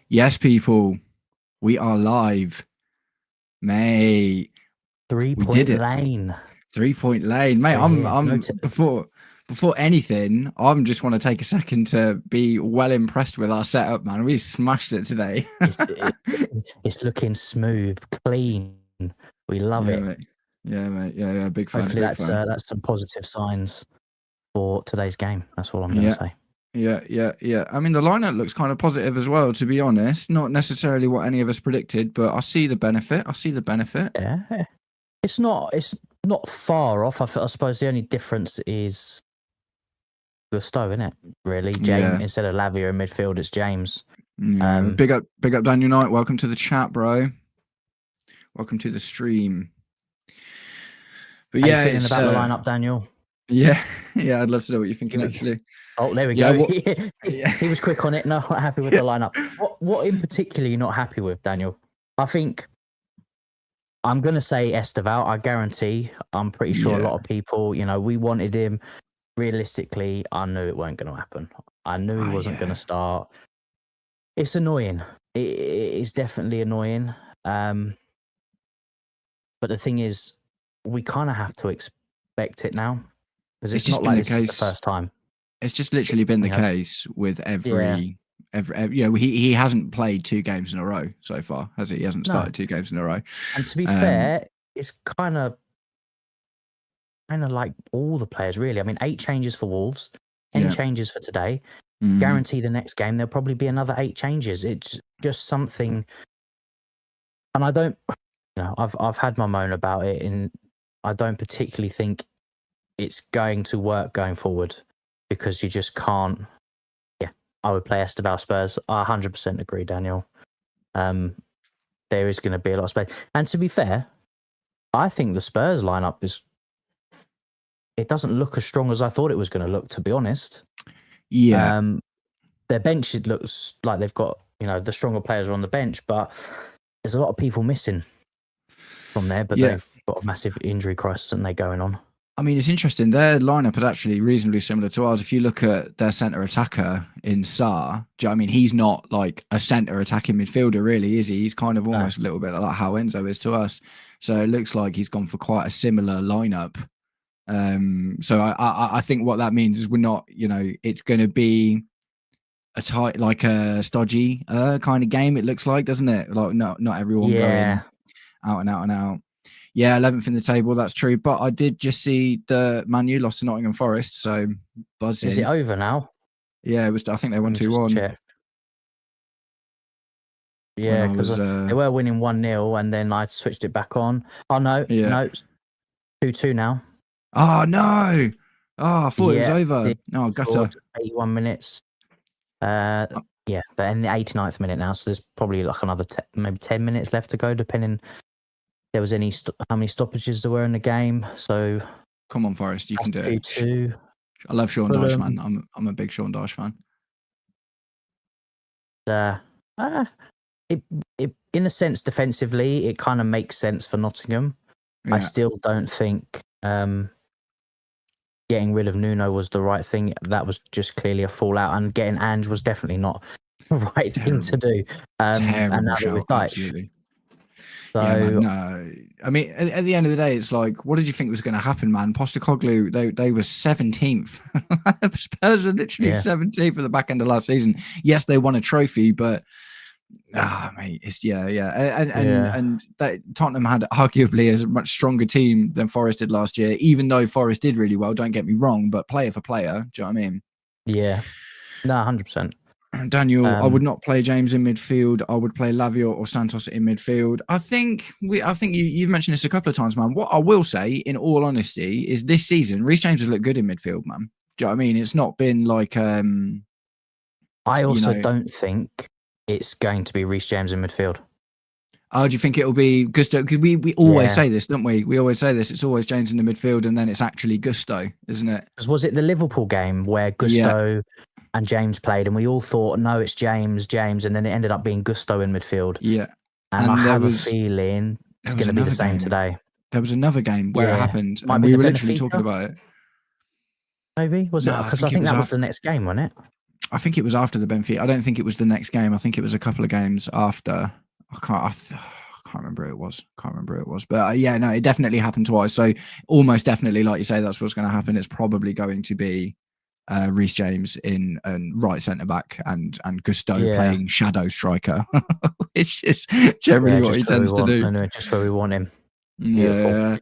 Yes, people, we are live, mate. 3 We Point did it. Lane. 3 Point Lane, mate. Before anything, I just want to take a second to be well impressed with our setup, man. We smashed it today. It's looking smooth, clean. We love it. Mate. Yeah, mate. Yeah. Big fan. Hopefully, Big fan. that's some positive signs for today's game. That's all I'm going to say. Yeah. I mean, the lineup looks kind of positive as well, to be honest. Not necessarily what any of us predicted, but I see the benefit. Yeah, it's not far off. I suppose the only difference is Gusto, isn't it? Really, James instead of Lavia in midfield, it's James. Yeah. Big up, Daniel Knight. Welcome to the chat, bro. Welcome to the stream. But how you feeling about the lineup, Daniel? Yeah, I'd love to know what you're thinking, actually. Oh, there we go. He was quick on it. No, not happy with the lineup. What in particular are you not happy with, Daniel? I think I'm going to say Esteval. I guarantee. I'm pretty sure a lot of people, we wanted him. Realistically, I knew it weren't going to happen. I knew he wasn't going to start. It's annoying. It is definitely annoying. But the thing is, we kind of have to expect it now. Because it's not like this is the first time. It's just literally been the case with every he hasn't played 2 games in a row so far, has he? He hasn't started 2 games in a row. And to be fair, it's kind of like all the players, really. I mean, 8 changes for Wolves, 10 changes for today. Guarantee the next game there'll probably be another 8 changes. It's just something, and I don't, I've had my moan about it, and I don't particularly think it's going to work going forward because you just can't. Yeah, I would play Esteval Spurs. I 100% agree, Daniel. There is going to be a lot of space, and to be fair, I think the Spurs lineup it doesn't look as strong as I thought it was going to look, to be honest. Yeah. Their bench, it looks like they've got, the stronger players are on the bench, but there's a lot of people missing from there, but they've got a massive injury crisis and they're going on. I mean, it's interesting. Their lineup is actually reasonably similar to ours. If you look at their centre attacker in Sarr, do you know what I mean? He's not like a centre attacking midfielder, really, is he? He's kind of almost a little bit like how Enzo is to us. So it looks like he's gone for quite a similar lineup. So I think what that means is we're not, it's going to be a tight, like a stodgy kind of game. It looks like, doesn't it? Like not everyone going out and out. Yeah, 11th in the table. That's true. But I did just see the Man U lost to Nottingham Forest. So buzzing. Is it over now? Yeah, it was. I think they won 2-1. Yeah, because they were winning 1-0, and then I switched it back on. Oh no, it's 2-2 now. Oh no! Oh, I thought it was over. Oh, gutter. 81 minutes. But in the 89th minute now, so there's probably like another maybe 10 minutes left to go, depending there was how many stoppages there were in the game. So come on, Forest, you can do it. 2-2. I love Sean Dyche, man. I'm a big Sean Dyche fan. It in a sense, defensively, it kind of makes sense for Nottingham. Yeah. I still don't think getting rid of Nuno was the right thing. That was just clearly a fallout, and getting Ange was definitely not the right thing to do. And now they're with Dyche. Absolutely. So, I mean, at the end of the day, it's like, what did you think was going to happen, man? Postecoglou, they were 17th. Spurs were literally 17th at the back end of last season. Yes, they won a trophy, but mate, it's and that Tottenham had arguably a much stronger team than Forest did last year, even though Forest did really well, don't get me wrong, but player for player, do you know what I mean? Yeah. No, 100%. Daniel, I would not play James in midfield. I would play Lavia or Santos in midfield. I think you've mentioned this a couple of times, man. What I will say, in all honesty, is this season, Reece James has looked good in midfield, man. Do you know what I mean? It's not been like I also don't think it's going to be Reece James in midfield. Oh, do you think it'll be Gusto? Because we always say this, don't we? We always say this. It's always James in the midfield, and then it's actually Gusto, isn't it? Because was it the Liverpool game where Gusto and James played, and we all thought, no, it's James, and then it ended up being Gusto in midfield. Yeah. And I have a feeling it's going to be the same today. There was another game where it happened, and we were literally talking about it. Maybe? Was it? Because I think that was the next game, wasn't it? I think it was after the Benfica. I don't think it was the next game. I think it was a couple of games after. I can't remember who it was. But yeah, no, it definitely happened twice. So almost definitely, like you say, that's what's going to happen. It's probably going to be Reece James in right centre back and Gusto playing shadow striker, which is generally what he tends to do. No, just where we want him. Yeah,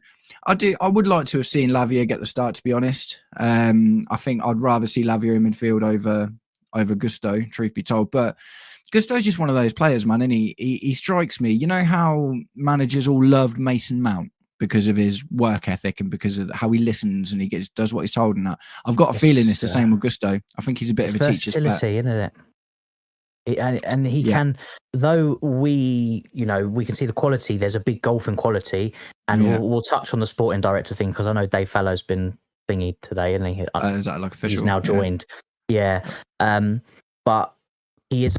I would like to have seen Lavia get the start, to be honest. I think I'd rather see Lavia in midfield over Gusto, truth be told. But Gusto's just one of those players, man, and he strikes me. You know how managers all loved Mason Mount because of his work ethic and because of how he listens and he does what he's told and that. I've got a feeling it's the same with Gusto. I think he's a bit of a teacher's pet. Versatility, isn't it? And he can, though we can see the quality. There's a big golf in quality, and we'll touch on the sporting director thing because I know Dave Fallow's been thingy today, and is that like official? He's now joined. Yeah. But he's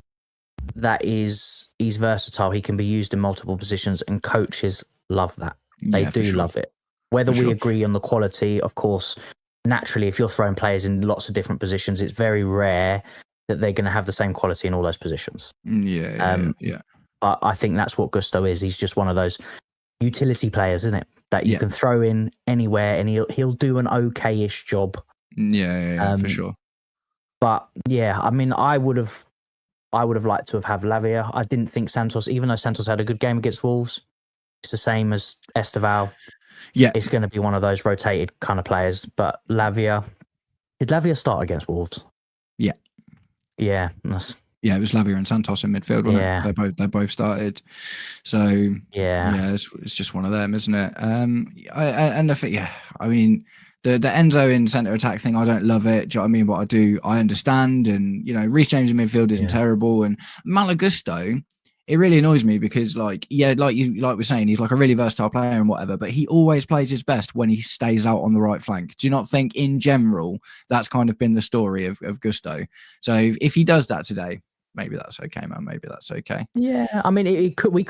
versatile. He can be used in multiple positions, and coaches love that. They do love it. Whether we agree on the quality, of course, naturally, if you're throwing players in lots of different positions, it's very rare that they're going to have the same quality in all those positions. Yeah. But I think that's what Gusto is. He's just one of those utility players, isn't it? That you can throw in anywhere and he'll do an okay-ish job. Yeah, for sure. But yeah, I mean, I would have liked to have had Lavia. I didn't think Santos, even though Santos had a good game against Wolves, it's the same as Esteval. Yeah, it's going to be one of those rotated kind of players. But Lavia, did Lavia start against Wolves? Yeah, it was Lavia and Santos in midfield, wasn't it? They both started. So it's just one of them, isn't it? I think I mean the Enzo in centre attack thing, I don't love it. Do you know what I mean? But I understand, and Reece James in midfield isn't terrible, and Malo Gusto, it really annoys me because like we're saying, he's like a really versatile player and whatever, but he always plays his best when he stays out on the right flank. Do you not think in general that's kind of been the story of Gusto? So if he does that today, maybe that's okay, man. Maybe that's okay. Yeah, I mean, it could be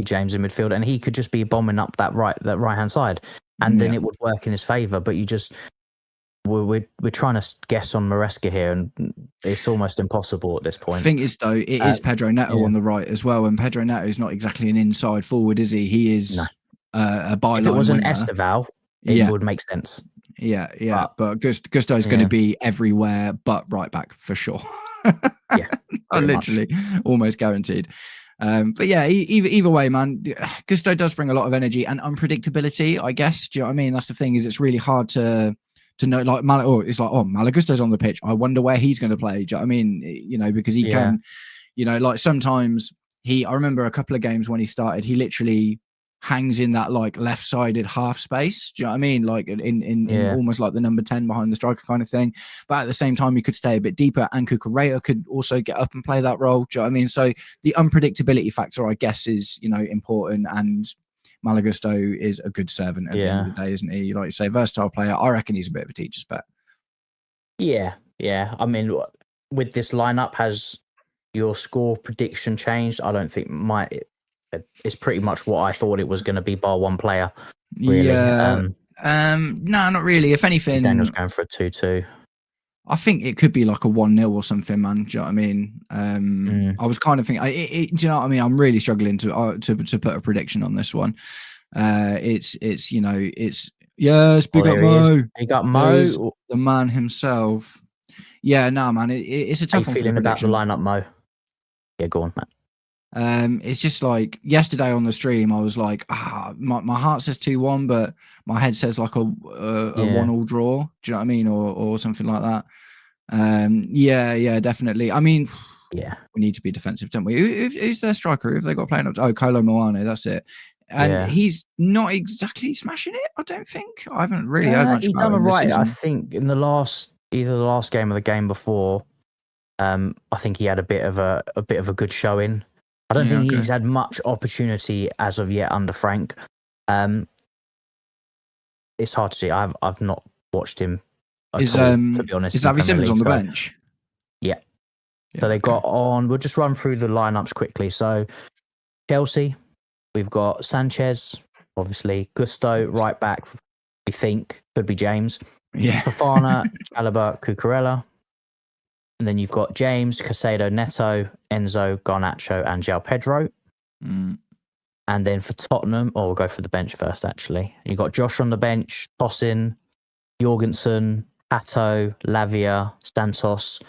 James in midfield, and he could just be bombing up that right hand side, and then it would work in his favour. But we're trying to guess on Maresca here, and it's almost impossible at this point. The thing is, though, it is Pedro Neto on the right as well, and Pedro Neto is not exactly an inside forward, is he? He is a byline. If it was an winger. Esteval, it would make sense. Yeah, but Gusto is going to be everywhere but right back for sure. Literally almost guaranteed. But yeah, either way, man, Gusto does bring a lot of energy and unpredictability, I guess. Do you know what I mean? That's the thing, is it's really hard to know, like Malo Gusto's on the pitch, I wonder where he's going to play. Do you know what I mean? Because he can, like sometimes I remember a couple of games when he started, he literally hangs in that like left-sided half space. Do you know what I mean? Like in almost like the number 10 behind the striker kind of thing. But at the same time, he could stay a bit deeper, and Cucurella could also get up and play that role. Do you know what I mean? So the unpredictability factor, I guess, is, important, and Malo Gusto is a good servant at the end of the day, isn't he? Like you say, versatile player. I reckon he's a bit of a teacher's pet. Yeah. I mean, with this lineup, has your score prediction changed? I don't think it's pretty much what I thought it was going to be, bar one player. Really. No, not really. If anything, Daniel's going for a 2-2. I think it could be like a 1-0 or something, man. Do you know what I mean? I was kind of thinking, do you know what I mean? I'm really struggling to put a prediction on this one. It's big up Mo. Big up Mo, the man himself. Yeah, no, man. It's a tough one. Feeling about the lineup, Mo? Yeah, go on, man. It's just like yesterday on the stream, I was like, my heart says 2-1, but my head says like a 1-1 draw. Do you know what I mean, or something like that. Yeah, definitely. I mean, we need to be defensive, don't we? Who's their striker? Who have they got playing up? Oh, Kolo Moane, that's it. And he's not exactly smashing it, I don't think. I haven't really heard much about him this season. I think in either the last game or the game before, I think he had a bit of a good showing. I don't think he's had much opportunity as of yet under Frank. It's hard to see. I've not watched him at all, to be honest. Is Xavi Simons on the bench? Yeah. So they got on. We'll just run through the lineups quickly. So Chelsea, we've got Sanchez, obviously Gusto, right back. We think could be James. Yeah. Fofana, Chalobah, Cucurella. And then you've got James, Caicedo, Neto, Enzo, Garnacho, and João Pedro. Mm. And then for Tottenham, we'll go for the bench first, actually. You've got Josh on the bench, Tosin, Jorgensen, Pato, Lavia, Santos,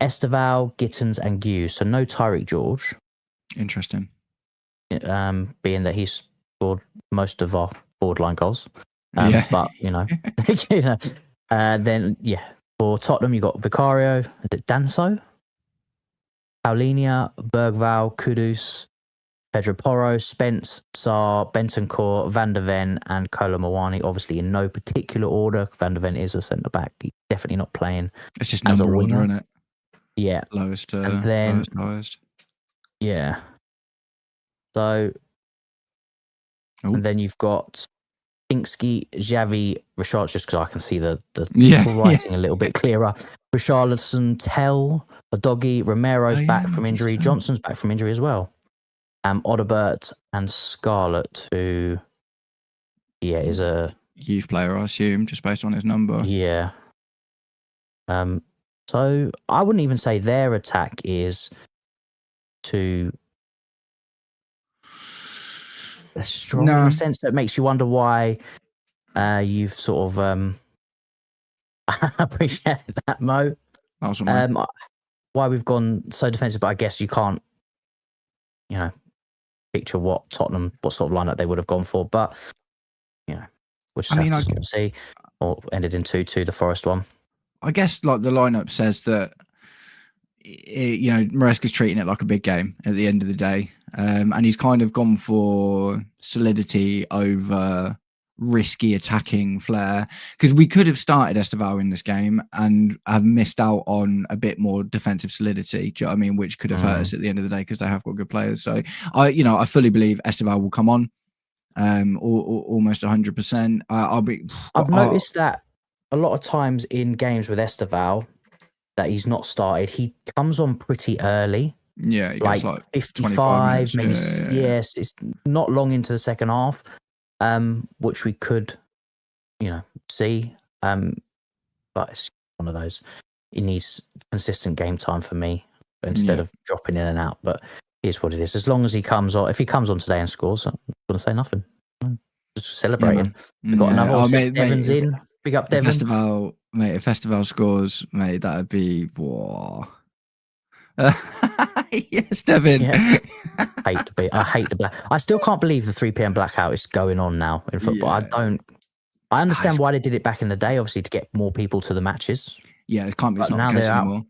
Esteval, Gittins, and Hughes. So no Tyreek George. Interesting. Being that he's scored most of our forward line goals. Yeah. But, then, for Tottenham, you've got Vicario, is it Danso? Paulinia, Bergval, Kudus, Pedro Porro, Spence, Sarr, Bentancur, Van der Ven, and Kolo Muani. Obviously, in no particular order. Van der Ven is a centre back. He's definitely not playing. It's just number order, isn't it? Yeah. Lowest to and then, lowest, highest. Yeah. So, and then you've got Pinkski, Xavi, Richard, just because I can see the writing a little bit clearer. Richarlison, Tell, Doggy, Romero's back from injury. Johnson's back from injury as well. Odobert and Scarlett, who, is a youth player, I assume, just based on his number. Yeah. So I wouldn't even say their attack is too strong in a sense that makes you wonder why you've sort of appreciate that, Mo. Why we've gone so defensive, but I guess you can't, picture what sort of lineup they would have gone for, but we'll just have to sort of see. Or ended in 2-2, the Forest one. I guess like the lineup says that Maresca's treating it like a big game at the end of the day, and he's kind of gone for solidity over risky attacking flair, because we could have started Esteval in this game and have missed out on a bit more defensive solidity. Do you know what I mean? Which could have hurt us at the end of the day, because they have got good players. So I fully believe Esteval will come on, almost 100%. I've noticed that a lot of times in games with Esteval that he's not started, he comes on pretty early. Yeah, he gets like 55 minutes. maybe. Yes, it's not long into the second half. Which we could, see. But it's one of those. It needs consistent game time for me instead of dropping in and out. But here's what it is. As long as he comes on, if he comes on today and scores, I'm going to say nothing. Just celebrating. We've got another one. Devon's in. Big up, Devon. If Esteval scores, mate, that'd be whoa. Yes, Devin. Yeah. I hate the black. I still can't believe the 3 p.m. blackout is going on now in football. Yeah. I understand why they did it back in the day, obviously to get more people to the matches. Yeah, it can't be. It's not the case anymore.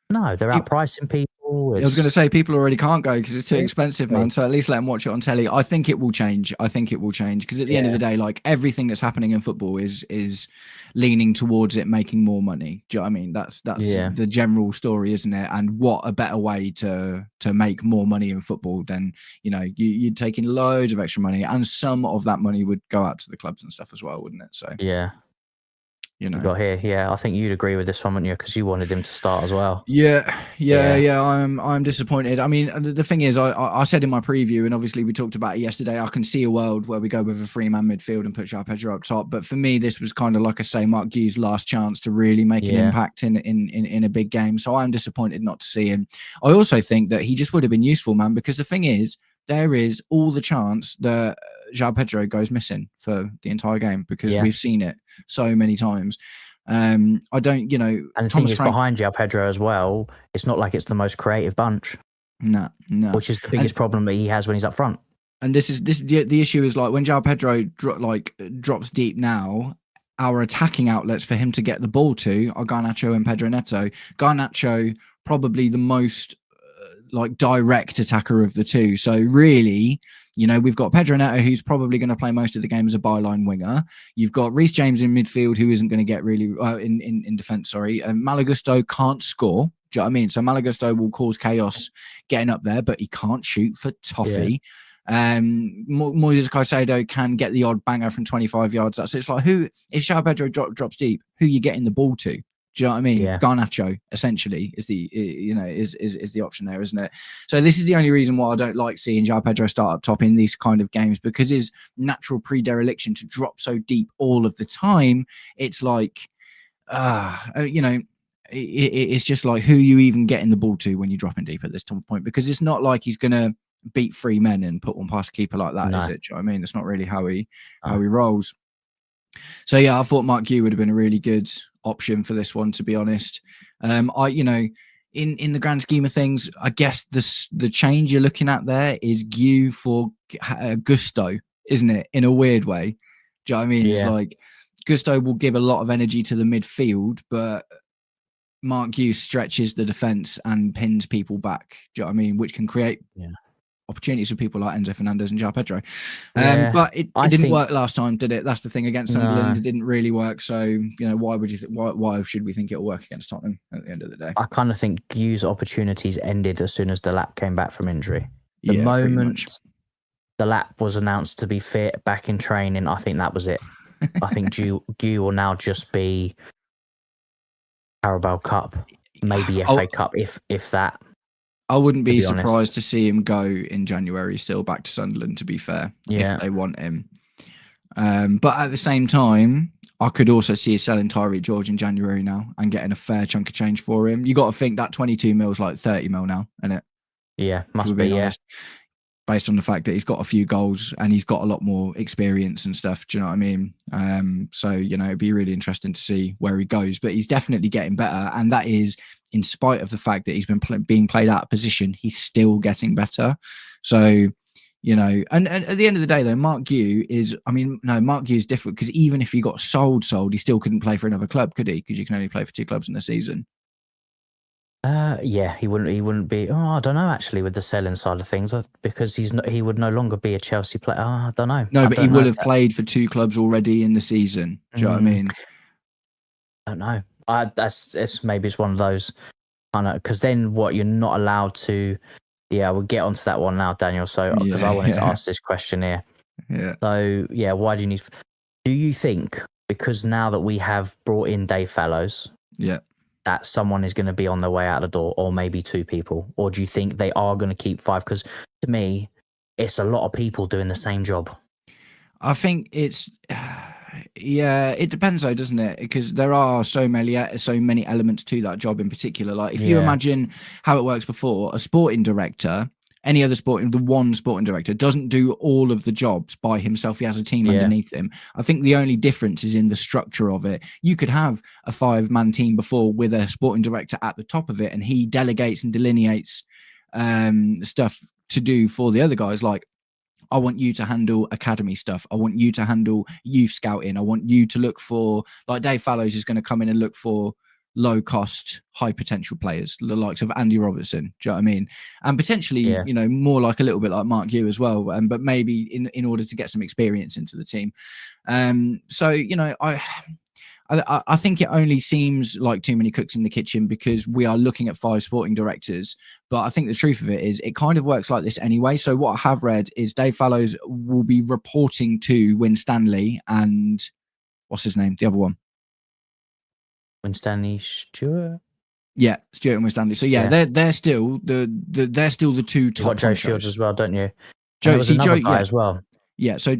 No, they're outpricing people. I was going to say people already can't go because it's too expensive, man. So at least let them watch it on telly. I think it will change. Because at the end of the day, like everything that's happening in football is leaning towards it making more money. Do you know what I mean? That's the general story, isn't it? And what a better way to make more money in football than you're taking loads of extra money, and some of that money would go out to the clubs and stuff as well, wouldn't it? So yeah. You got here, I think you'd agree with this one, wouldn't you? Because you wanted him to start as well. Yeah. I'm disappointed. I mean, the thing is, I said in my preview, and obviously we talked about it yesterday, I can see a world where we go with a 3-man midfield and put João Pedro up top. But for me, this was kind of like I say, Mark Hughes' last chance to really make an impact in a big game. So I'm disappointed not to see him. I also think that he just would have been useful, man, because the thing is, there is all the chance that João Pedro goes missing for the entire game, because we've seen it so many times. I don't, And the thing is, behind João Pedro as well, it's not like it's the most creative bunch. No. Which is the biggest problem that he has when he's up front. And this is the issue is like when João Pedro drops deep now, our attacking outlets for him to get the ball to are Garnacho and Pedro Neto. Garnacho probably the most direct attacker of the two. So really, we've got Pedro Neto, who's probably going to play most of the game as a byline winger. You've got Reece James in midfield, who isn't going to get really in defence. Sorry, Malagusto can't score. Do you know what I mean? So Malagusto will cause chaos getting up there, but he can't shoot for toffee. Yeah. Moises Caicedo can get the odd banger from 25 yards. That's it's like, who if João Pedro drops deep, who you getting the ball to? Do you know what I mean? Yeah. Garnacho essentially is the is the option there, isn't it? So this is the only reason why I don't like seeing João Pedro start up top in these kind of games, because his natural pre-dereliction to drop so deep all of the time. It's like, it's just like who you even getting the ball to when you're dropping deep at this point, because it's not like he's gonna beat 3 men and put one past a keeper like that, is it? Do you know what I mean? It's not really how he rolls. So yeah, I thought Mark Gue would have been a really good option for this one, to be honest. In the grand scheme of things, I guess the change you're looking at there is Gue for Gusto, isn't it? In a weird way. Do you know what I mean? Yeah. It's like Gusto will give a lot of energy to the midfield, but Mark Gue stretches the defence and pins people back. Do you know what I mean? Which can create opportunities for people like Enzo Fernandez and João Pedro. But it didn't work last time, did it? That's the thing. Against Sunderland, it didn't really work. So, why would you why should we think it'll work against Tottenham at the end of the day? I kind of think Gue's opportunities ended as soon as Delap came back from injury. The moment Delap was announced to be fit, back in training, I think that was it. I think Gue will now just be Carabao Cup, maybe FA Cup, if that. I wouldn't be surprised to see him go in January still back to Sunderland, to be fair, if they want him. But at the same time, I could also see us selling Tyreek George in January now and getting a fair chunk of change for him. You got to think that 22 mil is like 30 mil now, isn't it? Yeah, must be, honest, based on the fact that he's got a few goals and he's got a lot more experience and stuff. Do you know what I mean? So, it'd be really interesting to see where he goes. But he's definitely getting better. And that is, in spite of the fact that he's been being played out of position, he's still getting better. So, and at the end of the day, though, Mark Gue is different, because even if he got sold, he still couldn't play for another club, could he? Because you can only play for 2 clubs in a season. He wouldn't be. Oh, I don't know, actually, with the selling side of things, because he would no longer be a Chelsea player. I don't know. No, but he will have played for 2 clubs already in the season. Do you know what I mean? I don't know. Maybe it's one of those kind of, because then you're not allowed to. Yeah, we'll get onto that one now, Daniel. So because I wanted to ask this question here. Yeah. So why do you need? Do you think, because now that we have brought in Dave Fallows, that someone is going to be on their way out the door, or maybe 2 people? Or do you think they are going to keep 5? Because to me, it's a lot of people doing the same job. I think it's, it depends though, doesn't it? Because there are so many elements to that job in particular. Like if you imagine how it works before, a sporting director, any other the one sporting director doesn't do all of the jobs by himself. He has a team underneath him. I think the only difference is in the structure of it. You could have a 5-man team before with a sporting director at the top of it, and he delegates and delineates stuff to do for the other guys. Like, I want you to handle academy stuff. I want you to handle youth scouting. I want you to look for, like, Dave Fallows is going to come in and look for low cost, high potential players, the likes of Andy Robertson. Do you know what I mean? And potentially, more like a little bit like Mark Gue as well. But maybe in order to get some experience into the team. I think it only seems like too many cooks in the kitchen because we are looking at 5 sporting directors. But I think the truth of it is it kind of works like this anyway. So what I have read is Dave Fallows will be reporting to Winstanley and what's his name? The other one. Winstanley Stewart. Yeah, Stewart and Winstanley. So they're still the 2 top. You've got Joe Shields as well, don't you? Joe guy as well. Yeah, so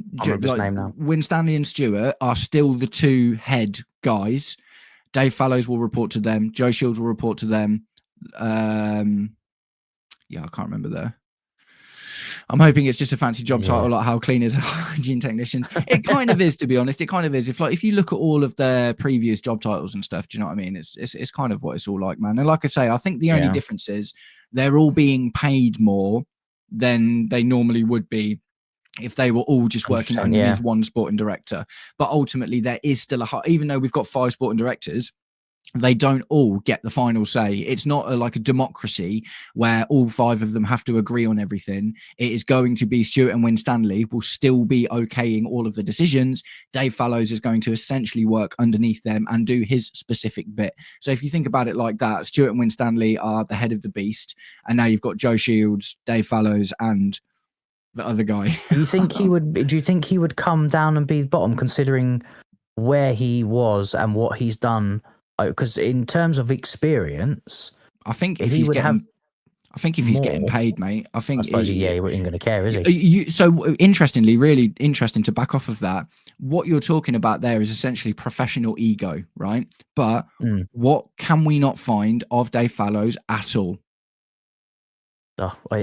Winstanley and Stewart are still the 2 head guys. Dave Fallows will report to them. Joe Shields will report to them. I can't remember there. I'm hoping it's just a fancy job title, like how cleaners are hygiene technicians. It kind of is, to be honest. It kind of is. If you look at all of their previous job titles and stuff, do you know what I mean? It's kind of what it's all like, man. And like I say, I think the only difference is they're all being paid more than they normally would be if they were all just working underneath one sporting director. But ultimately, there is still even though we've got 5 sporting directors, they don't all get the final say. It's not like a democracy where all 5 of them have to agree on everything. It is going to be Stewart and Winstanley will still be okaying all of the decisions. Dave Fallows is going to essentially work underneath them and do his specific bit. So if you think about it like that, Stewart and Winstanley are the head of the beast. And now you've got Joe Shields, Dave Fallows, and the other guy. Do you think he would come down and be the bottom, considering where he was and what he's done? Because in terms of experience, I think I think if he's getting paid, mate, I think he ain't going to care, is he? So interestingly, really interesting to back off of that. What you're talking about there is essentially professional ego, right? But what can we not find of Dave Fallows at all?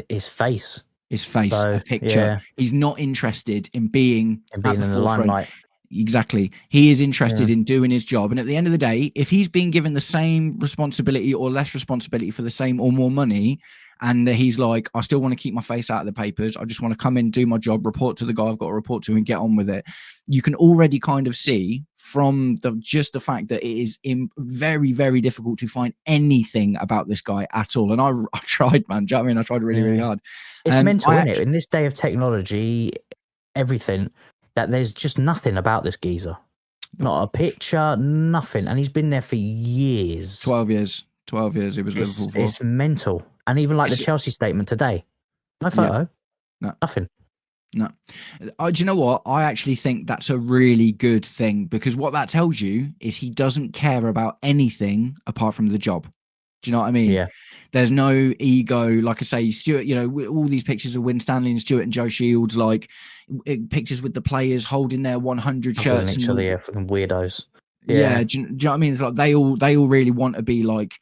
His face. A picture. Yeah. He's not interested in being at the forefront. Limelight. Exactly. He is interested in doing his job. And at the end of the day, if he's being given the same responsibility or less responsibility for the same or more money, and he's like, I still want to keep my face out of the papers, I just want to come in, do my job, report to the guy I've got to report to and get on with it. You can already kind of see from just the fact that it is very, very difficult to find anything about this guy at all. And I tried, man. Do you know what I mean? I tried really, really hard. It's mental, isn't it? In this day of technology, everything, that there's just nothing about this geezer. Not a picture, nothing. And he's been there for years. 12 years. 12 years he was Liverpool for. It's mental. And even like the Chelsea statement today. No photo. No. Nothing. No. Do you know what? I actually think that's a really good thing, because what that tells you is he doesn't care about anything apart from the job. Do you know what I mean? Yeah. There's no ego. Like I say, Stuart, you know, all these pictures of Win Stanley and Stuart and Joe Shields, like pictures with the players holding their 100 shirts. And fucking weirdos. Yeah. Do you know what I mean? It's like they all really want to be like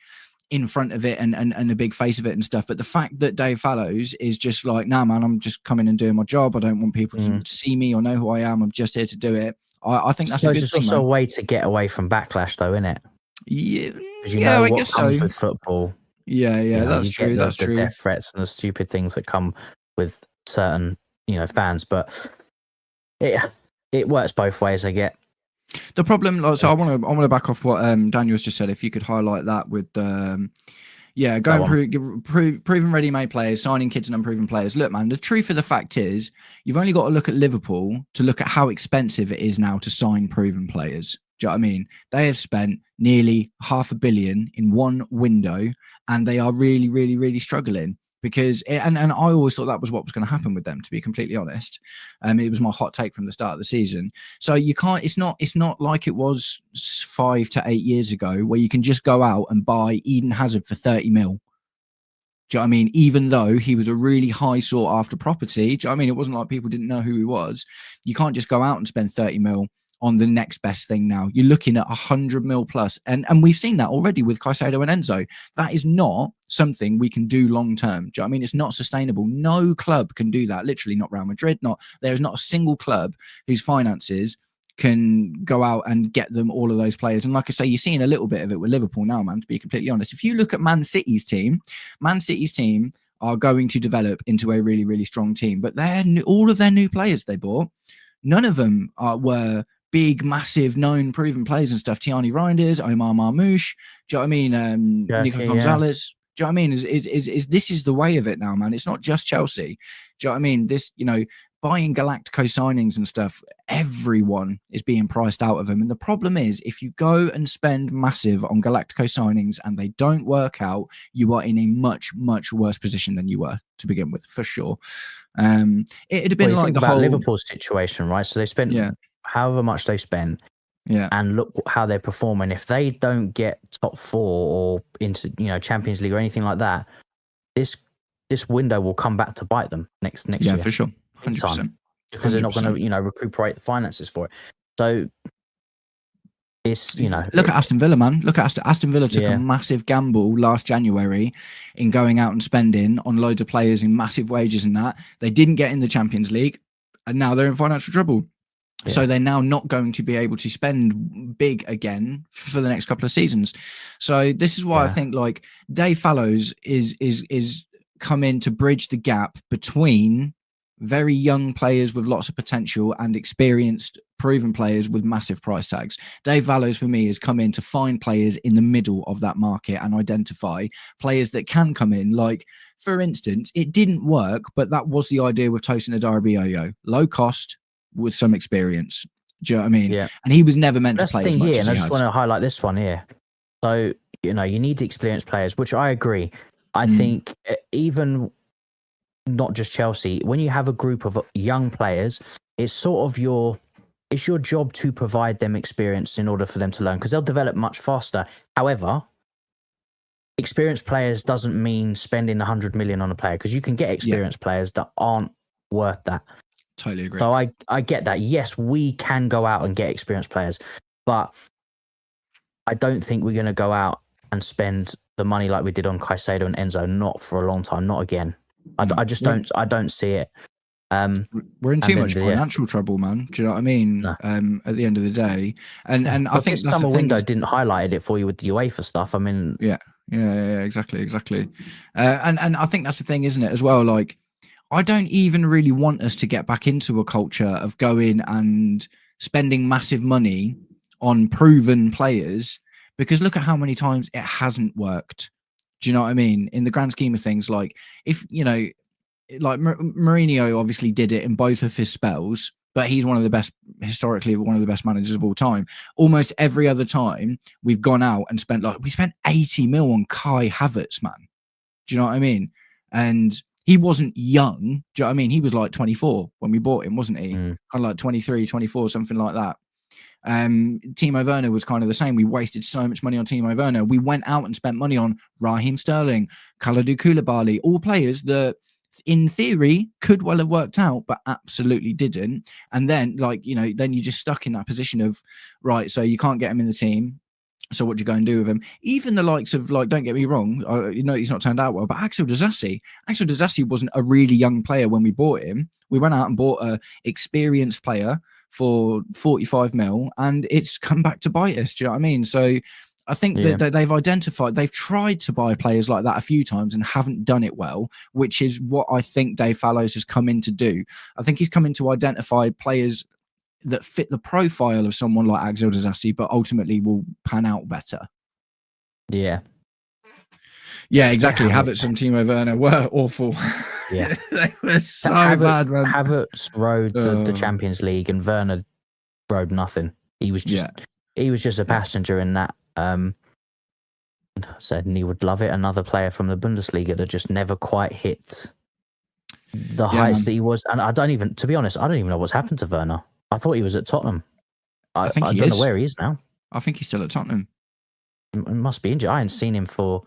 in front of it and a big face of it and stuff. But the fact that Dave Fallows is just like, nah, man, I'm just coming and doing my job. I don't want people to see me or know who I am. I'm just here to do it. I think that's a good thing. It's also a way to get away from backlash, though, isn't it? Yeah, I guess so. With football. Yeah, that's true. That's true. The death threats and the stupid things that come with certain, fans, but it works both ways. I get the problem. So I want to back off what Daniel's just said. If you could highlight that with proven ready-made players, signing kids and unproven players. Look, man, the truth of the fact is, you've only got to look at Liverpool to look at how expensive it is now to sign proven players. Do you know what I mean? They have spent nearly $500 million in one window, and they are really, really, really struggling because, and I always thought that was what was going to happen with them, to be completely honest. It was my hot take from the start of the season. So you can't, it's not like it was 5 to 8 years ago where you can just go out and buy Eden Hazard for 30 mil. Do you know what I mean? Even though he was a really high sought after property, do you know what I mean? It wasn't like people didn't know who he was. You can't just go out and spend 30 mil on the next best thing now. You're looking at 100 mil plus. And we've seen that already with Caicedo and Enzo. That is not something we can do long term. Do you know what I mean? It's not sustainable. No club can do that. Literally not Real Madrid. There's not a single club whose finances can go out and get them all of those players. And like I say, you're seeing a little bit of it with Liverpool now, man, to be completely honest. If you look at Man City's team are going to develop into a really, really strong team. But all of their new players they bought, none of them were big, massive, known, proven players and stuff. Tiani Reinders, Omar Marmoush, do you know what I mean? Nico Gonzalez. Do you know what I mean? Is this is the way of it now, man. It's not just Chelsea. Do you know what I mean? This, buying Galactico signings and stuff, everyone is being priced out of them. And the problem is, if you go and spend massive on Galactico signings and they don't work out, you are in a much, much worse position than you were to begin with, for sure. It'd have been like the whole Liverpool's situation, right? So they spent however much they spent, and look how they're performing. If they don't get top 4 or into Champions League or anything like that, this window will come back to bite them next year. Yeah, for sure, 100%. Because they're not going to recuperate the finances for it. So it's look at Aston Villa, man. Look at Aston Villa took a massive gamble last January in going out and spending on loads of players in massive wages and that. They didn't get in the Champions League, and now they're in financial trouble. Yeah. So they're now not going to be able to spend big again for the next couple of seasons. So this is why I think like Dave Fallows is come in to bridge the gap between very young players with lots of potential and experienced, proven players with massive price tags. Dave Fallows, for me, has come in to find players in the middle of that market and identify players that can come in. Like, for instance, it didn't work, but that was the idea with Tosin Adarabioyo. Low cost, with some experience. Do you know what I mean? Yeah. And he was never meant to play as much as he has. And I just want to highlight this one here. So, you need experienced players, which I agree. I think even not just Chelsea, when you have a group of young players, it's sort of your job to provide them experience in order for them to learn, because they'll develop much faster. However, experienced players doesn't mean spending 100 million on a player, because you can get experienced players that aren't worth that. Totally agree. So I get that. Yes, we can go out and get experienced players, but I don't think we're going to go out and spend the money like we did on Caicedo and Enzo. Not for a long time. Not again. I just don't. I don't see it. We're in too much financial trouble, man. Do you know what I mean? No. At the end of the day, and I think this that's summer the thing window didn't highlight it for you with the UEFA stuff. I mean, yeah, exactly. And I think that's the thing, isn't it? As well, like, I don't even really want us to get back into a culture of going and spending massive money on proven players, because look at how many times it hasn't worked. Do you know what I mean? In the grand scheme of things, like, if you know, like Mourinho obviously did it in both of his spells, but he's one of the best, historically, one of the best managers of all time. Almost every other time we've gone out and spent, like, we spent 80 mil on Kai Havertz, man. Do you know what I mean? And he wasn't young. Do you know what I mean? He was like 24 when we bought him, wasn't he? Kind of like 23, 24, something like that. Timo Werner was kind of the same. We wasted so much money on Timo Werner. We went out and spent money on Raheem Sterling, Kalidou Koulibaly, all players that in theory could well have worked out, but absolutely didn't. And then, like, you know, then you're just stuck in that position of, right, so you can't get him in the team. So what do you go and do with him? Even the likes of, like, don't get me wrong, you know, he's not turned out well, but Axel Disasi wasn't a really young player when we bought him. We went out and bought a experienced player for 45 mil, and it's come back to bite us. Do you know what I mean? So I think that they've tried to buy players like that a few times and haven't done it well, which is what I think Dave Fallows has come in to do. I think he's come in to identify players that fit the profile of someone like Axel Disasi, but ultimately will pan out better. Yeah, exactly. Havertz and Timo Werner were awful. Yeah, they were so bad, man. Havertz rode the Champions League, and Werner rode nothing. He was just a passenger in that. Said, and he would love it. Another player from the Bundesliga that just never quite hit the heights that he was. And to be honest, I don't even know what's happened to Werner. I thought he was at Tottenham. I don't know where he is now. I think he's still at Tottenham. He must be injured. I hadn't seen him for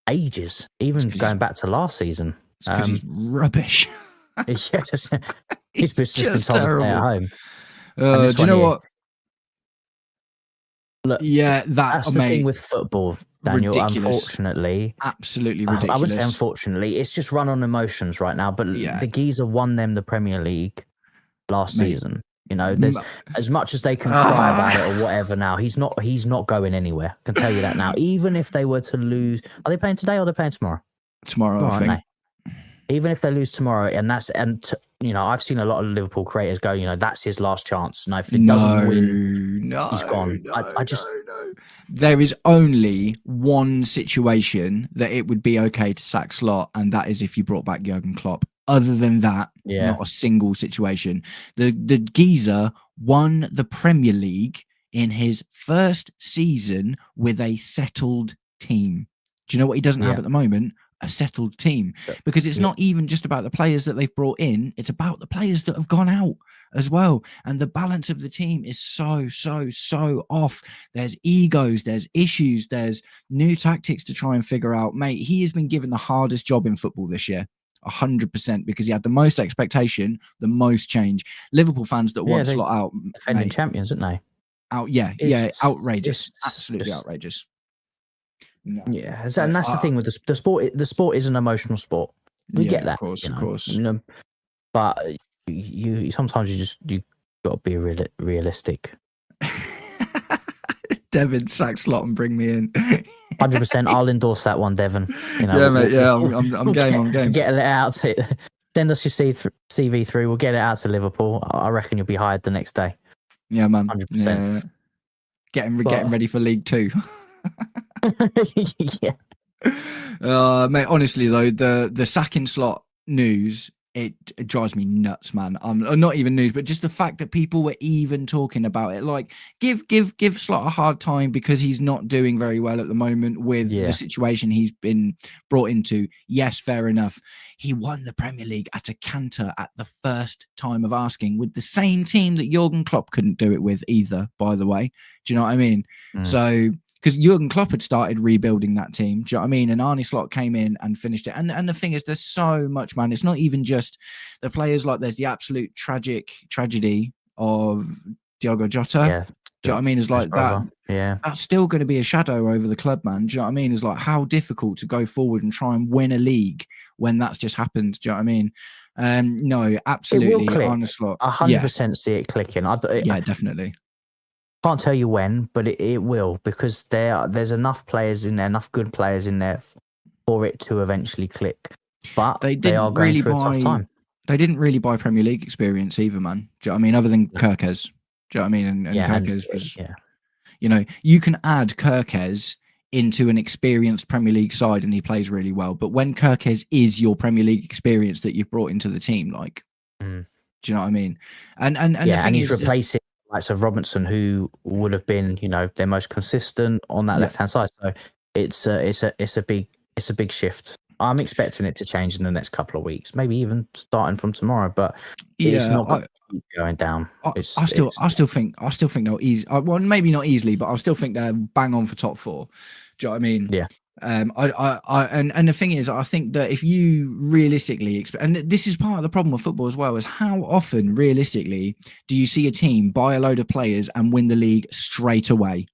ages, even going back to last season. Because he's rubbish. He's just been told to stay at home. Do you know what? Look, that's the thing with football, Daniel. Ridiculous. Unfortunately, absolutely ridiculous. I wouldn't say unfortunately. It's just run on emotions right now. But the geezer won them the Premier League last season. You know, there's as much as they can cry about it or whatever. Now he's not going anywhere. I can tell you that now. Even if they were to lose, are they playing today or are they playing tomorrow? Tomorrow, I think. Even if they lose tomorrow, you know, I've seen a lot of Liverpool creators go, you know, that's his last chance. No, if it doesn't win, he's gone. There is only one situation that it would be okay to sack Slot, and that is if you brought back Jurgen Klopp. Other than that, not a single situation. The geezer won the Premier League in his first season with a settled team. Do you know what he doesn't have at the moment? A settled team. Because it's not even just about the players that they've brought in, it's about the players that have gone out as well. And the balance of the team is so off. There's egos, there's issues, there's new tactics to try and figure out. Mate, he has been given the hardest job in football this year. 100%, because he had the most expectation, the most change. Liverpool fans that want Slot out, defending champions, aren't they? Outrageous, absolutely outrageous. No. Yeah, and that's the thing with the sport. The sport is an emotional sport. We get that, of course. You know, but you sometimes you got to be realistic. Devin, sack Slot and bring me in. 100%. I'll endorse that one, Devin. You know, mate. I'm game. Get it out. Send us your CV through. We'll get it out to Liverpool. I reckon you'll be hired the next day. Yeah, man. 100%. Getting ready for League Two. Mate, honestly though, the sacking Slot news, it drives me nuts, man. Not even news, but just the fact that people were even talking about it. Like, give Slot a hard time because he's not doing very well at the moment with the situation he's been brought into. Yes, fair enough. He won the Premier League at a canter at the first time of asking, with the same team that Jurgen Klopp couldn't do it with either, by the way. Do you know what I mean? So, because Jurgen Klopp had started rebuilding that team. Do you know what I mean? And Arne Slot came in and finished it. And the thing is, there's so much, man. It's not even just the players. Like, there's the absolute tragedy of Diogo Jota. Yeah. Do you know what I mean? It's like that. Yeah. That's still going to be a shadow over the club, man. Do you know what I mean? It's like how difficult to go forward and try and win a league when that's just happened. Do you know what I mean? No, absolutely. Arne Slot. 100% see it clicking. Yeah, definitely. Can't tell you when, but it will, because there's enough players in there, enough good players in there for it to eventually click. But they are going through a tough time. They didn't really buy Premier League experience either, man. Do you know what I mean? Other than Kirkes. Do you know what I mean? And Kirkes was, you know, you can add Kirkes into an experienced Premier League side and he plays really well. But when Kirkes is your Premier League experience that you've brought into the team, like, do you know what I mean? And the thing he's is, replacing likes of Robinson, who would have been, you know, their most consistent on that left hand side. So it's a big shift. I'm expecting it to change in the next couple of weeks, maybe even starting from tomorrow. But it's not going to keep going down. I still think they'll easy. Well, maybe not easily, but I still think they're bang on for top 4. Do you know what I mean? Yeah. And the thing is, I think that if you realistically and this is part of the problem with football as well, is how often realistically do you see a team buy a load of players and win the league straight away?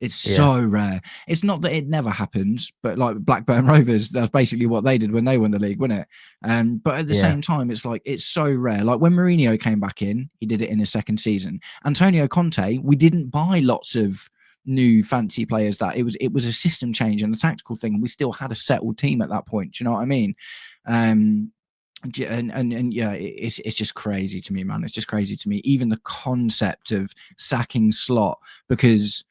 It's so rare. It's not that it never happens, but like Blackburn Rovers, that's basically what they did when they won the league, wasn't it? But at the same time, it's like, it's so rare. Like when Mourinho came back in, he did it in his second season. Antonio Conte, we didn't buy lots of new fancy players. That it was a system change and a tactical thing, and we still had a settled team at that point. Do you know what I mean? And yeah, it's just crazy to me, man. It's just crazy to me. Even the concept of sacking Slot because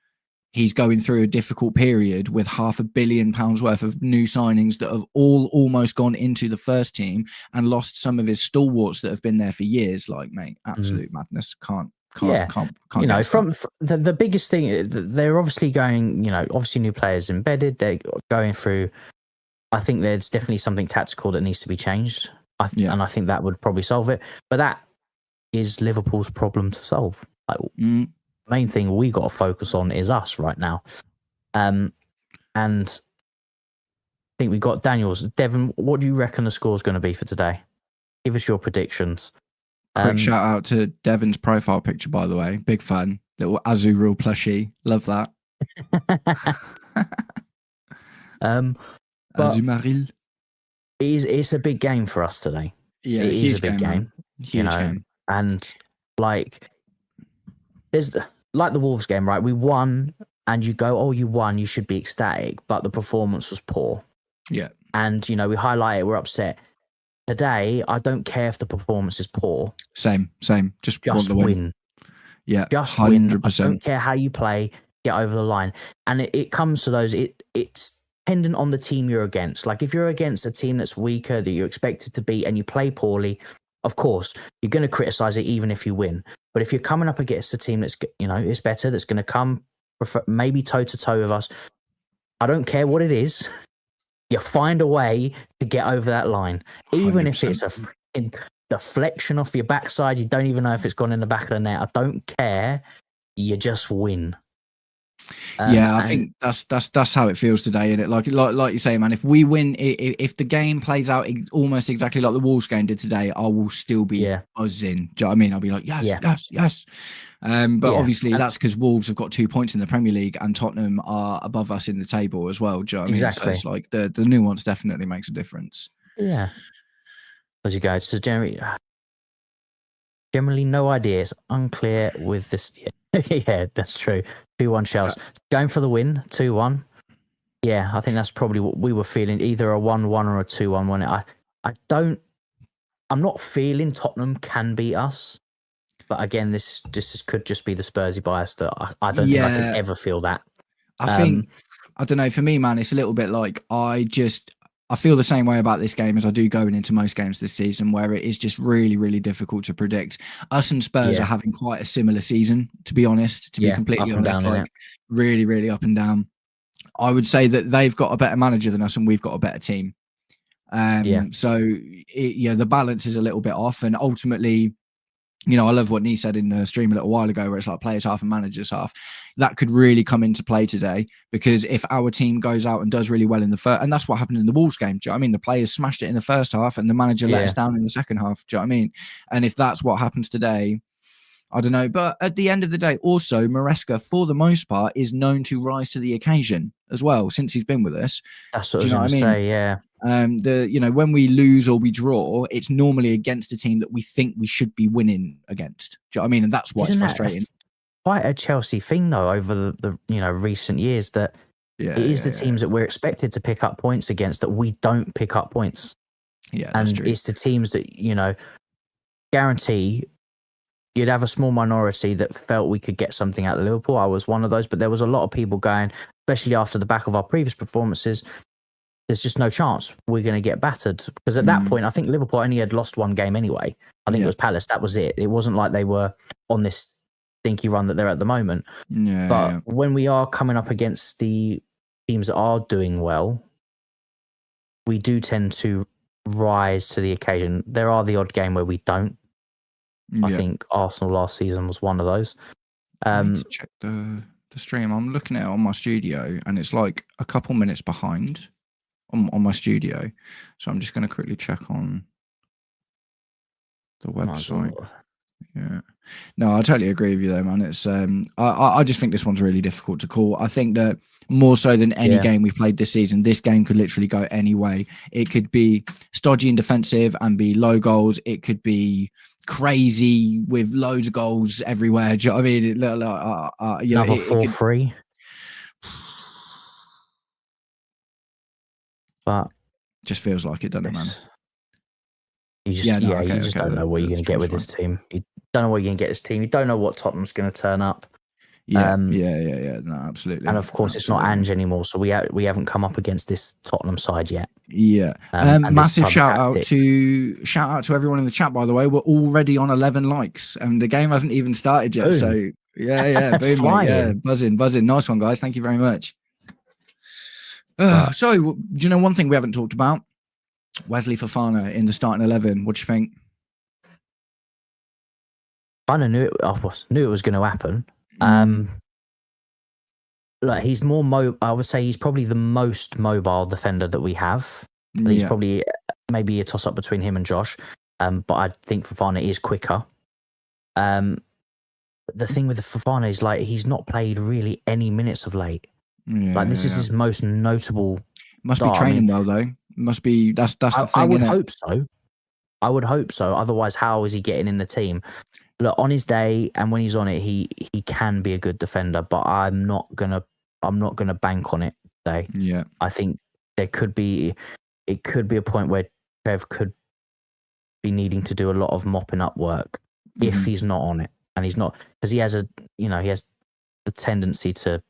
he's going through a difficult period with £500 million worth of new signings that have all almost gone into the first team and lost some of his stalwarts that have been there for years. Like, mate, absolute madness. Can't you know, from the biggest thing, they're obviously going, you know, obviously new players embedded. They're going through. I think there's definitely something tactical that needs to be changed. And I think that would probably solve it. But that is Liverpool's problem to solve. Like, main thing we got to focus on is us right now. And I think we got Daniels. Devon, what do you reckon the score is going to be for today? Give us your predictions. Quick shout out to Devon's profile picture, by the way. Big fan. Little Azuril plushie. Love that. Azumaril. It's a big game for us today. Yeah, it is a big game. Huge game. And like, there's like the Wolves game, right? We won, and you go, oh, you won, you should be ecstatic, but the performance was poor. Yeah. And, you know, we highlight it, we're upset. Today, I don't care if the performance is poor. Same. Just want the win. Yeah, just 100%. Win. I don't care how you play, get over the line. And it comes to those, it's dependent on the team you're against. Like, if you're against a team that's weaker, that you're expected to beat, and you play poorly, of course, you're going to criticize it even if you win. But if you're coming up against a team that's, you know, is better, that's going to come maybe toe-to-toe with us, I don't care what it is, you find a way to get over that line. Even 100%. If it's a freaking deflection off your backside, you don't even know if it's gone in the back of the net. I don't care. You just win. I think that's how it feels today, isn't it? Like you say, man, if we win, if the game plays out almost exactly like the Wolves game did today, I will still be buzzing. Do you know what I mean? I'll be like, yes. But obviously that's because Wolves have got 2 points in the Premier League and Tottenham are above us in the table as well. Do you know what I mean? So it's like the nuance definitely makes a difference. Yeah. As you go, so generally no idea. It's unclear with this. Yeah, that's true. 2-1 Chelsea. Going for the win, 2-1. Yeah, I think that's probably what we were feeling, either a 1-1 or a 2-1. I'm not feeling Tottenham can beat us. But again, this could just be the Spursy bias that I don't think I can ever feel that. I think, I don't know, for me, man, it's a little bit like I feel the same way about this game as I do going into most games this season, where it is just really, really difficult to predict. Us and Spurs are having quite a similar season, to be honest, to be completely honest, down, like really, really up and down. I would say that they've got a better manager than us and we've got a better team. So the balance is a little bit off, and ultimately I love what Nee said in the stream a little while ago, where it's like players half and managers half. That could really come into play today, because if our team goes out and does really well in the first, and that's what happened in the Wolves game. Do you know what I mean? The players smashed it in the first half, and the manager let us down in the second half. Do you know what I mean? And if that's what happens today, I don't know. But at the end of the day, also Maresca, for the most part, is known to rise to the occasion as well since he's been with us. That's what I was going to say. Yeah. When we lose or we draw, it's normally against a team that we think we should be winning against. Do you know what I mean? And that's why it's frustrating. That's quite a Chelsea thing, though, over the recent years, that it is the teams that we're expected to pick up points against that we don't pick up points. Yeah, that's true. It's the teams that guarantee. You'd have a small minority that felt we could get something out of Liverpool. I was one of those, but there was a lot of people going, especially after the back of our previous performances, there's just no chance we're going to get battered. Because at that point, I think Liverpool only had lost one game anyway. I think it was Palace. That was it. It wasn't like they were on this stinky run that they're at the moment. But when we are coming up against the teams that are doing well, we do tend to rise to the occasion. There are the odd game where we don't. I think Arsenal last season was one of those. Let's check the stream. I'm looking at it on my studio, and it's like a couple minutes behind on my studio. So I'm just going to quickly check on the website. Yeah. No, I totally agree with you though, man. It's I just think this one's really difficult to call. I think that more so than any game we've played this season, this game could literally go any way. It could be stodgy and defensive and be low goals. It could be crazy with loads of goals everywhere. Do you know what I mean? Another 4-3. But just feels like it, doesn't it, man? You just don't know what you're going to get with this team. You don't know what you're going to get this team. You don't know what Tottenham's going to turn up. Yeah. No, absolutely. And of course, it's not Ange anymore, so we haven't come up against this Tottenham side yet. Yeah. Massive shout out to everyone in the chat, by the way. We're already on 11 likes, and the game hasn't even started yet. Boom. So boom, mate, yeah, buzzing. Nice one, guys. Thank you very much. So, do you know one thing we haven't talked about? Wesley Fofana in the starting 11. What do you think? I knew it was going to happen. He's more I would say he's probably the most mobile defender that we have. He's probably maybe a toss up between him and Josh. But I think Fofana is quicker. The thing with the Fofana is he's not played really any minutes of late. This is his most notable. Must be training well though. Must be that's the thing. I would hope so. I would hope so. Otherwise, how is he getting in the team? Look, on his day and when he's on it, he can be a good defender, but I'm not gonna bank on it today. Yeah. I think it could be a point where Trev could be needing to do a lot of mopping up work if he's not on it. And he's not, because he has the tendency to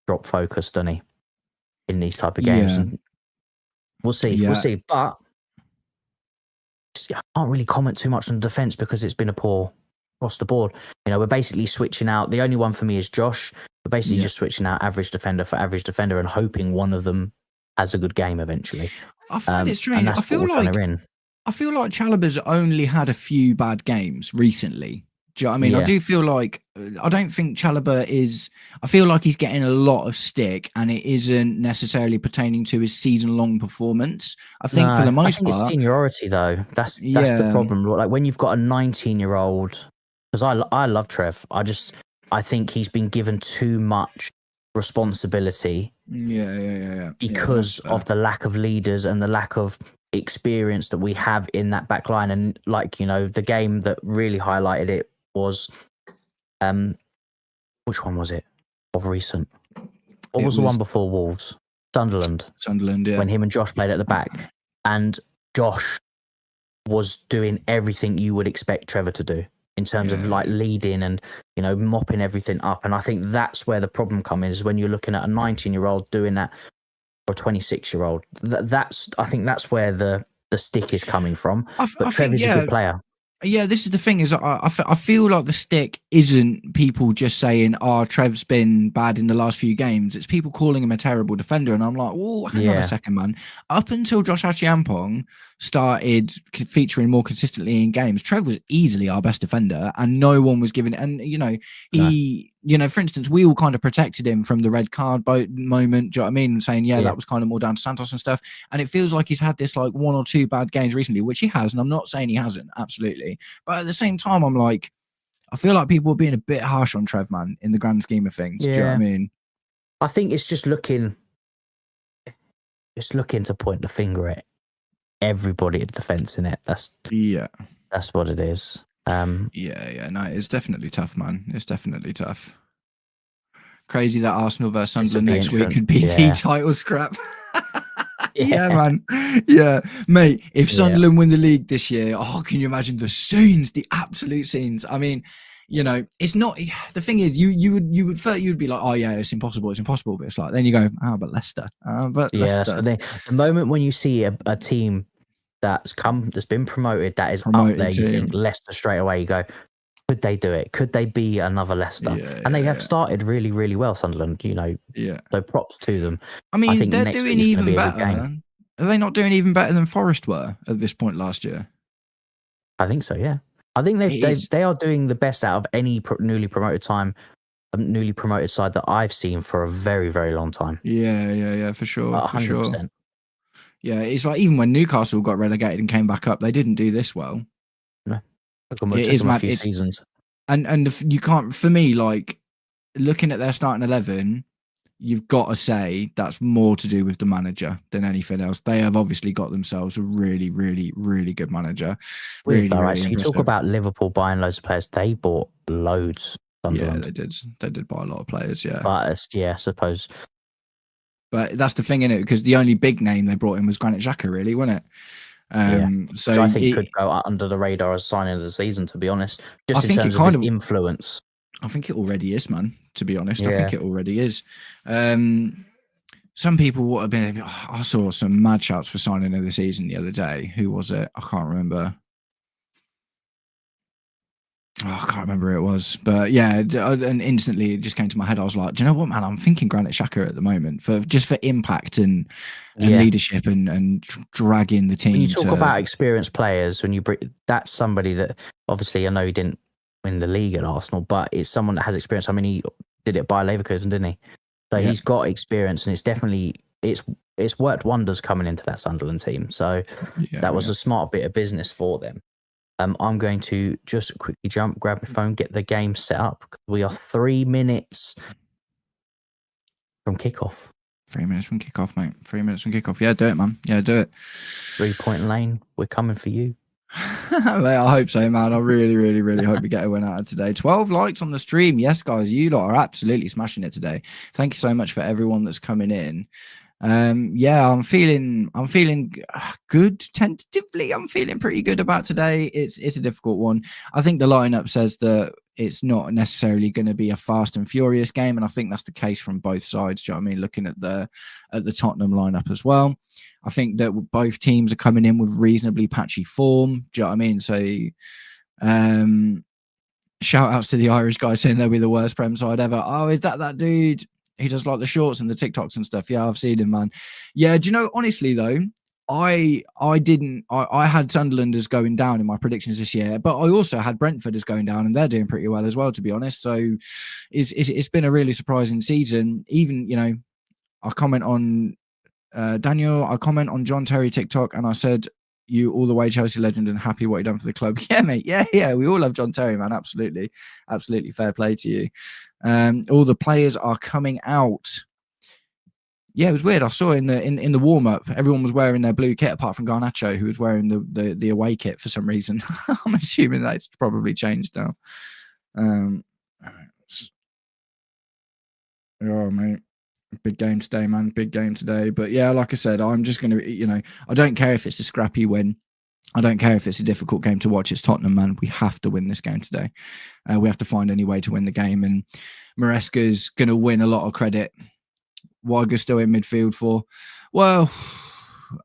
drop focus, doesn't he? In these type of games. And we'll see. But I can't really comment too much on the defence because it's been a poor across the board. We're basically switching out. The only one for me is Josh. We're basically just switching out average defender for average defender and hoping one of them has a good game eventually. I find it strange. I feel like Chalobah's only had a few bad games recently. Do you know what I mean? I do feel like I don't think Chalobah is. I feel like he's getting a lot of stick, and it isn't necessarily pertaining to his season-long performance. I think for the most part, it's seniority though. That's the problem. Like when you've got a 19-year-old, because I love Trev. I think he's been given too much responsibility. Because of the lack of leaders and the lack of experience that we have in that back line. And the game that really highlighted it was which one was it of recent? What was the one before Wolves? Sunderland, when him and Josh played at the back, and Josh was doing everything you would expect Trevor to do in terms of leading and mopping everything up. And I think that's where the problem comes, is when you're looking at a 19-year-old doing that, or a 26-year-old. I think that's where the stick is coming from. But Trevor's a good player. Yeah, this is the thing is I feel like the stick isn't people just saying, "Oh, Trev's been bad in the last few games." It's people calling him a terrible defender, and I'm like, "Oh, hang on a second, man." Up until Josh Achiampong started featuring more consistently in games, Trev was easily our best defender, and no one was giving. And for instance, we all kind of protected him from the red card moment. Do you know what I mean? Saying, that was kind of more down to Santos and stuff. And it feels like he's had this like 1 or 2 bad games recently, which he has, and I'm not saying he hasn't, absolutely. But at the same time, I'm like, I feel like people are being a bit harsh on Trev, man, in the grand scheme of things. Do you know what I mean? I think it's just looking to point the finger at everybody at defence in it. That's what it is. No, it's definitely tough, man. It's definitely tough. Crazy that Arsenal versus Sunderland next week could be the title scrap. Yeah, man. Yeah, mate. If Sunderland win the league this year, can you imagine the scenes, the absolute scenes? I mean, it's not. The thing is, you'd be like, oh yeah, it's impossible. But it's like then you go, but Leicester. Leicester. So the moment when you see a team that's been promoted, that is promoted up there, you think Leicester straight away. You go, could they do it? Could they be another Leicester? And they have started really, really well, Sunderland. So props to them. I mean, I think they're doing even better. Are they not doing even better than Forest were at this point last year? I think so. Yeah, I think they are doing the best out of any newly promoted side that I've seen for a very, very long time. Yeah, for sure, 100%. Yeah, it's like even when Newcastle got relegated and came back up, they didn't do this well. No. It took them a few seasons. And you can't, for me, like looking at their starting 11, you've got to say that's more to do with the manager than anything else. They have obviously got themselves a really, really, really good manager. Really, so you talk about Liverpool buying loads of players. They bought loads. Sunderland. Yeah, they did. They did buy a lot of players. Yeah, but I suppose. But that's the thing, innit? Because the only big name they brought in was Granit Xhaka, really, wasn't it? So I think it could go under the radar as signing of the season, to be honest. Just in terms of his influence. I think it already is, man, to be honest. I think it already is. Some people would have been... I saw some mad shouts for signing of the season the other day. Who was it? I can't remember. I can't remember who it was. But yeah, and instantly it just came to my head. I was like, do you know what, man? I'm thinking Granit Xhaka at the moment for impact and leadership and dragging the team. When you talk about experienced players, that's somebody that obviously I know he didn't win the league at Arsenal, but it's someone that has experience. I mean, he did it by Leverkusen, didn't he? So he's got experience, and it's worked wonders coming into that Sunderland team. So that was a smart bit of business for them. I'm going to just quickly grab my phone, get the game set up. We are 3 minutes from kickoff. 3 minutes from kickoff, mate. 3 minutes from kickoff. Yeah, do it, man. Yeah, do it. 3-point lane. We're coming for you. Mate, I hope so, man. I really, really, really hope we get a win out of today. 12 likes on the stream. Yes, guys, you lot are absolutely smashing it today. Thank you so much for everyone that's coming in. I'm feeling good tentatively. I'm feeling pretty good about today. It's a difficult one. I think the lineup says that it's not necessarily going to be a fast and furious game, and I think that's the case from both sides. Do you know what I mean? Looking at the Tottenham lineup as well, I think that both teams are coming in with reasonably patchy form. Do you know what I mean? So, shout outs to the Irish guy saying they'll be the worst Prem side ever. Oh, is that dude? He does like the shorts and the TikToks and stuff. Yeah, I've seen him, man. Yeah, do you know, honestly, though, I had Sunderland as going down in my predictions this year, but I also had Brentford as going down, and they're doing pretty well as well, to be honest. So it's been a really surprising season. Even, I comment on Daniel, I comment on John Terry TikTok, and I said, you all the way Chelsea legend and happy what you done for the club. Yeah, mate. Yeah. We all love John Terry, man. Absolutely. Absolutely fair play to you. All the players are coming out. Yeah, it was weird. I saw in the warm up, everyone was wearing their blue kit apart from Garnacho, who was wearing the away kit for some reason. I'm assuming that's probably changed now. Oh, mate. Big game today, man. Big game today. But yeah, like I said, I'm just going to, I don't care if it's a scrappy win. I don't care if it's a difficult game to watch. It's Tottenham, man. We have to win this game today. We have to find any way to win the game. And Maresca's going to win a lot of credit. What are Gusto in midfield for? Well,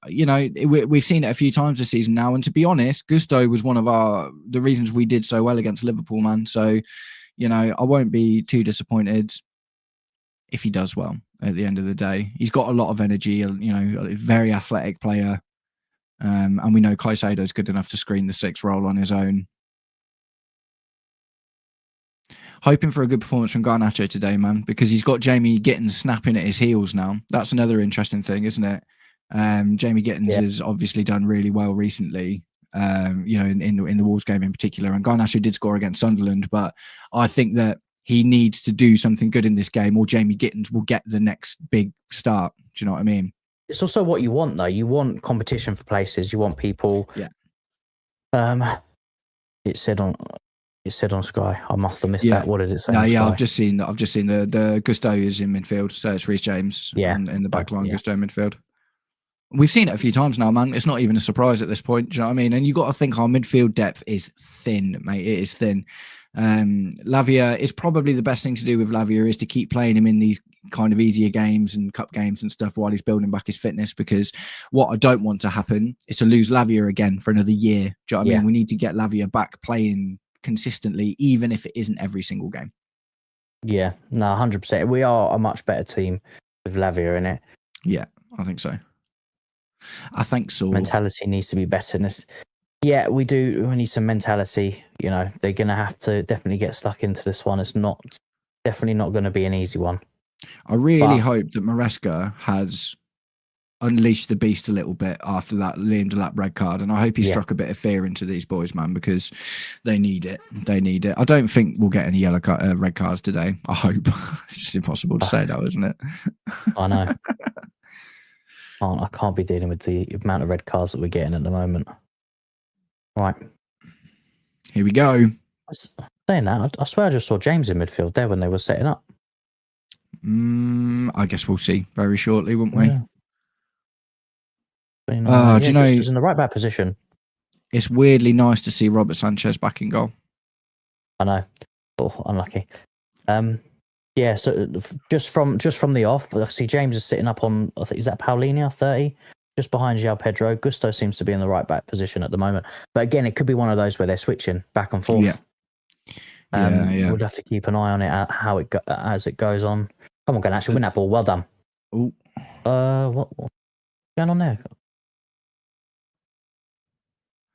we've seen it a few times this season now. And to be honest, Gusto was one of the reasons we did so well against Liverpool, man. So, I won't be too disappointed if he does well at the end of the day. He's got a lot of energy, a very athletic player. And we know Caicedo's good enough to screen the 6 role on his own. Hoping for a good performance from Garnacho today, man, because he's got Jamie Gittins snapping at his heels now. That's another interesting thing, isn't it? Jamie Gittins has obviously done really well recently, in the Wolves game in particular. And Garnacho did score against Sunderland, but I think that he needs to do something good in this game, or Jamie Gittins will get the next big start. Do you know what I mean? It's also what you want, though. You want competition for places. You want people. Yeah. It said on Sky. I must have missed that. What did it say? No, yeah, I've just seen that. I've just seen the Gusto is in midfield, so it's Reece James. In the back line, Gusto in midfield. We've seen it a few times now, man. It's not even a surprise at this point. Do you know what I mean? And you got to think our midfield depth is thin, mate. It is thin. Lavia is probably the best thing to do with Lavia is to keep playing him in these kind of easier games and cup games and stuff while he's building back his fitness, because what I don't want to happen is to lose Lavia again for another year. Do you know what I mean? We need to get Lavia back playing consistently, even if it isn't every single game. Yeah, no, 100%. We are a much better team with Lavia in it. Yeah, I think so. Mentality needs to be better. Yeah, we do. We need some mentality. They're going to have to definitely get stuck into this one. It's definitely not going to be an easy one. I really hope that Maresca has unleashed the beast a little bit after that Liam Delap red card, and I hope he struck a bit of fear into these boys, man, because they need it. They need it. I don't think we'll get any red cards today. I hope. It's just impossible to say now, isn't it? I know. I can't be dealing with the amount of red cards that we're getting at the moment. Right. Here we go. Saying that, I swear I just saw James in midfield there when they were setting up. I guess we'll see very shortly, won't we? Yeah. Do you know, he's in the right back position. It's weirdly nice to see Robert Sanchez back in goal. I know. Oh, unlucky. Yeah, so just from the off, I see James is sitting up on, I think, is that Paulinho, 30? Just behind João Pedro. Gusto seems to be in the right back position at the moment. But again, it could be one of those where they're switching back and forth. Yeah. We'll have to keep an eye on it as it goes on. Come on, go and actually win that ball. Well done. Ooh. What's going on there?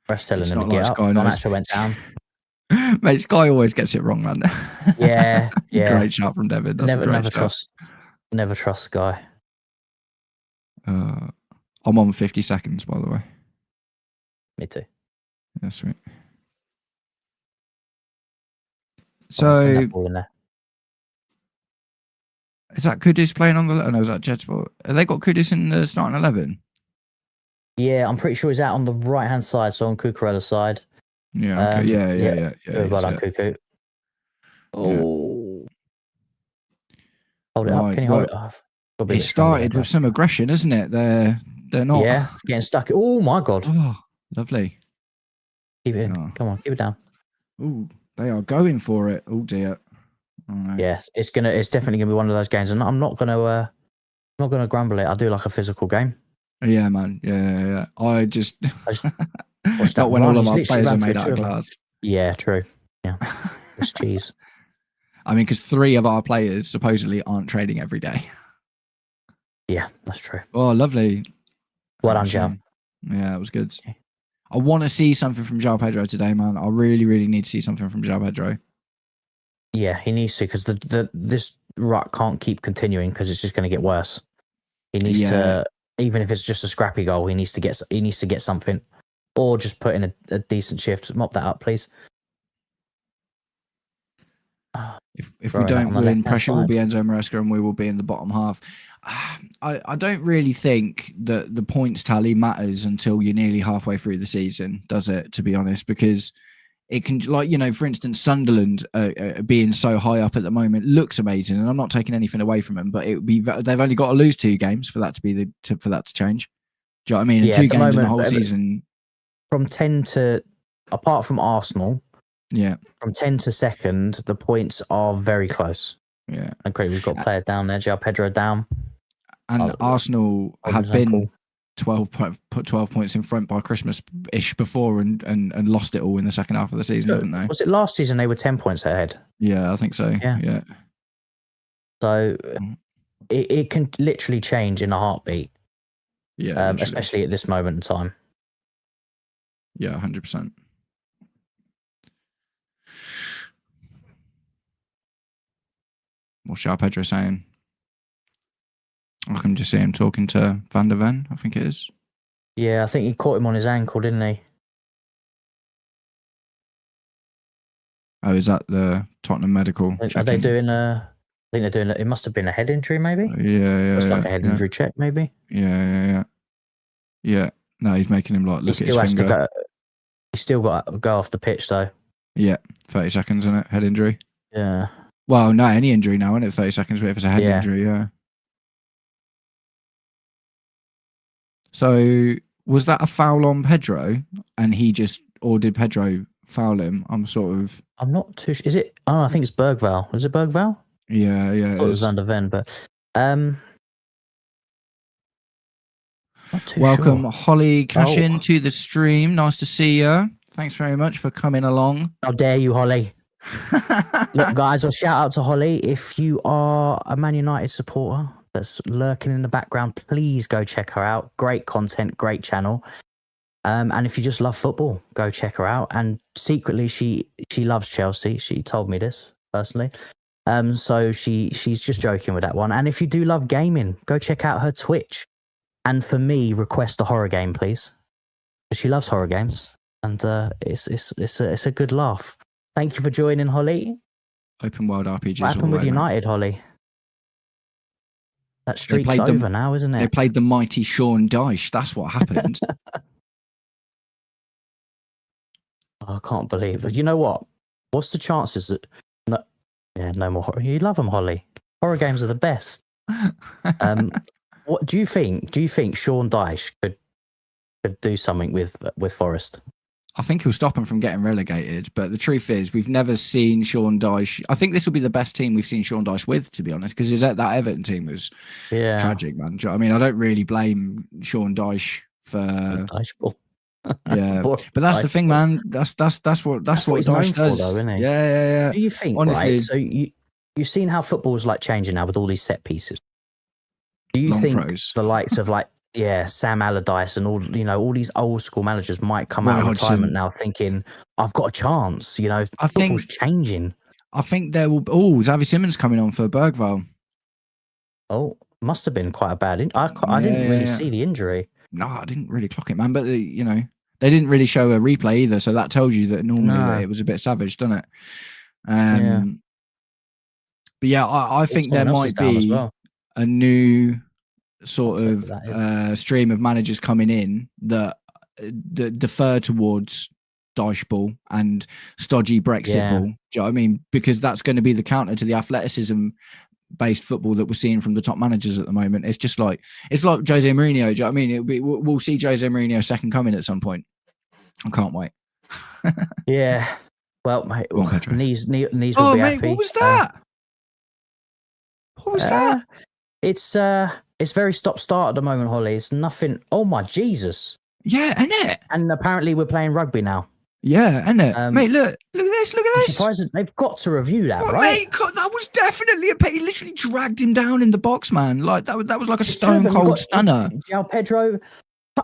Ref's telling him to get up. Garnacho went down. Mate, Sky always gets it wrong, man. Yeah. Great shot from Devin. Never trust Sky. I'm on 50 seconds, by the way. Me too. Yeah, sweet. So, is that Kudus playing on the? No, is that Jedsport? Have they got Kudus in the starting 11? Yeah, I'm pretty sure he's out on the right hand side, so on Cucurella's side. Yeah. Okay. Yeah. Well done, Cuckoo. Oh. Hold it up. Can you hold it up? It started with some aggression, isn't it? They're not. Yeah, getting stuck. Oh my god. Oh, lovely. Keep it in. Oh. Come on, keep it down. Oh, they are going for it. Oh dear. Right. Yeah, it's definitely gonna be one of those games, and I'm not gonna grumble it. I do like a physical game. Yeah, man. Yeah. I just not when all of our players are made out of glass. Yeah, true. Yeah, it's cheese. I mean, because 3 of our players supposedly aren't training every day. Yeah, that's true. Oh, lovely. Well done, Joe. Yeah, it was good. Okay. I want to see something from João Pedro today, man. I really, really need to see something from João Pedro. Yeah, he needs to, because this rut can't keep continuing, because it's just going to get worse. He needs to, even if it's just a scrappy goal, he needs to get something, or just put in a decent shift. Mop that up, please. If we don't win, pressure will be Enzo Maresca and we will be in the bottom half. I don't really think that the points tally matters until you're nearly halfway through the season, does it, to be honest? Because it can, for instance, Sunderland being so high up at the moment looks amazing, and I'm not taking anything away from them, but they've only got to lose 2 games for that to be for that to change. Do you know what I mean? 2 games in the whole season. From 10 to, apart from Arsenal, from 10 to second, the points are very close. Yeah. And great, we've got player down there, João Pedro down. And Arsenal have been put 12 points in front by Christmas-ish before and lost it all in the second half of the season, haven't they? Was it last season they were 10 points ahead? Yeah, I think so. Yeah. So it can literally change in a heartbeat. Yeah, especially at this moment in time. Yeah, 100%. What's João Pedro saying? I can just see him talking to Van der Ven, I think it is. Yeah, I think he caught him on his ankle, didn't he? Oh, is that the Tottenham medical? Are they doing I think they're doing it must have been a head injury, maybe? Yeah. It's like a head injury check, maybe? Yeah. No, he's making him like look at his finger. He's still got to go off the pitch, though. Yeah, 30 seconds, isn't it? Head injury. Yeah. Well, no, any injury now, isn't it? 30 seconds, but if it's a head injury, yeah. So, was that a foul on Pedro? And or did Pedro foul him? I'm not too sure. Is it? Oh, I think it's Bergvall. Is it Bergvall? Yeah. I thought it was Van der Ven, but not too welcome, sure. Holly Cash in to the stream. Nice to see you. Thanks very much for coming along. How dare you, Holly? Look, guys, a shout out to Holly. If you are a Man United supporter that's lurking in the background, please go check her out. Great content, great channel. And if you just love football, go check her out. And secretly, she loves Chelsea. She told me this personally. So she's just joking with that one. And if you do love gaming, go check out her Twitch. And for me, request a horror game, please. She loves horror games, and it's a good laugh. Thank you for joining, Holly. Open world RPGs. What happened with United, Holly? That streak's over now, isn't it? They played the mighty Sean Dyche. That's what happened. I can't believe it. You know what? What's the chances that... no more horror. You love them, Holly. Horror games are the best. What do you think? Do you think Sean Dyche could do something with Forest? I think he'll stop him from getting relegated. But the truth is, we've never seen Sean Dyche. I think this will be the best team we've seen Sean Dyche with, to be honest, because that Everton team was tragic, man. Do you know what I mean? I don't really blame Sean Dyche for Dyche ball. Yeah, but that's the thing, man. That's what Dyche does. Though, isn't he? Yeah. Do you think? Honestly, right? So you've seen how football is like changing now with all these set pieces. Do you think the likes of Sam Allardyce and all these old school managers might come out of retirement now thinking, I've got a chance, football's changing. I think there will Xavi Simons coming on for Bergvall. Oh, must have been quite a bad I didn't really see the injury. No, I didn't really clock it, man, but they didn't really show a replay either, so that tells you that normally that it was a bit savage, doesn't it? But yeah, I think there might be a new sort of stream of managers coming in that defer towards Dyche ball and stodgy Brexit ball. Do you know what I mean? Because that's going to be the counter to the athleticism based football that we're seeing from the top managers at the moment. It's just like Jose Mourinho. Do you know what I mean? We'll see Jose Mourinho second coming at some point. I can't wait. Yeah. Well, mate, knees will be happy. What was that? What was that? It's very stop-start at the moment, Holly. It's nothing. Oh my Jesus! Yeah, innit? And apparently we're playing rugby now. Yeah, innit? Mate, look at this. Look at this. Surprising. They've got to review that, right? Mate, that was definitely a pay. He literally dragged him down in the box, man. Like that was like a stone cold stunner. João Pedro.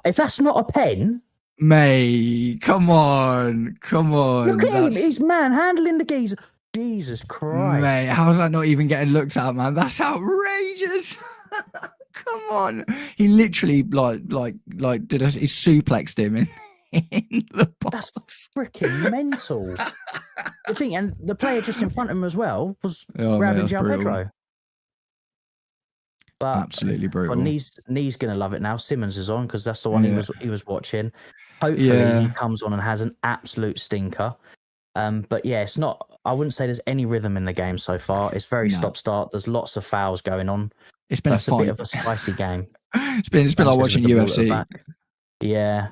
If that's not a pen. Mate, come on. Look at him. He's manhandling the geezer. Jesus Christ. Mate, how's that not even getting looked at, man? That's outrageous. Come on. He literally he suplexed him in the box. That's freaking mental. The thing, and the player just in front of him as well was grabbing João Pedro. But absolutely brutal. Well, Knee's gonna love it now. Simmons is on because that's the one he was watching. Hopefully he comes on and has an absolute stinker. But yeah, it's not. I wouldn't say there's any rhythm in the game so far. It's very stop-start. There's lots of fouls going on. It's been a bit of a spicy game. It's been like watching UFC. Yeah,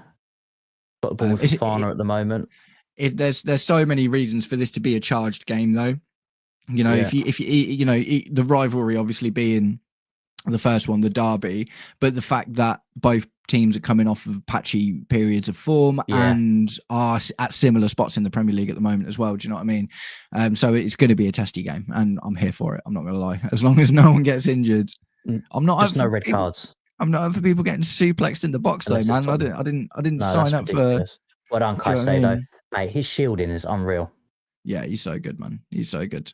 got the ball with Fafana at the moment. There's so many reasons for this to be a charged game, though. If the rivalry obviously being the first one, the derby, but the fact that both teams are coming off of patchy periods of form and are at similar spots in the Premier League at the moment as well. Do you know what I mean? So it's going to be a testy game, and I'm here for it. I'm not going to lie. As long as no one gets injured, I'm not. Just no red cards. I'm not for people getting suplexed in the box though, man. I didn't sign up for. What Uncle say though, mate? His shielding is unreal. Yeah, he's so good, man. He's so good.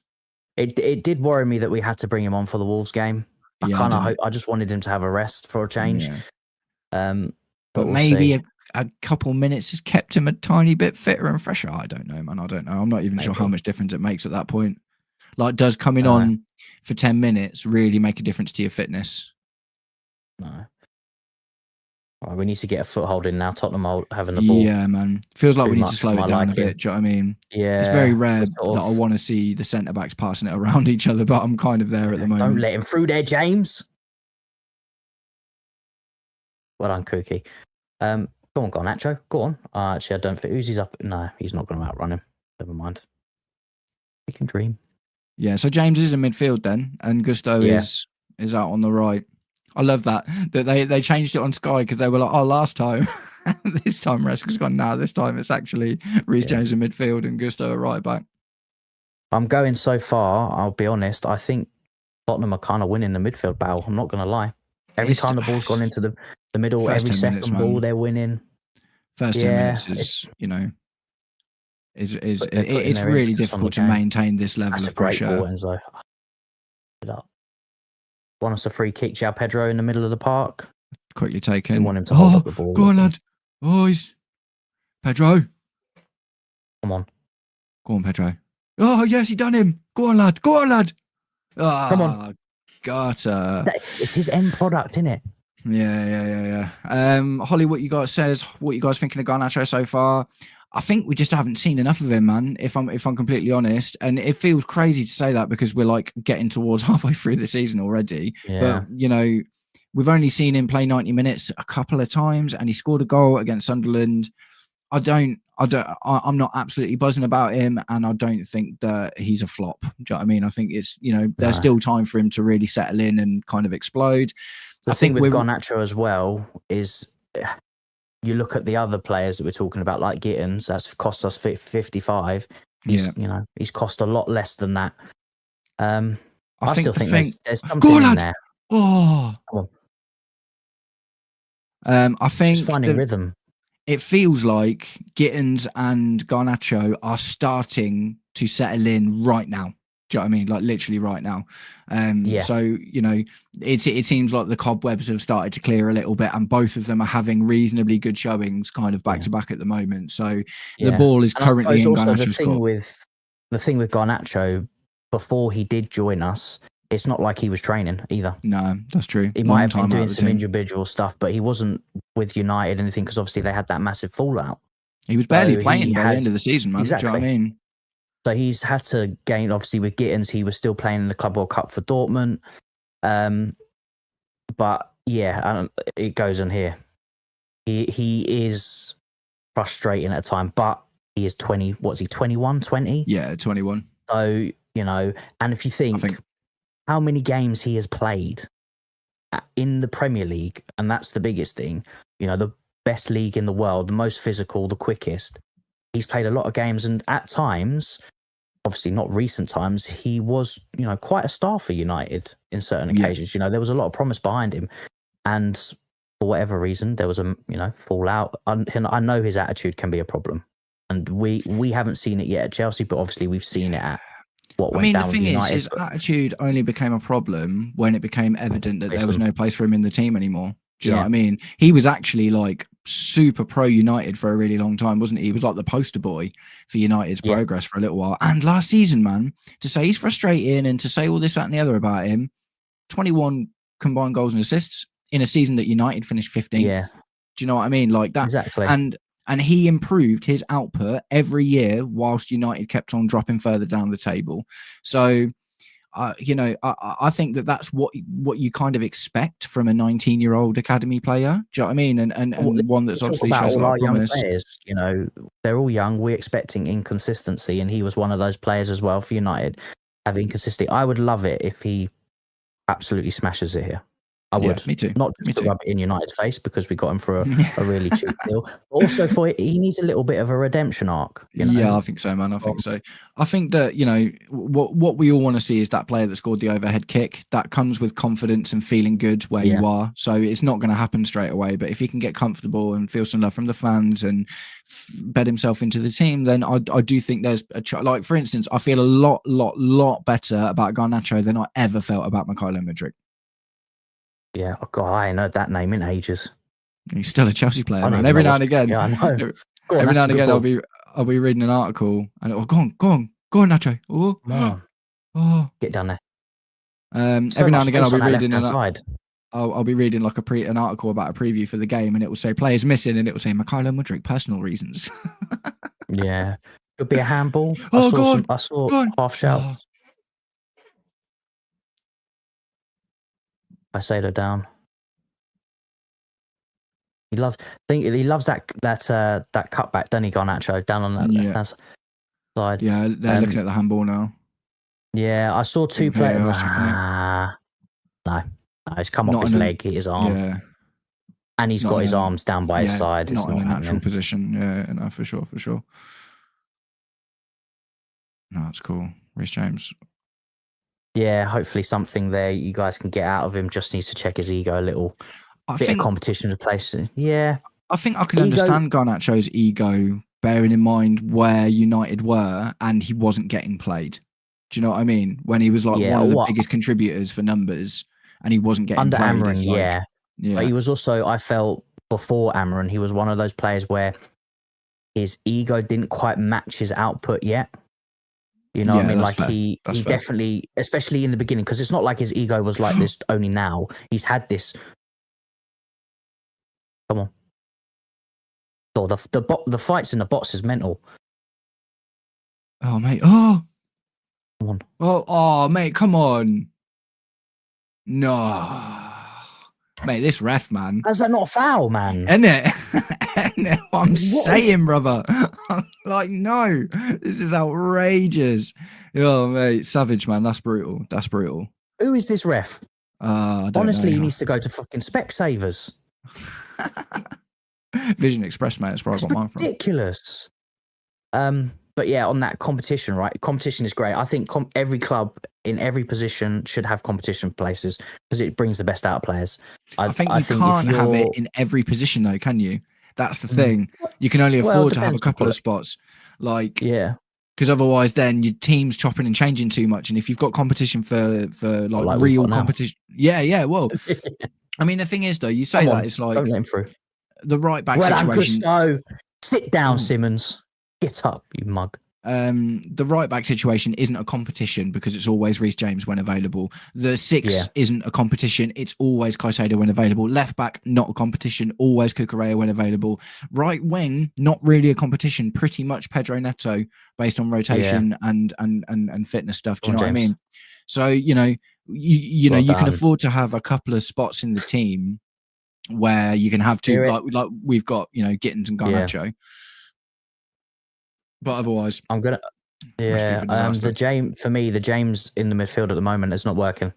It did worry me that we had to bring him on for the Wolves game. I just wanted him to have a rest for a change. Yeah. But we'll maybe a couple minutes has kept him a tiny bit fitter and fresher. I don't know, man. I don't know. I'm not even sure how much difference it makes at that point. Like, does coming on for 10 minutes really make a difference to your fitness? No. Right, we need to get a foothold in now. Tottenham having the ball. Yeah, man. Feels like we need to slow it down a bit. Do you know what I mean? Yeah. It's very rare that I want to see the centre backs passing it around each other, but I'm kind of there at the moment. Don't let him through there, James. Well done, Cookie. Go on, Garnacho. Go on. Actually, I don't think Uzi's up. No, he's not going to outrun him. Never mind. We can dream. Yeah, so James is in midfield then, and Gusto is out on the right. I love that they changed it on Sky because they were like, oh, last time, this time Resca's gone. Now this time it's actually Reece James in midfield and Gusto a right back. I'm going so far. I'll be honest. I think Tottenham are kind of winning the midfield battle. I'm not going to lie. Every time the ball's gone into the middle, every second ball they're winning. First 10 minutes is, it's really difficult to maintain this level of pressure. Great ball, Enzo. Want us a free kick, João Pedro in the middle of the park. Quickly taken. We want him to hold up the ball. Go on, lad. Oh, he's Pedro. Come on. Go on, Pedro. Oh, yes, he done him. Go on, lad. Go on, lad. Oh, come on. It's his end product, isn't it? Yeah. Holly, what you guys thinking of Garnacho so far? I think we just haven't seen enough of him, man, if I'm completely honest. And it feels crazy to say that because we're like getting towards halfway through the season already. Yeah. But, we've only seen him play 90 minutes a couple of times and he scored a goal against Sunderland. I'm not absolutely buzzing about him, and I don't think that he's a flop. Do you know what I mean? I think it's, there's still time for him to really settle in and kind of explode. The thing with Garnacho as well is you look at the other players that we're talking about, like Gittins, that's cost us 55. He's cost a lot less than that. I still think there's something in there. Oh, I think just finding rhythm. It feels like Gittins and Garnacho are starting to settle in right now. Do you know what I mean? Like literally right now. So, it seems like the cobwebs have started to clear a little bit and both of them are having reasonably good showings kind of back to back at the moment. So the ball is currently in Garnacho's court. The thing with Garnacho, before he did join us, it's not like he was training either. No, that's true. He might have been doing some individual stuff, but he wasn't with United or anything because obviously they had that massive fallout. He was barely playing by the end of the season, man. Exactly. Do you know what I mean? So he's had to gain, obviously with Gittins, he was still playing in the Club World Cup for Dortmund. But yeah, it goes on here. He is frustrating at a time, but he is 20, what's he, 21, 20? Yeah, 21. So, and if you think how many games he has played in the Premier League, and that's the biggest thing, the best league in the world, the most physical, the quickest. He's played a lot of games, and at times, obviously not recent times, he was, quite a star for United in certain occasions. There was a lot of promise behind him, and for whatever reason, there was a fallout. And I know his attitude can be a problem, and we haven't seen it yet at Chelsea, but obviously we've seen it at what went down with United. The thing is, his attitude only became a problem when it became evident that there was no place for him in the team anymore. Do you know what I mean? He was actually like super pro United for a really long time, wasn't he? He was like the poster boy for United's progress for a little while. And last season, man, to say he's frustrating and to say all this, that and the other about him, 21 combined goals and assists in a season that United finished 15th. Yeah. Do you know what I mean? Like that. Exactly. And he improved his output every year whilst United kept on dropping further down the table. So, I think that's what you kind of expect from a 19-year-old academy player. Do you know what I mean? And one that's obviously shows a lot of promise. Young players, they're all young. We're expecting inconsistency, and he was one of those players as well for United, having consistency. I would love it if he absolutely smashes it here. I would. Yeah, me too. Not just to rub it in United's face because we got him for a really cheap deal. Also, he needs a little bit of a redemption arc. Yeah, I think so, man. I think so. I think that, what we all want to see is that player that scored the overhead kick. That comes with confidence and feeling good where you are. So it's not going to happen straight away. But if he can get comfortable and feel some love from the fans and bed himself into the team, then I do think there's like, for instance, I feel a lot better about Garnacho than I ever felt about Mykhailo Mudryk. Yeah, oh God, I ain't heard that name in ages. He's still a Chelsea player, man. Every now and again, yeah, I know. Every now and again, I'll be reading an article and go on, Nacho. Oh, get down there. Every now and again, I'll be reading I'll be reading like an article about a preview for the game, and it will say players missing, and it will say Mykhailo Mudryk, personal reasons. Yeah, could be a handball. I saw half shouts. I say they're down. He loves that cutback, doesn't he, Garnacho, down on that left-hand side. Yeah, they're looking at the handball now. Yeah, I saw two players. No, he's come off his leg, hit his arm. Yeah. And he's got his arms down by his side. It's not in a natural position. Yeah, no, for sure. No, it's cool. Reece James. Yeah, hopefully something there you guys can get out of him. Just needs to check his ego a little. Bit of competition to place. Yeah. I think I can understand Garnacho's ego, bearing in mind where United were and he wasn't getting played. Do you know what I mean? When he was like one of the biggest contributors for numbers and he wasn't getting under played. Amarin, yeah. But he was also, I felt, before Amarin, he was one of those players where his ego didn't quite match his output yet. You know what I mean? Like he definitely, especially in the beginning, because it's not like his ego was like this only now. He's had this. Come on. Oh, the fights in the box is mental. Oh, mate. Oh. Come on. Oh, mate, come on. No. Mate, this ref, man. How's that not a foul, man? Isn't it? What I'm saying, brother. Like, no. This is outrageous. Oh, mate. Savage, man. That's brutal. Who is this ref? Honestly, he needs to go to fucking Specsavers. Vision Express, mate. That's where I got mine from. Ridiculous. But yeah, on that competition, right? Competition is great. I think every club in every position should have competition places because it brings the best out of players. I think you can't have it in every position, though, can you? That's the thing. You can only afford to have a couple of spots. Like, yeah. Because otherwise, then your team's chopping and changing too much. And if you've got competition for like real competition, yeah. Well, I mean, the thing is, though, you say that it's like don't let him through. The right back situation. Sit down, Simmons. Get up, you mug. The right back situation isn't a competition because it's always Reece James when available. The 6 isn't a competition. It's always Caicedo when available. Left back, not a competition. Always Cucurella when available. Right wing, not really a competition. Pretty much Pedro Neto based on rotation and fitness stuff. Do you know what I mean? So, you can afford to have a couple of spots in the team where you can have two, like we've got, Gittins and Garnacho. Yeah. But otherwise, I'm gonna. Yeah, the James in the midfield at the moment is not working.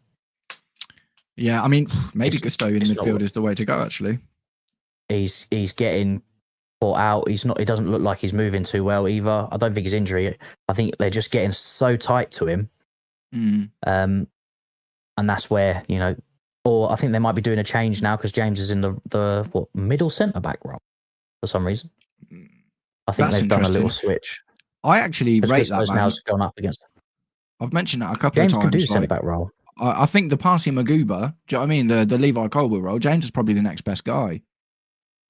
Yeah, I mean, maybe Gusto in midfield is the way to go. Actually, he's getting caught out. He doesn't look like he's moving too well either. I don't think his injury. I think they're just getting so tight to him. And that's where or I think they might be doing a change now because James is in the middle centre back role for some reason. I think they've done a little switch. I actually rate that, man. Now's going up against. I've mentioned that a couple of times. James can do centre-back role. I think the Parsi Maguba, do you know what I mean? The Levi Colwill role, James is probably the next best guy.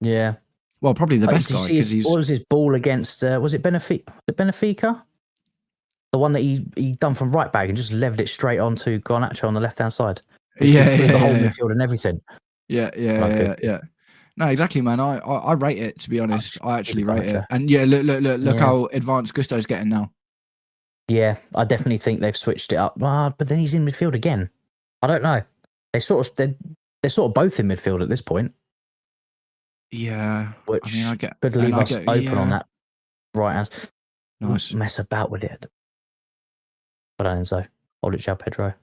Yeah. Well, probably the best guy because what was his ball against? Was it Benfica? The one that he done from right back and just leveled it straight onto Garnacho on the left-hand side. The whole midfield and everything. Yeah. No, exactly, man. I rate it, to be honest. I actually rate it. And look how advanced Gusto's getting now. Yeah, I definitely think they've switched it up. But then he's in midfield again. I don't know. They're sort of both in midfield at this point. Yeah. Which could leave us open on that right hand. Nice. Mess about with it. But Enzo, hold it, João Pedro.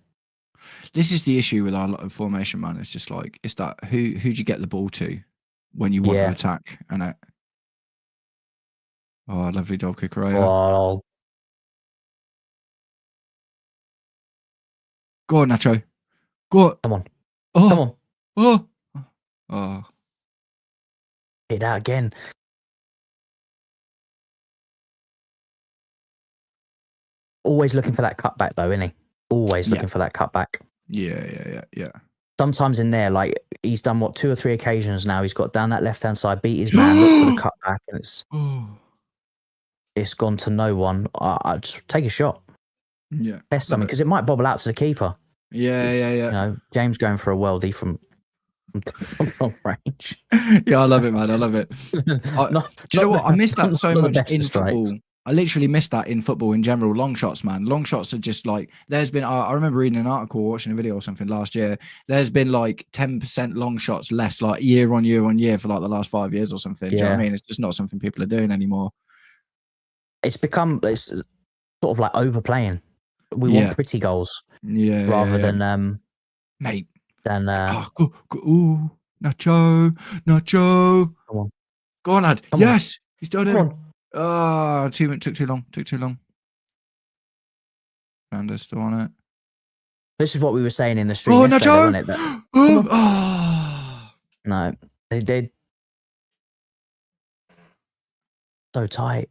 This is the issue with our formation, man. It's just like it's that who do you get the ball to when you want to attack? And lovely goal kicker, Oh, go on, Nacho. Go on. Come on. Oh, come on. Oh. Hit out again. Always looking for that cutback, though, isn't he? Always looking for that cutback. Yeah. Sometimes in there, like he's done 2 or 3 occasions now. He's got down that left-hand side, beat his man, look for the cutback, and it's gone to no one. I just take a shot. Yeah, test something because it might bobble out to the keeper. Yeah. You know, James going for a worldie from long range. Yeah, I love it, man. I love it. Do you know what? I miss that so much in football. I literally miss that in football in general. Long shots, man. Long shots are just like, there's been, I remember reading an article, watching a video or something last year. There's been like 10% long shots less, like year on year for like the last 5 years or something. Do you know what I mean? It's just not something people are doing anymore. It's sort of like overplaying. We want pretty goals. Rather than, mate. Than, ooh, Nacho. Come on. Go on, lad. Yes. He's done it. Oh, took too long. Fernandez still on it. This is what we were saying in the stream yesterday, wasn't it? No, they did. So tight.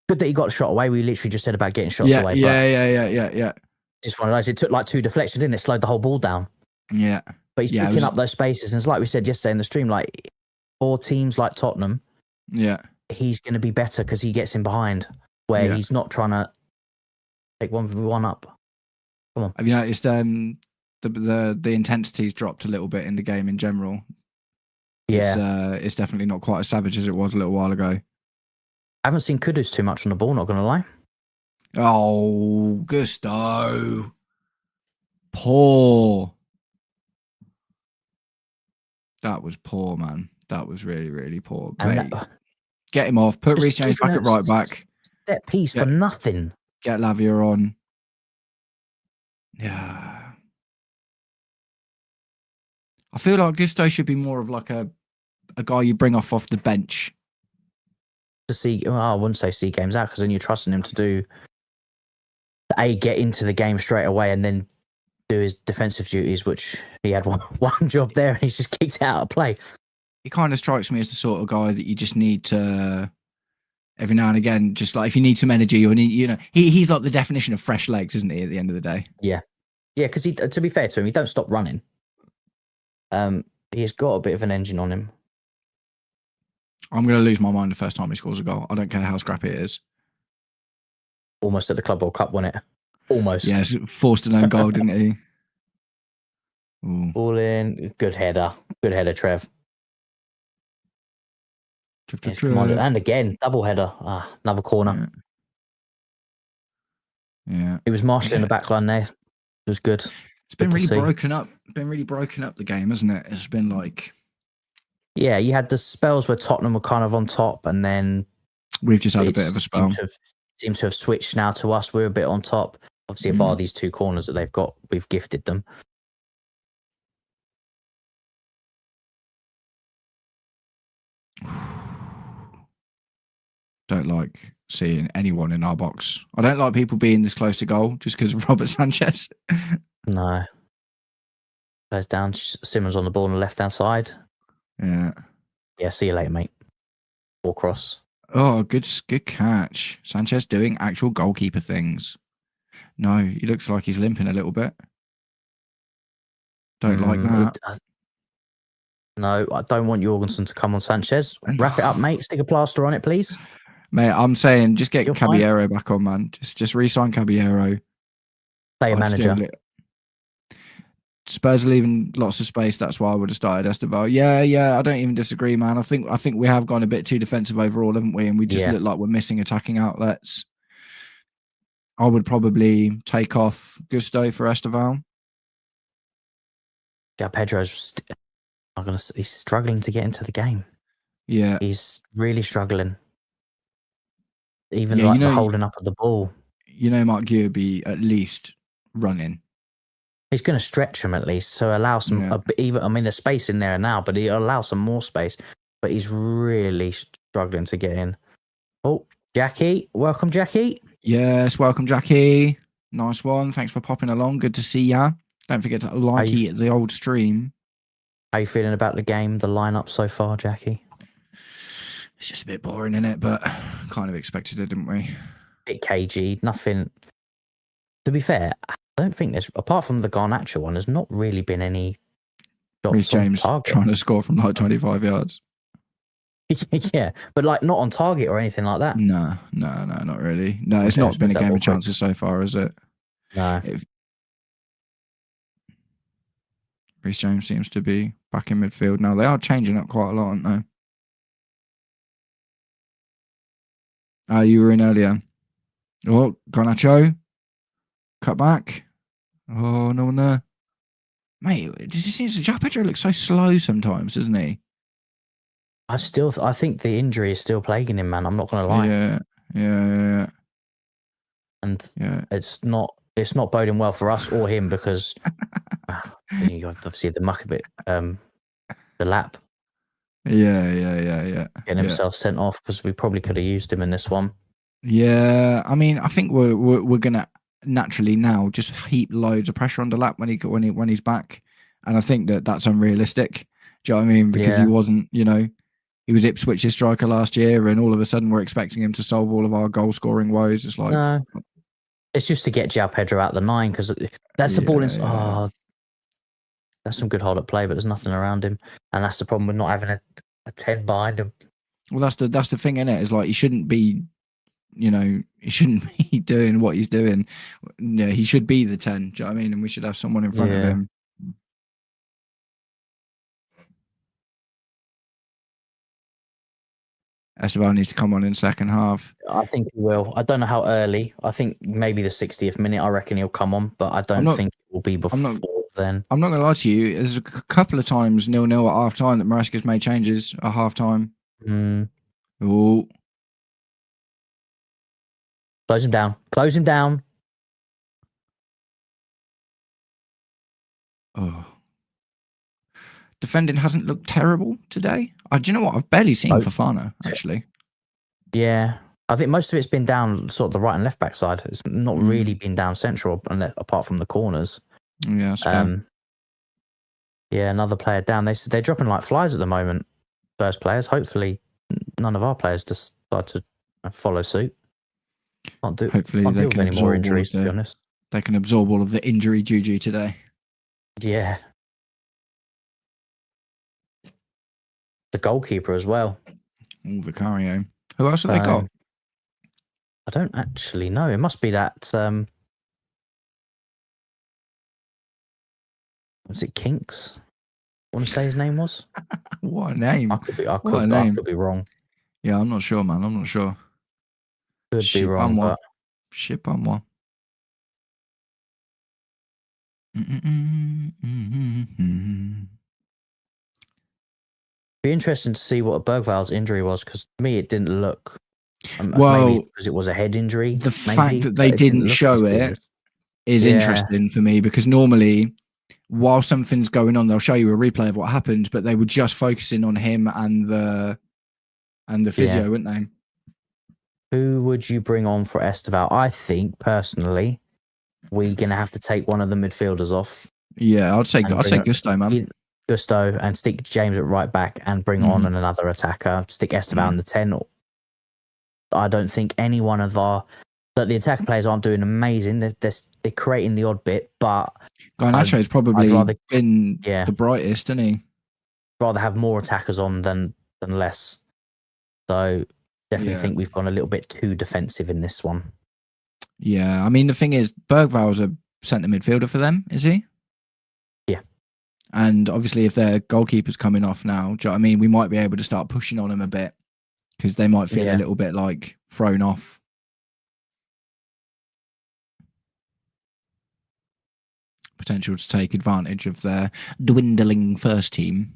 Good that he got shot away. We literally just said about getting shots away. Yeah. Just one of those. It took like 2 deflections, didn't it? Slowed the whole ball down. Yeah. But he's picking up those spaces. And it's like we said yesterday in the stream, like for teams like Tottenham, he's going to be better because he gets in behind where he's not trying to take 1v1 up. Come on. Have you noticed the intensity's dropped a little bit in the game in general? It's definitely not quite as savage as it was a little while ago. I haven't seen Kudus too much on the ball, not going to lie. Oh, Gusto. Poor. That was poor, man. That was really, really poor. Get him off. Put Reece James back at right back. Set piece for nothing. Get Lavia on. Yeah. I feel like Gusto should be more of like a guy you bring off the bench. I wouldn't say see games out because then you're trusting him to get into the game straight away and then do his defensive duties, which he had one job there and he's just kicked out of play. He kind of strikes me as the sort of guy that you just need to every now and again, just like if you need some energy or he's like the definition of fresh legs, isn't he? At the end of the day, yeah, because to be fair to him, he don't stop running. He's got a bit of an engine on him. I'm going to lose my mind the first time he scores a goal. I don't care how scrappy it is. Almost at the Club World Cup, wasn't it? Almost. Yes, forced an own goal, didn't he? Ooh. All in. Good header, Trev. Trev. And again, double header. Another corner. Yeah. It was marshalling the back line there. It was good. It's been really broken up. The game, hasn't it? It's been like. Yeah, you had the spells where Tottenham were kind of on top, and then we've just had a bit of a spell. Seems to have switched now to us. We're a bit on top. Obviously, bar these 2 corners that they've got, we've gifted them. Don't like seeing anyone in our box. I don't like people being this close to goal just because of Robert Sanchez. No. Goes down. Simmons on the ball on the left-hand side. Yeah, see you later, mate. Ball cross. Oh, good catch. Sanchez doing actual goalkeeper things. No, he looks like he's limping a little bit. Don't like that. No, I don't want Jorgensen to come on Sanchez. Wrap it up, mate. Stick a plaster on it, please. Mate, I'm saying just get Caballero back on, man. Just re-sign Caballero. Play a manager. Spurs are leaving lots of space. That's why I would have started Esteban. Yeah. I don't even disagree, man. I think we have gone a bit too defensive overall, haven't we? And we just look like we're missing attacking outlets. I would probably take off Gusto for Esteban. Yeah, Pedro's he's struggling to get into the game. Yeah, he's really struggling. Even the holding up of the ball. Mark Gue would be at least running. He's going to stretch him at least, so allow some. I mean, there's space in there now, but he'll allow some more space. But he's really struggling to get in. Oh, Jackie, welcome, Jackie. Yes, welcome, Jackie. Nice one. Thanks for popping along. Good to see ya. Don't forget to like the old stream. How you feeling about the game, the lineup so far, Jackie? It's just a bit boring, isn't it? But kind of expected it, didn't we? A bit cagey. Nothing. To be fair, I don't think there's, apart from the Garnacho one, there's not really been any shots Reece James on target. Trying to score from like 25 yards. Yeah, but like not on target or anything like that. No, not really. No, it's not been a game of chances so far, is it? No. Reece James seems to be back in midfield now. They are changing up quite a lot, aren't they? You were in earlier. Oh, Garnacho. Cut back. Oh, no one there. Mate, did you see João Pedro looks so slow sometimes, doesn't he? I think the injury is still plaguing him, man. I'm not going to lie. Yeah. And it's not boding well for us or him because you obviously the muck a bit, the lap. Yeah. Getting himself sent off because we probably could have used him in this one. Yeah, I mean, I think we're gonna naturally now just heap loads of pressure on the lap when he's back, and I think that's unrealistic. Do you know what I mean? Because he wasn't, he was Ipswich's striker last year, and all of a sudden we're expecting him to solve all of our goal scoring woes. It's like, no, it's just to get João Pedro out the 9 because that's the ball in. Oh, that's some good hold up play, but there's nothing around him, and that's the problem with not having a 10 behind him. Well, that's the thing, innit? Is like he shouldn't be. He shouldn't be doing what he's doing. Yeah, he should be the 10. Do you know what I mean? And we should have someone in front of him. Esteban needs to come on in second half. I think he will. I don't know how early. I think maybe the 60th minute. I reckon he'll come on, but I don't think it will be before then. I'm not going to lie to you. There's a couple of times 0-0 at half time that Maresca's made changes at half time. Oh. Close him down. Oh. Defending hasn't looked terrible today. Do you know what? I've barely seen Fofana, actually. Yeah. I think most of it's been down sort of the right and left back side. It's not really been down central, apart from the corners. Yeah, that's fair. Yeah, another player down. They're dropping like flies at the moment, Spurs players. Hopefully none of our players decide to follow suit. Hopefully they can absorb more injuries, to be honest. They can absorb all of the injury juju today. Yeah. The goalkeeper as well. Oh, Vicario. Who else have they got? I don't actually know. It must be that. Was it Kinks? I want to say his name was. What a name! I could be wrong. Yeah, I'm not sure, man. I'm not sure. Could be wrong, but ship on one. Be interesting to see what Bergval's injury was, because to me it didn't look. Maybe because it was a head injury. The fact that they didn't show it is interesting for me, because normally, while something's going on, they'll show you a replay of what happened, but they were just focusing on him and the physio, weren't they? Who would you bring on for Esteval? I think personally, we're gonna have to take one of the midfielders off. Yeah, I'd say Gusto, man. Gusto, and stick James at right back and bring on another attacker. Stick Esteval in the 10. I don't think any one of the attacker players aren't doing amazing. They're creating the odd bit, but Garnacho's probably been the brightest, isn't he? Rather have more attackers on than less. So definitely think we've gone a little bit too defensive in this one. Yeah, I mean, the thing is, Bergval's a centre midfielder for them, is he? Yeah. And obviously, if their goalkeeper's coming off now, do you know what I mean? We might be able to start pushing on him a bit, because they might feel a little bit like thrown off. Potential to take advantage of their dwindling first team.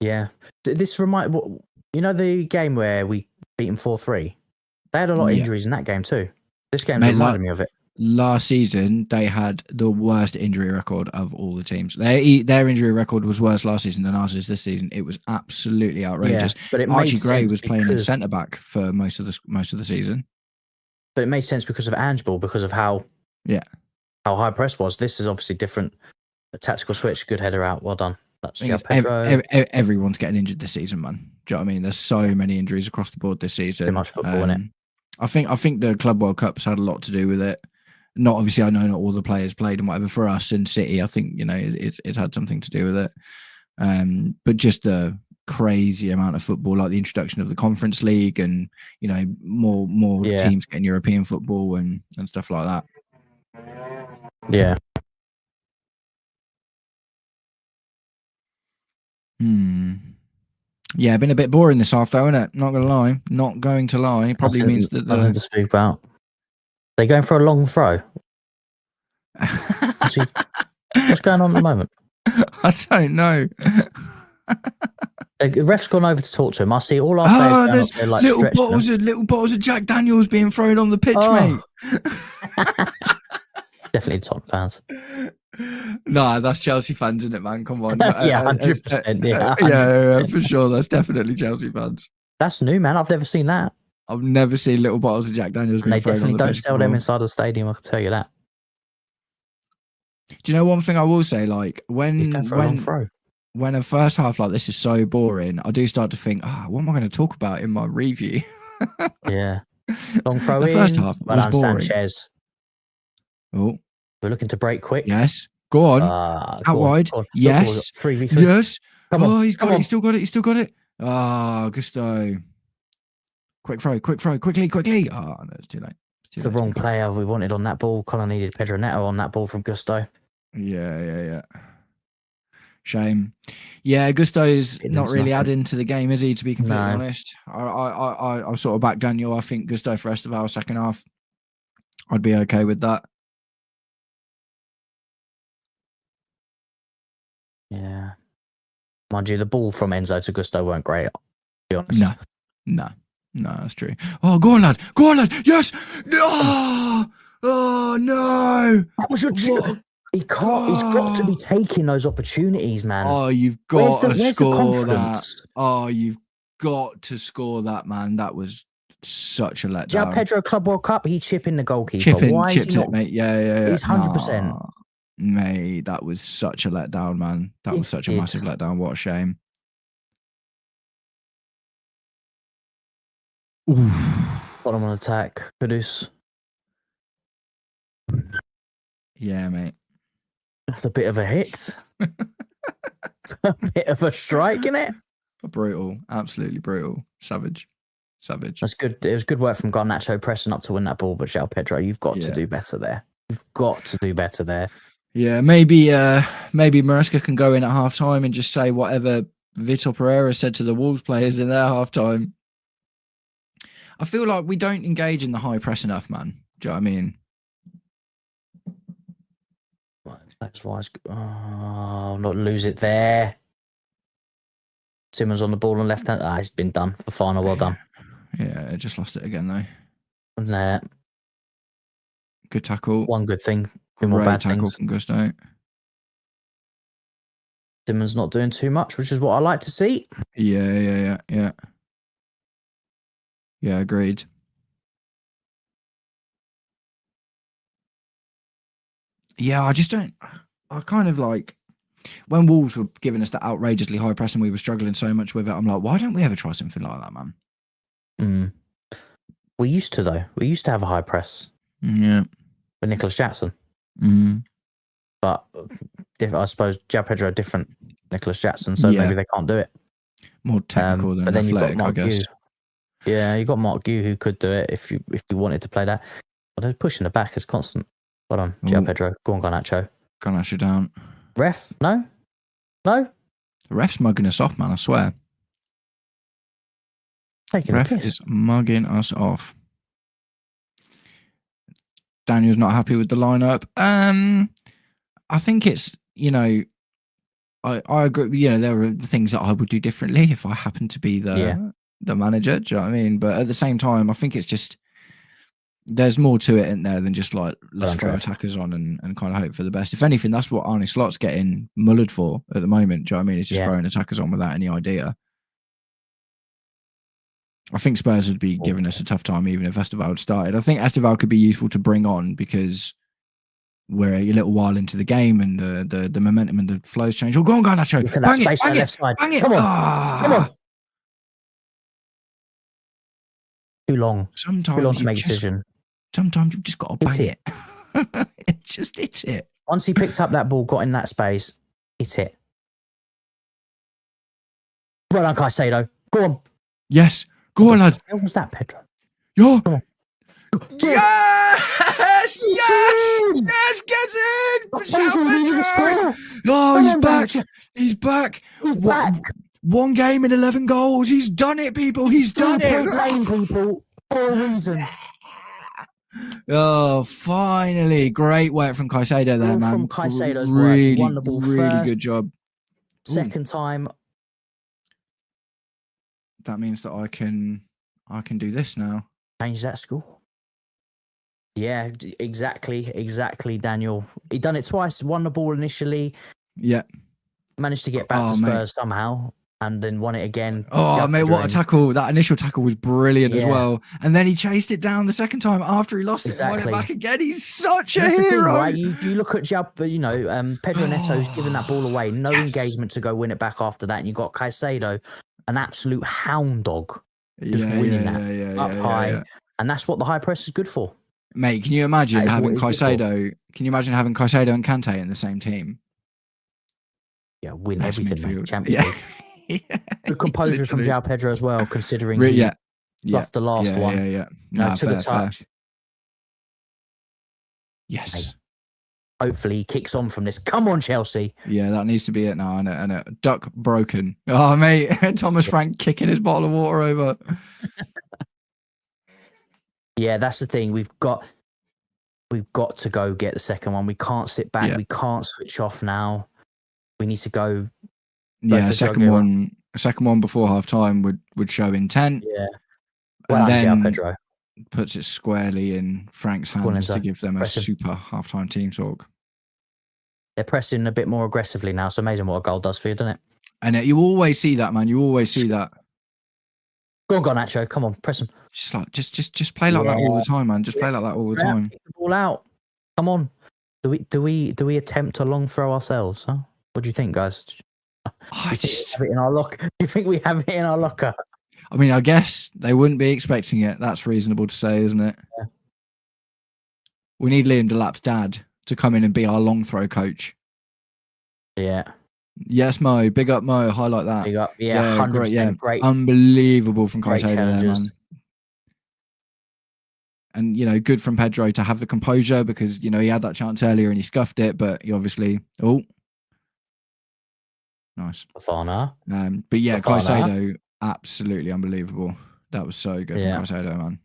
Yeah. This the game where we beat them 4-3? They had a lot of injuries in that game too. This game reminded me of it. last season they had the worst injury record of all the teams. Their injury record was worse last season than ours is this season. It was absolutely outrageous. But it Archie made Gray sense was playing in because- centre back for most of the season. But it made sense because of Ange Ball, because of how high press was. This is obviously different. A tactical switch, good header out. Well done. That's Pedro. Everyone's getting injured this season, man. Do you know what I mean? There's so many injuries across the board this season. Too much football, innit? I think the Club World Cup's had a lot to do with it. Not obviously, I know not all the players played and whatever. For us in City, I think it had something to do with it. But just the crazy amount of football, like the introduction of the Conference League, and more teams getting European football and stuff like that. Yeah. Yeah, been a bit boring this half though, isn't it? Not gonna lie. Not going to lie. Probably means that nothing to speak about. They're going for a long throw. What's going on at the moment? I don't know. The ref's gone over to talk to him. I see all our players there's there, like little bottles of Jack Daniels being thrown on the pitch, mate. Definitely Tottenham fans. Nah, that's Chelsea fans, isn't it, man? Come on. 100%. Yeah, for sure. That's definitely Chelsea fans. That's new, man. I've never seen that. I've never seen little bottles of Jack Daniels being thrown on the pitch. They definitely don't sell them inside the stadium, I can tell you that. Do you know one thing I will say? Like, when a first half like this is so boring, I do start to think, what am I going to talk about in my review? Yeah. Long throw the first half was boring. Sanchez. Oh. We're looking to break quick. Yes. Go on. Out wide. Yes. 3v3. Yes. Come on. He's got it. He's still got it. He's still got it. Gusto. Quick throw. Quickly. Oh, no, it's too late. It's the wrong player we wanted on that ball. Colin needed Pedro Neto on that ball from Gusto. Yeah. Shame. Yeah, Gusto's not really adding to the game, is he, to be completely honest? I sort of back Daniel. I think Gusto for Esteval second half. I'd be okay with that. Yeah. Mind you, the ball from Enzo to Gusto weren't great, to be honest. No, that's true. Oh, go on, lad. Yes. Oh no. That was your He's got to be taking those opportunities, man. Oh, you've got to score that. Oh, you've got to score that, man. That was such a letdown. João Pedro Club World Cup, he chipping the goalkeeper. Chipped it, mate. Yeah. He's 100%. Mate, that was such a letdown, man. That was such a massive letdown. What a shame. Bottom on attack. Kudus. Yeah, mate. That's a bit of a hit. A bit of a strike, innit? Brutal. Absolutely brutal. Savage. That's good. It was good work from Garnacho pressing up to win that ball, but João Pedro, you've got to do better there. Yeah, maybe Maresca can go in at half time and just say whatever Vitor Pereira said to the Wolves players in their half time. I feel like we don't engage in the high press enough, man. Do you know what I mean? That's wise. Oh, not lose it there. Simmons on the ball on left hand. It's been done for final. Well done. Yeah, just lost it again though. There. Good tackle. One good thing. Great more bad tackle things from Gusto. Simmons not doing too much, which is what I like to see. Yeah. Yeah, agreed. Yeah, I kind of like when Wolves were giving us that outrageously high press and we were struggling so much with it. I'm like, why don't we ever try something like that, man? We used to, though. We used to have a high press. Yeah. With Nicholas Jackson. Mm. But I suppose João Pedro are different Nicholas Jackson, so maybe they can't do it. More technical than athletic, I guess. Yeah, you got Mark Gue who could do it if you wanted to play that. But they're pushing the back is constant. Well done, João Pedro. Go on, Garnacho. Garnacho down. Ref? No? The ref's mugging us off, man, I swear. Taking a piss. Ref is mugging us off. Daniel's not happy with the lineup. I think it's, I agree. There are things that I would do differently if I happened to be the manager. Do you know what I mean? But at the same time, I think it's just, there's more to it, isn't there, than just like let's on, throw Trev. attackers on and kind of hope for the best. If anything, that's what Arne Slot's getting mullered for at the moment. Do you know what I mean? It's just throwing attackers on without any idea. I think Spurs would be giving us a tough time even if Esteval had started. I think Esteval could be useful to bring on because we're a little while into the game and the momentum and the flows change. Oh, go on, Garnacho. Look at that space on the left side. Bang it. Come on. Come on. Too long. Sometimes too long to make a decision. Sometimes you've just got to bang it. It just hits it. Once he picked up that ball, got in that space, hit it. Well done, Caicedo. Go on. Yes. Go on, lad. How was that, Pedro? Yo. Come on. Yes! Yes! Yes! Get in! Shout, Pedro! Oh, he's back. He's back. He's back. One game and 11 goals. He's done it, people. He's done it. Lane, people, for a reason. Oh, finally. Great work from Caicedo there, man. From Caicedo's really, work. He won the ball really first. good job. Second time. That means that I can do this now. Change that score. Yeah, exactly, Daniel. He done it twice. Won the ball initially. Yeah. Managed to get back to Spurs somehow. And then won it again. Oh, mate, what a tackle. That initial tackle was brilliant as well. And then he chased it down the second time after he lost it and won it back again. He's such a hero. Thing, right? You look at Pedro Neto's given that ball away. No engagement to go win it back after that. And you got Caicedo, an absolute hound dog, just winning that up high. And that's what the high press is good for. Mate, can you imagine having Caicedo? Can you imagine having Caicedo and Kante in the same team? Yeah, win everything, mate. Champions League. Good composure from João Pedro as well, considering he lost the last one. Yeah. No, took a touch. Fair. Yes. Mate, hopefully he kicks on from this. Come on, Chelsea. Yeah, that needs to be it now. And a duck broken. Oh, mate, Thomas Frank kicking his bottle of water over. Yeah, that's the thing. We've got to go get the second one. We can't sit back. Yeah. We can't switch off now. We need to go. Yeah, second one before half time would show intent. Yeah. Well, and then Pedro puts it squarely in Frank's hands to give them a super half-time team talk. They're pressing a bit more aggressively now. It's amazing what a goal does for you, doesn't it? And you always see that, man. You always see that. Go on, Nacho. Come on, press him. Just play like that all the time, man. Just play like that all the time. Kick the ball out. Come on. Do we attempt a long throw ourselves? Huh? What do you think, guys? Do you think we have it in our locker? Do you think we have it in our locker? I mean, I guess they wouldn't be expecting it. That's reasonable to say, isn't it? Yeah. We need Liam Delap's dad to come in and be our long throw coach. Yeah. Yes, Mo. Big up, Mo. Highlight that. Big up. Yeah, 100%. Great. Yeah, great. Unbelievable from Caicedo there, man. And, good from Pedro to have the composure because, he had that chance earlier and he scuffed it, but he obviously... Oh. Nice. Fafana. But yeah, Caicedo, absolutely unbelievable. That was so good from Caicedo, man.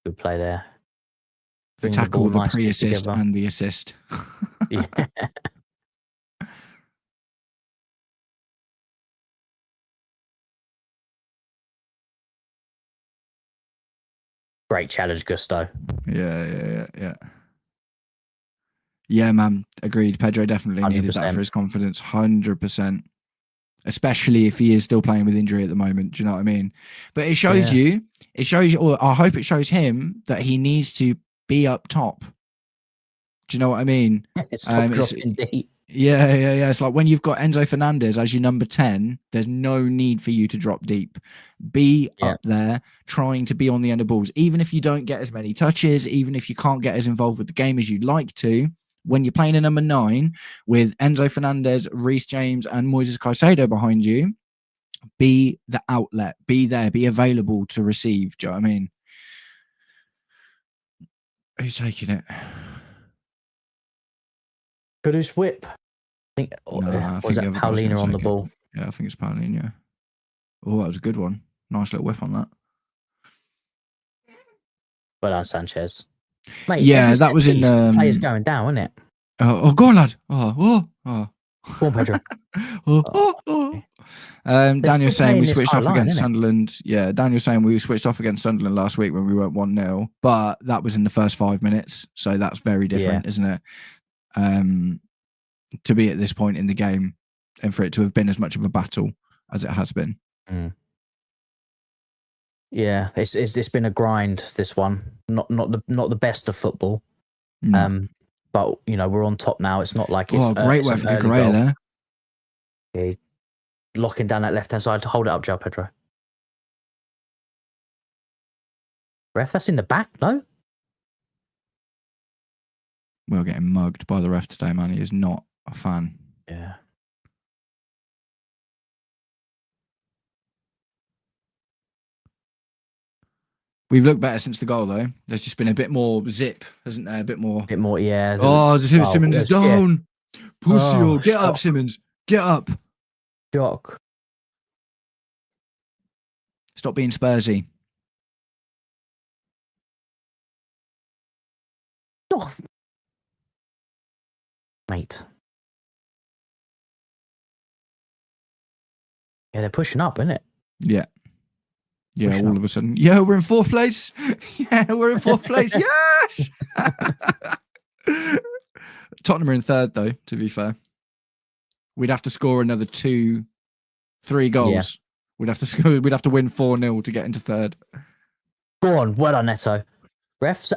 Good play there. The tackle, the pre-assist and the assist. Yeah. Great challenge, Gusto. Yeah. Yeah, man. Agreed. Pedro definitely 100%. needed that for his confidence. 100%. Especially if he is still playing with injury at the moment. Do you know what I mean? But it shows you, or I hope it shows him that he needs to be up top. Do you know what I mean? It's dropping deep. Yeah. It's like when you've got Enzo Fernandez as your number 10, there's no need for you to drop deep. Be up there trying to be on the end of balls. Even if you don't get as many touches, even if you can't get as involved with the game as you'd like to, when you're playing a number 9 with Enzo Fernandez, Reece James and Moises Caicedo behind you, be the outlet. Be there. Be available to receive. Do you know what I mean? Who's taking it? Good whip. I think was that Paulina on the ball? Yeah, I think it's Paulina. Oh, that was a good one. Nice little whip on that. Well done, Sanchez. Mate, yeah, that was in players going down, wasn't it? Oh, go on, lad. Oh. Go on, Pedro. Daniel's saying we switched off against isn't it? Sunderland. Yeah, Daniel's saying we switched off against Sunderland last week when we went 1-0, but that was in the first 5 minutes, so that's very different, isn't it? To be at this point in the game and for it to have been as much of a battle as it has been. Yeah, it's been a grind. This one, not the best of football. No. But you know, we're on top now. It's not like it's great work for Gray there. Yeah, he's locking down that left hand side to hold it up, Joe Pedro. Ref, that's in the back, no? We're getting mugged by the ref today, man. He is not a fan. Yeah. We've looked better since the goal, though. There's just been a bit more zip, hasn't there? A bit more, yeah. Simmons is down. Pussy, get up, Simmons. Get up. Shock. Stop being Spursy. Oh. Mate. Yeah, they're pushing up, isn't it? Yeah. Yeah, all of a sudden. Yeah, we're in 4th place. Yeah, we're in 4th place. Yes! Tottenham are in 3rd, though, to be fair. We'd have to score another 2-3 goals. Yeah. We'd have to win 4-0 to get into 3rd. Go on, well done, Neto. Refs.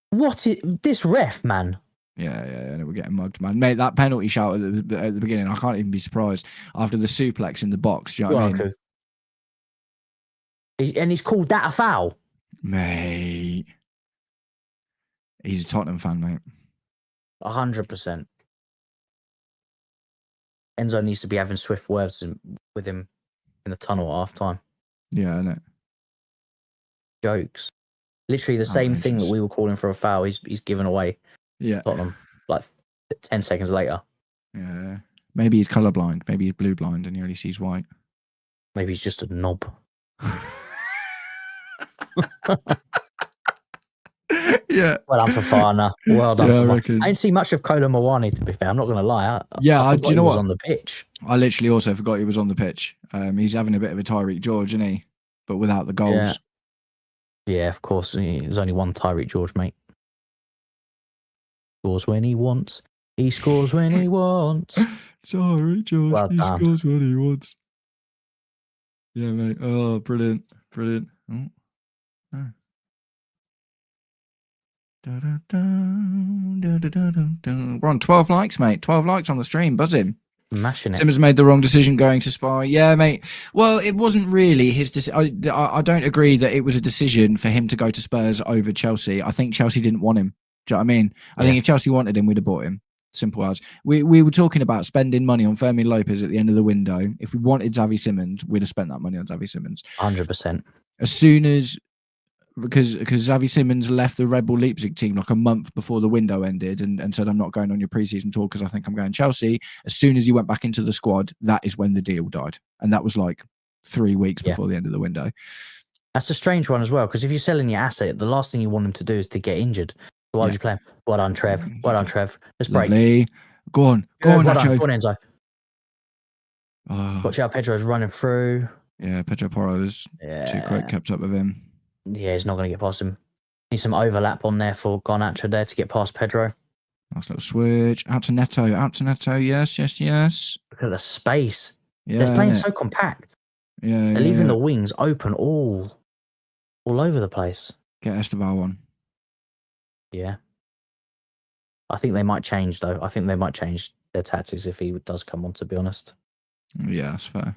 What is this ref, man? Yeah, we're getting mugged, man. Mate, that penalty shout at the beginning, I can't even be surprised. After the suplex in the box, do you know what I mean? And he's called that a foul? Mate. He's a Tottenham fan, mate. 100%. Enzo needs to be having swift words with him in the tunnel at half time. Yeah, I know. Jokes. Literally the same thing that we were calling for a foul, he's given away. Yeah. Tottenham, like 10 seconds later. Yeah. Maybe he's colourblind. Maybe he's blue blind and he only sees white. Maybe he's just a knob. Yeah. Well done for Fana. Well done. I didn't see much of Kolo Muani, to be fair. I'm not going to lie. I do you know what? He was on the pitch. I literally also forgot he was on the pitch. He's having a bit of a Tyreek George, isn't he? But without the goals. Yeah, of course. There's only one Tyreek George, mate. Scores when he wants. He scores when he wants. Tyreek George, he scores when he wants. Yeah, mate. Oh, brilliant. Brilliant. Oh. Oh. We're on 12 likes, mate. 12 likes on the stream. Buzzing. Mashing it. Simmons made the wrong decision going to Spy. Yeah, mate. Well, it wasn't really his decision. I don't agree that it was a decision for him to go to Spurs over Chelsea. I think Chelsea didn't want him. Do you know what I mean? I think if Chelsea wanted him, we'd have bought him. Simple as. We were talking about spending money on Fermin Lopez at the end of the window. If we wanted Xavi Simmons, we'd have spent that money on Xavi Simmons. 100%. As soon as... Because Xavi Simmons left the Red Bull Leipzig team like a month before the window ended and said, I'm not going on your preseason tour because I think I'm going Chelsea. As soon as he went back into the squad, that is when the deal died. And that was like 3 weeks before the end of the window. That's a strange one as well, because if you're selling your asset, the last thing you want him to do is to get injured. So why would you play him? Well done, Trev. Well done, Trev. Let's break. Lovely. Go on. Go on, Nacho. Go on, Enzo. Watch out, Pedro's running through. Yeah, Pedro Porro's too quick, kept up with him. Yeah, he's not going to get past him. Need some overlap on there for Garnacho there to get past Pedro. Nice little switch. Out to Neto. Yes. Look at the space. Yeah, they're playing so compact. Yeah, they're leaving the wings open all over the place. Get Esteval on. Yeah. I think they might change, though. I think they might change their tactics if he does come on, to be honest. Yeah, that's fair.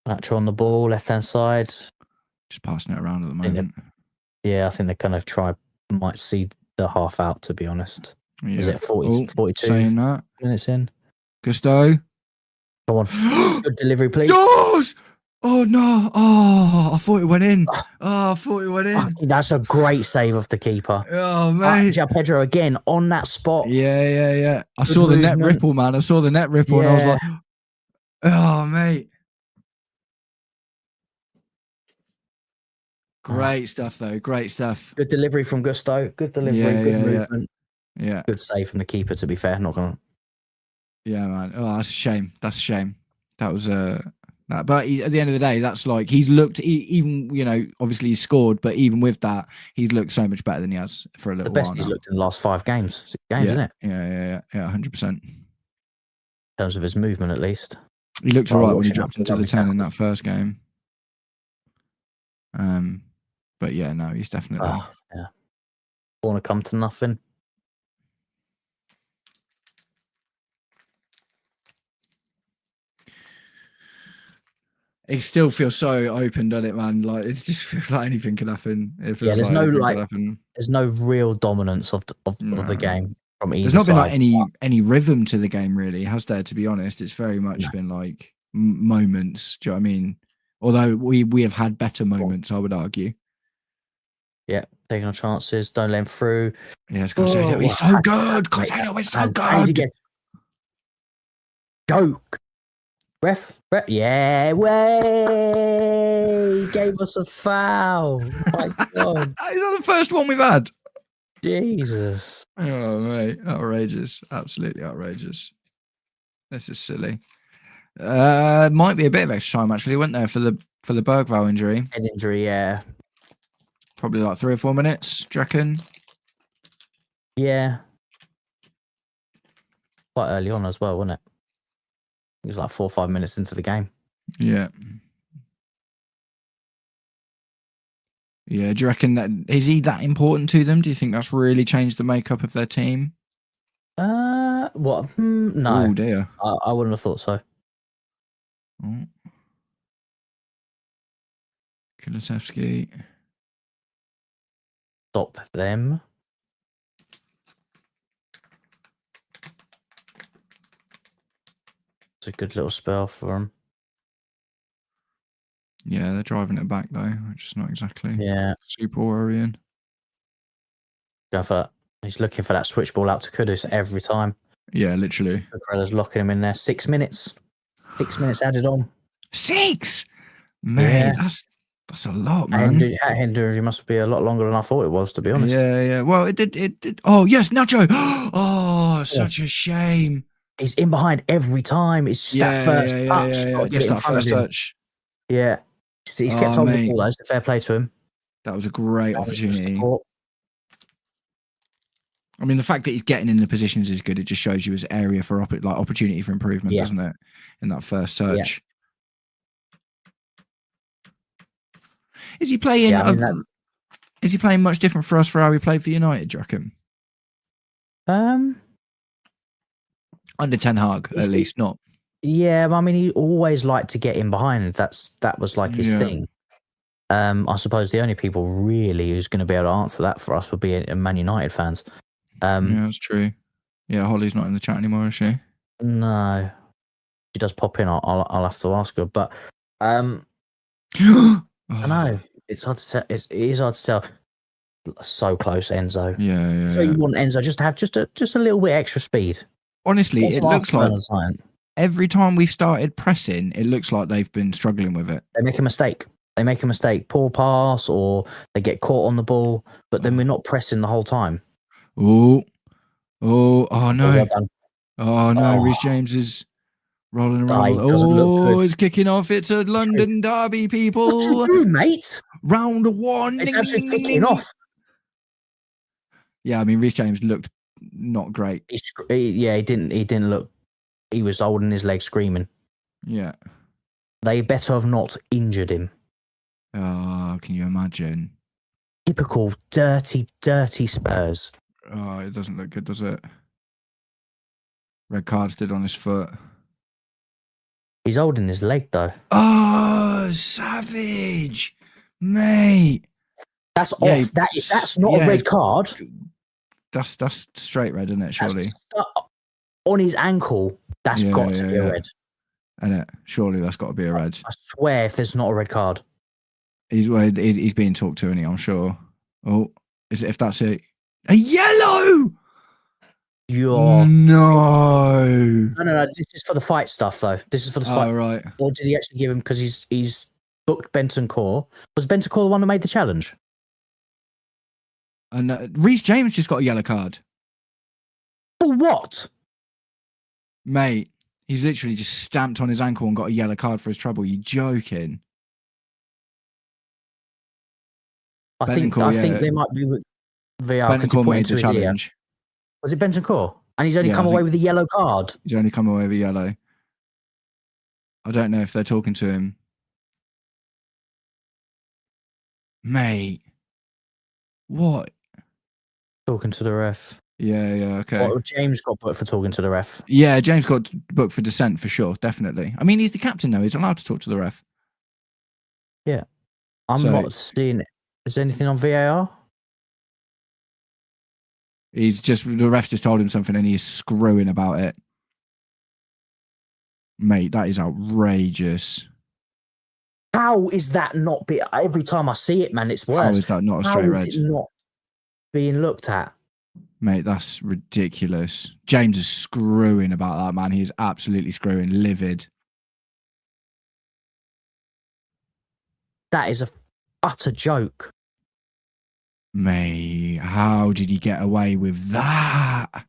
Nacho on the ball, left-hand side. Just passing it around at the moment. I think they're going to might see the half out, to be honest. Yeah. Is it 42 saying that. minutes in? Gusto. Come on. Good delivery, please. Doors! Oh, no. Oh, I thought it went in. That's a great save of the keeper. Oh, mate. Pedro again on that spot. Yeah. I saw the net ripple, man. And I was like, oh, mate. Great stuff, though. Great stuff. Good delivery from Gusto. Good delivery. Good movement. Yeah. Good save from the keeper, to be fair. Not gonna. Yeah, man. Oh, that's a shame. That's a shame. That was but at the end of the day, that's like he's looked even obviously he's scored, but even with that, he's looked so much better than he has for a little The best while he's now. looked in the last 5 games. 6 games, Yeah, isn't it? yeah, 100%. In terms of his movement, at least. He looked all right when he dropped into the 10 in that first game. But yeah, no, he's definitely. Yeah. Want to come to nothing. It still feels so open, doesn't it, man? Like it just feels like anything can happen. It feels there's like no anything could happen. There's no real dominance of the game from either There's not been side. like any rhythm to the game, really, has there? To be honest, it's very much been like moments. Do you know what I mean? Although we have had better moments, I would argue. Yeah, taking our chances. Don't let him through. Yes, Caicedo, he's so good. Caicedo is so good. Go. Ref. Yeah, way. Gave us a foul. My God. Is that the first one we've had? Jesus. Oh, mate. Outrageous. Absolutely outrageous. This is silly. Might be a bit of extra time, actually, wasn't there, for the Bergvall injury? Head injury, yeah. Probably like 3 or 4 minutes, do you reckon? Yeah. Quite early on as well, wasn't it? It was like 4 or 5 minutes into the game. Yeah. Yeah, do you reckon that is he that important to them? Do you think that's really changed the makeup of their team? What? No. Oh dear. I wouldn't have thought so. Oh. Kulusevski. Stop them. It's a good little spell for them. Yeah, they're driving it back though, which is not exactly super worrying. Go for that. He's looking for that switch ball out to Kudus every time. Yeah, literally. Cucurella's locking him in there. 6 minutes. 6 minutes added on. 6? Mate, that's a lot, man. That injury must be a lot longer than I thought it was, to be honest. Yeah. Well, it did. Oh, yes, Nacho. Oh, such a shame. He's in behind every time. It's just that first touch. Yeah. Just that first touch. Yeah. He's kept on the ball, though. It's a fair play to him. That was a great opportunity. I mean, the fact that he's getting in the positions is good. It just shows you his area for opportunity for improvement, doesn't it? In that first touch. Yeah. Is he playing? Is he playing much different for us for how he played for United? Do you reckon? Under Ten Hag, at least not. Yeah, I mean, he always liked to get in behind. That was like his thing. I suppose the only people really who's going to be able to answer that for us would be Man United fans. Yeah, that's true. Yeah, Holly's not in the chat anymore, is she? No, she does pop in. I'll have to ask her, but I know it's hard to tell. It is hard to tell. So close, Enzo. Yeah. So you want Enzo just to have just a little bit extra speed. Honestly, it looks like every time we've started pressing, it looks like they've been struggling with it. They make a mistake. Poor pass, or they get caught on the ball, but then we're not pressing the whole time. Oh no. Well done. Oh no, Reece James is rolling around. It's kicking off. It's a London derby, people. What you doing, mate? Round 1. It's actually kicking off. Yeah, I mean, Reece James looked not great. He didn't look. He was holding his leg, screaming. Yeah. They better have not injured him. Oh, can you imagine? Typical dirty Spurs. Oh, it doesn't look good, does it? Red card stood on his foot. He's holding his leg, though. Oh, savage, mate. That's off. That's not a red card. That's straight red, isn't it? Surely. On his ankle, that's got to be a red. Isn't it? Surely that's got to be a red. I swear, if there's not a red card, he's being talked to, isn't he? I'm sure. Oh, if that's a yellow? No. This is for the fight stuff, though. This is for the fight. Oh, right. Or did he actually give him because he's booked Bentancur? Was Bentancur the one that made the challenge? And Reece James just got a yellow card. For what? Mate, he's literally just stamped on his ankle and got a yellow card for his trouble. You joking? I think they might be with VR because he Bentancur put made into the his challenge. ear. Was it Bentancur? And he's only come away with a yellow card. He's only come away with yellow. I don't know if they're talking to him. Mate. What? Talking to the ref. Yeah, okay. Well, James got booked for talking to the ref. Yeah, James got booked for dissent for sure, definitely. I mean, he's the captain though. He's allowed to talk to the ref. Yeah. I'm not seeing it. Is there anything on VAR? The ref just told him something and he's screwing about it. Mate, that is outrageous. How is that not every time I see it, man, it's worse. How is that not a straight red? How is it not being looked at? Mate, that's ridiculous. James is screwing about that, man. He is absolutely screwing, livid. That is a utter joke. Mate, how did he get away with that?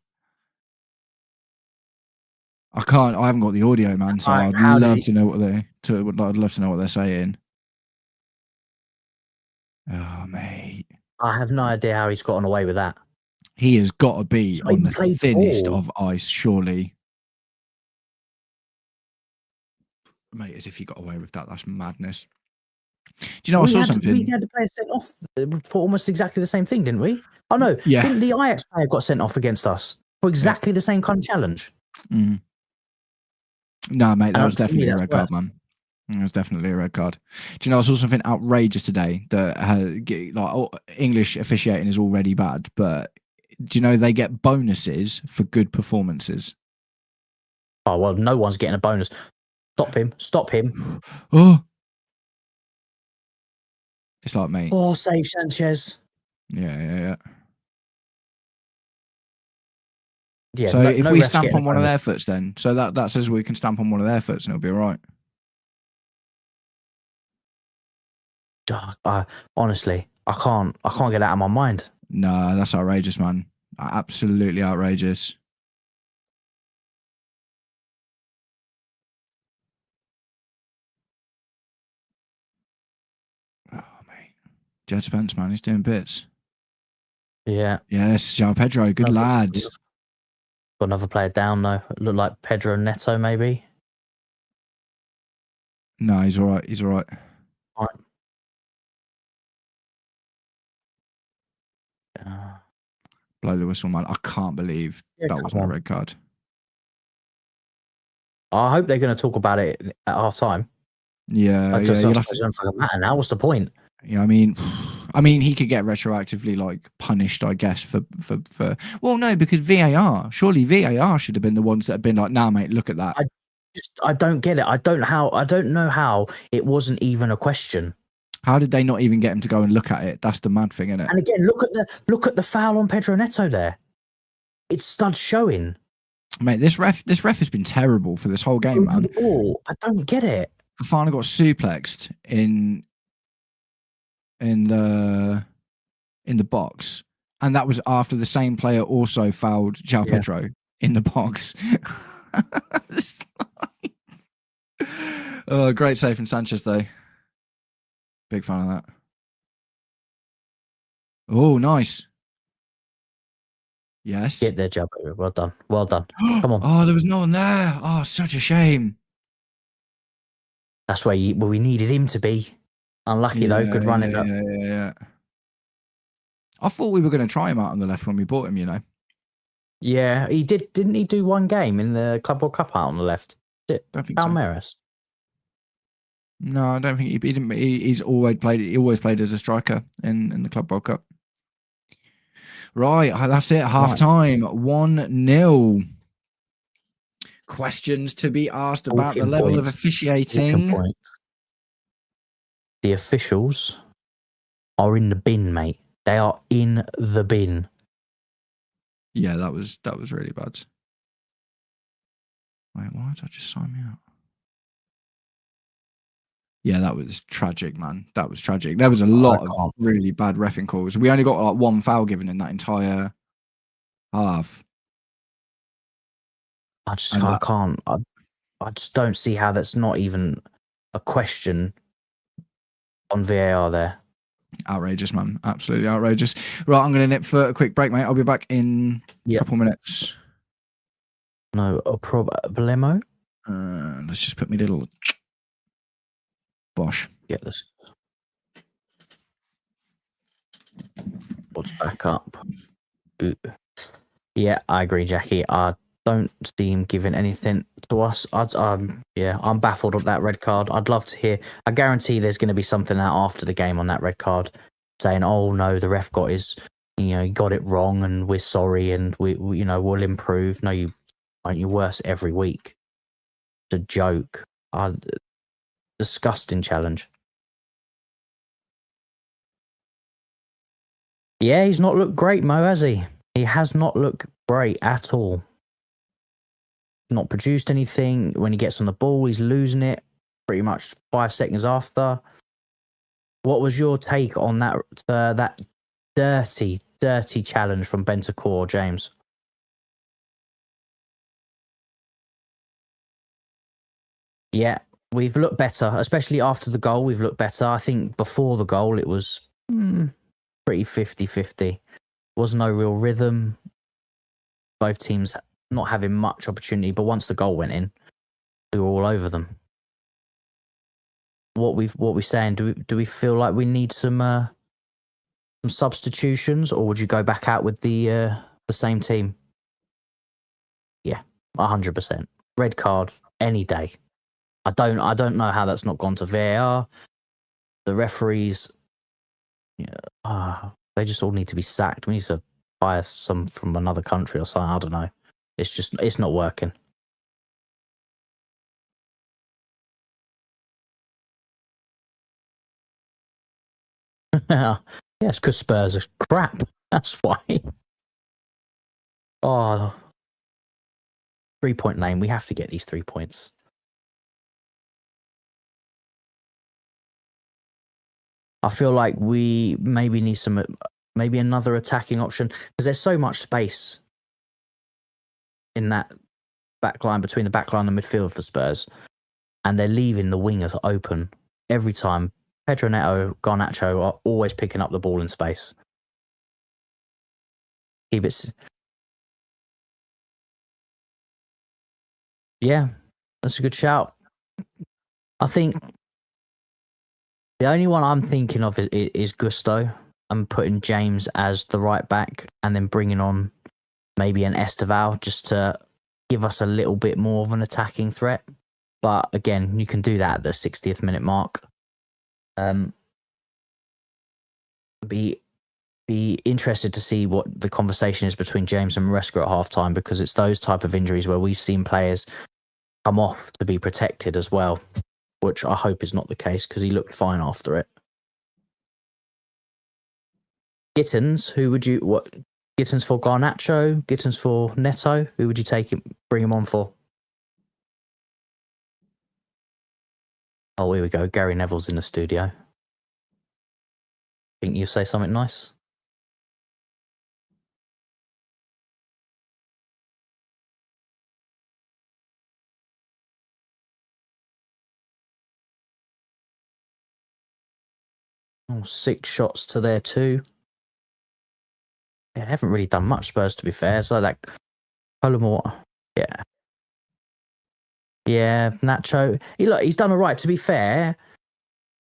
I haven't got the audio, man, so I'd love to know what they're saying. Oh, mate. I have no idea how he's gotten away with that. He has got to be on the thinnest of ice, surely. Mate, as if he got away with that. That's madness. Do you know, I saw something? We had the player sent off for almost exactly the same thing, didn't we? Oh, no. Yeah. Didn't the Ajax player got sent off against us for exactly the same kind of challenge? Mm. No, mate, that was definitely a red card, man. It was definitely a red card. Do you know, I saw something outrageous today that English officiating is already bad, but do you know they get bonuses for good performances? Oh, well, no one's getting a bonus. Stop him. Oh. It's like, mate. Oh, save Sanchez. Yeah. Yeah, so if we stamp on one of their foots then, so that says we can stamp on one of their foots and it'll be all right. Honestly, I can't get it out of my mind. No, that's outrageous, man. Absolutely outrageous. Oh, mate. Jed Spence, man, he's doing bits. Yeah. Yes, João Pedro, good lad. Got another player down, though. It looked like Pedro Neto, maybe. No, he's all right. He's all right. All right. Blow the whistle, man. I can't believe that wasn't a red card. I hope they're going to talk about it at half time. Yeah, it doesn't fucking matter now. What's the point? Yeah, I mean, he could get retroactively punished, I guess, for. Well, no, because VAR. Surely VAR should have been the ones that have been like, "Nah, mate, look at that." I don't get it. I don't know how it wasn't even a question. How did they not even get him to go and look at it? That's the mad thing, isn't it? And again, look at the foul on Pedro Neto there. It's stud showing. Mate, this ref has been terrible for this whole game, man. I don't get it. Fofana got suplexed in the box, and that was after the same player also fouled João Pedro in the box. Oh, great save from Sanchez though. Big fan of that. Oh, nice. Yes. Get there, João. Well done. Well done. Come on. Oh, there was no one there. Oh, such a shame. That's where we needed him to be. Unlucky though. Good running up. Yeah. I thought we were going to try him out on the left when we bought him, you know. Yeah, he did. Didn't he do one game in the Club World Cup out on the left? Don't think Palmeiras. So. No, I don't think he didn't. He's always played. He always played as a striker in the Club World Cup. Right, that's it. Half time, 1-0. Questions to be asked about the level of officiating. The officials are in the bin, mate. They are in the bin. Yeah, that was really bad. Wait, why did I just sign me out? Yeah, that was tragic, man. That was tragic. There was a lot of really bad reffing calls. We only got one foul given in that entire half. I can't. I just don't see how that's not even a question on VAR there. Outrageous, man. Absolutely outrageous. Right, I'm going to nip for a quick break, mate. I'll be back in a couple minutes. No problemo. Let's just put me little bosh. Get this. What's back up? Ooh. Yeah, I agree, Jackie. I don't see him giving anything to us. I'm baffled at that red card. I'd love to hear. I guarantee there's going to be something out after the game on that red card, saying, "Oh no, the ref got he got it wrong, and we're sorry, and we'll improve." No, you aren't. You're worse every week. It's a joke. Disgusting challenge. Yeah, he's not looked great, Mo, has he? He has not looked great at all. Not produced anything. When he gets on the ball, he's losing it pretty much 5 seconds after. What was your take on that dirty challenge from Bentancur, James? Yeah, we've looked better, especially after the goal. We've looked better. I think before the goal, it was pretty 50-50. Was no real rhythm. Both teams not having much opportunity, but once the goal went in, we were all over them. What we saying? Do we feel like we need some substitutions, or would you go back out with the same team? Yeah, 100%. Red card any day. I don't know how that's not gone to VAR. The referees, they just all need to be sacked. We need to hire some from another country or something. I don't know. It's not working. Yeah, it's because Spurs are crap. That's why. Oh, 3-point lane. We have to get these 3 points. I feel like we maybe need maybe another attacking option, because there's so much space in that back line, between the back line and midfield for Spurs, and they're leaving the wingers open every time. Pedro Neto, Garnacho are always picking up the ball in space. Yeah, that's a good shout. I think the only one I'm thinking of is Gusto. I'm putting James as the right back and then bringing on maybe an Esteval just to give us a little bit more of an attacking threat. But again, you can do that at the 60th minute mark. Be interested to see what the conversation is between James and Maresca at halftime, because it's those type of injuries where we've seen players come off to be protected as well, which I hope is not the case, because he looked fine after it. Gittins, Gittins for Garnacho, Gittins for Neto, who would you bring him on for? Oh, here we go. Gary Neville's in the studio. Think you say something nice? Oh, 6 shots to their 2. Yeah, they haven't really done much, Spurs, to be fair. So that Colomore, yeah, Nacho. He's done all right. To be fair,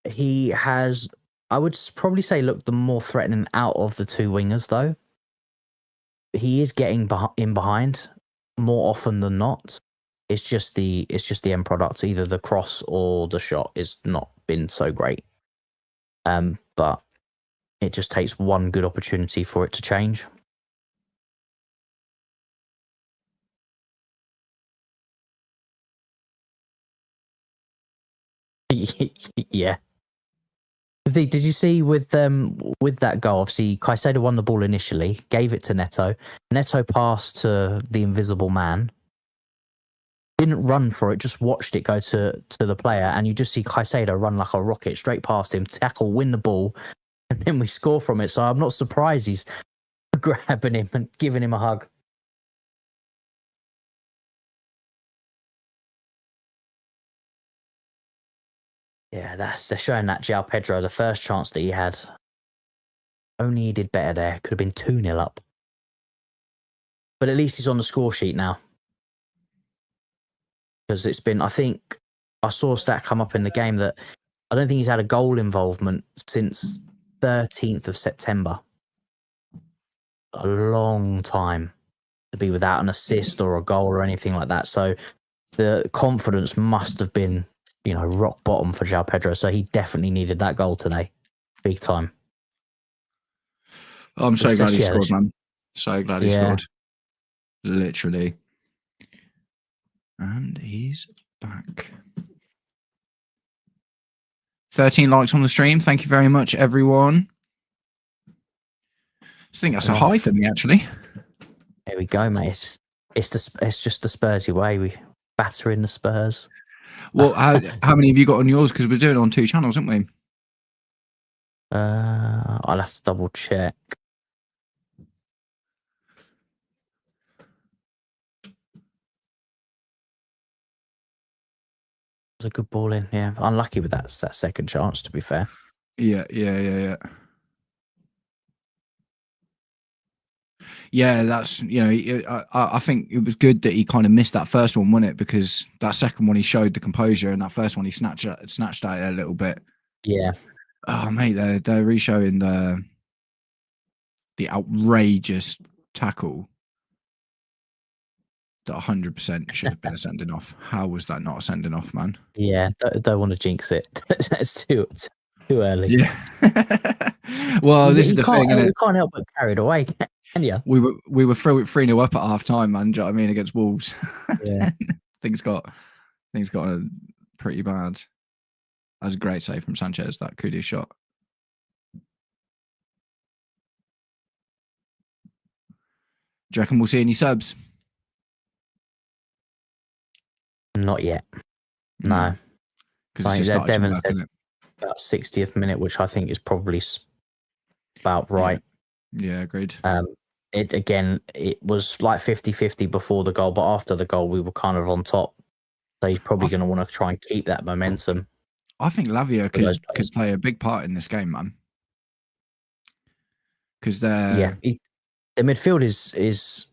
he has, I would probably say, looked the more threatening out of the 2 wingers, though. He is getting in behind more often than not. It's just the end product. Either the cross or the shot has not been so great. But it just takes one good opportunity for it to change. Yeah. Did you see with that goal? Obviously, Caicedo won the ball initially, gave it to Neto. Neto passed to the invisible man. Didn't run for it, just watched it go to the player, and you just see Caicedo run like a rocket straight past him, tackle, win the ball, and then we score from it. So I'm not surprised he's grabbing him and giving him a hug. Yeah, they're showing that João Pedro, the first chance that he had, only he did better there. Could have been 2-0 up. But at least he's on the score sheet now. Because it's been, I think, I saw a stat come up in the game that I don't think he's had a goal involvement since 13th of September. A long time to be without an assist or a goal or anything like that. So the confidence must have been, rock bottom for João Pedro. So he definitely needed that goal today. Big time. I'm so glad he scored, man. So glad he scored. Literally. And he's back. 13 likes on the stream. Thank you very much, everyone. I think that's a high for me, actually. There we go, mate. It's just the Spursy way. We batter in the Spurs. Well, how many have you got on yours? Because we're doing it on 2 channels, aren't we? I'll have to double check. It was a good ball in. Yeah, unlucky with that second chance, to be fair. Yeah. Yeah, that's, I think it was good that he kind of missed that first one, wasn't it? Because that second one he showed the composure, and that first one he snatched at it a little bit. Yeah. Oh, mate, they're re-showing the outrageous tackle that 100% should have been a sending off. How was that not a sending off, man? Yeah, don't want to jinx it. It's too early. Yeah. Well, this is the thing, isn't it? You can't help but carried away, can you? We were 3-0 up at half time, man. Do you know what I mean? Against Wolves. Yeah. things got pretty bad. That was a great save from Sanchez, that Kudus shot. Do you reckon we'll see any subs? Not yet. No. Because it's just Devon said about 60th minute, which I think is probably about right. Yeah, agreed. It was like 50-50 before the goal, but after the goal, we were kind of on top. So he's probably going to want to try and keep that momentum. I think Lavia could play a big part in this game, man. Because the midfield is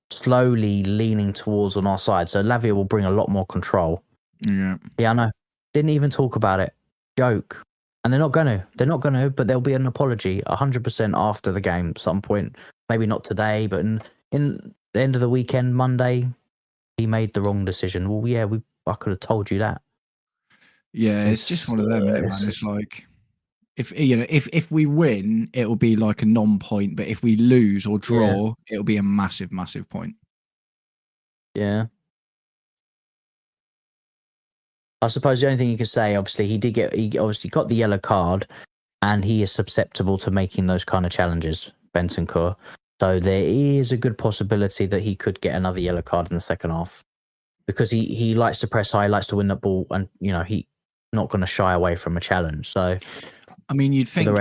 slowly leaning towards on our side, so Lavia will bring a lot more control. Yeah, I know. Didn't even talk about it. Joke. And they're not going to, but there'll be an apology 100% after the game at some point. Maybe not today, but in the end of the weekend, Monday, he made the wrong decision. Well, yeah, I could have told you that. Yeah, it's just one of them, isn't it, man? It's like, if we win, it'll be like a non-point, but if we lose or draw, it'll be a massive, massive point. Yeah. I suppose the only thing you can say, obviously, he obviously got the yellow card, and he is susceptible to making those kind of challenges, Bentancur. So there is a good possibility that he could get another yellow card in the second half, because he likes to press high, likes to win that ball, and he's not going to shy away from a challenge. So, I mean, you'd think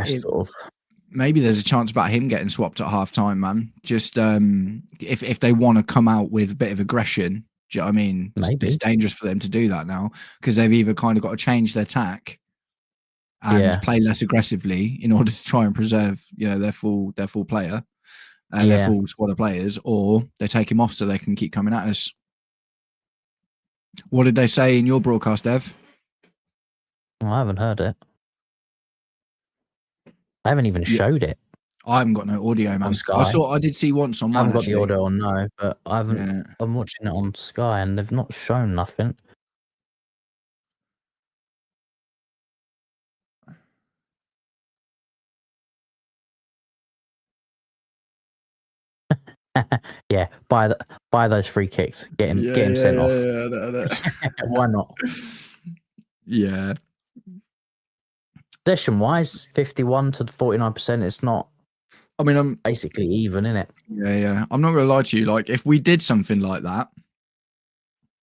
maybe there's a chance about him getting swapped at half time, man. Just if they want to come out with a bit of aggression. Do you know what I mean? It's dangerous for them to do that now, because they've either kind of got to change their tack and play less aggressively in order to try and preserve, their full player, their full squad of players, or they take him off so they can keep coming at us. What did they say in your broadcast, Dev? Well, I haven't heard it. I haven't even showed it. I haven't got no audio, man. I did see once on mine. I haven't got the audio on, no, but I haven't. Yeah. I'm watching it on Sky, and they've not shown nothing. Yeah, buy those free kicks. Get him sent off. Yeah. Why not? Yeah. Possession wise, 51 to 49%. It's not. I mean, I'm basically even, isn't it? Yeah. I'm not gonna lie to you. Like, if we did something like that,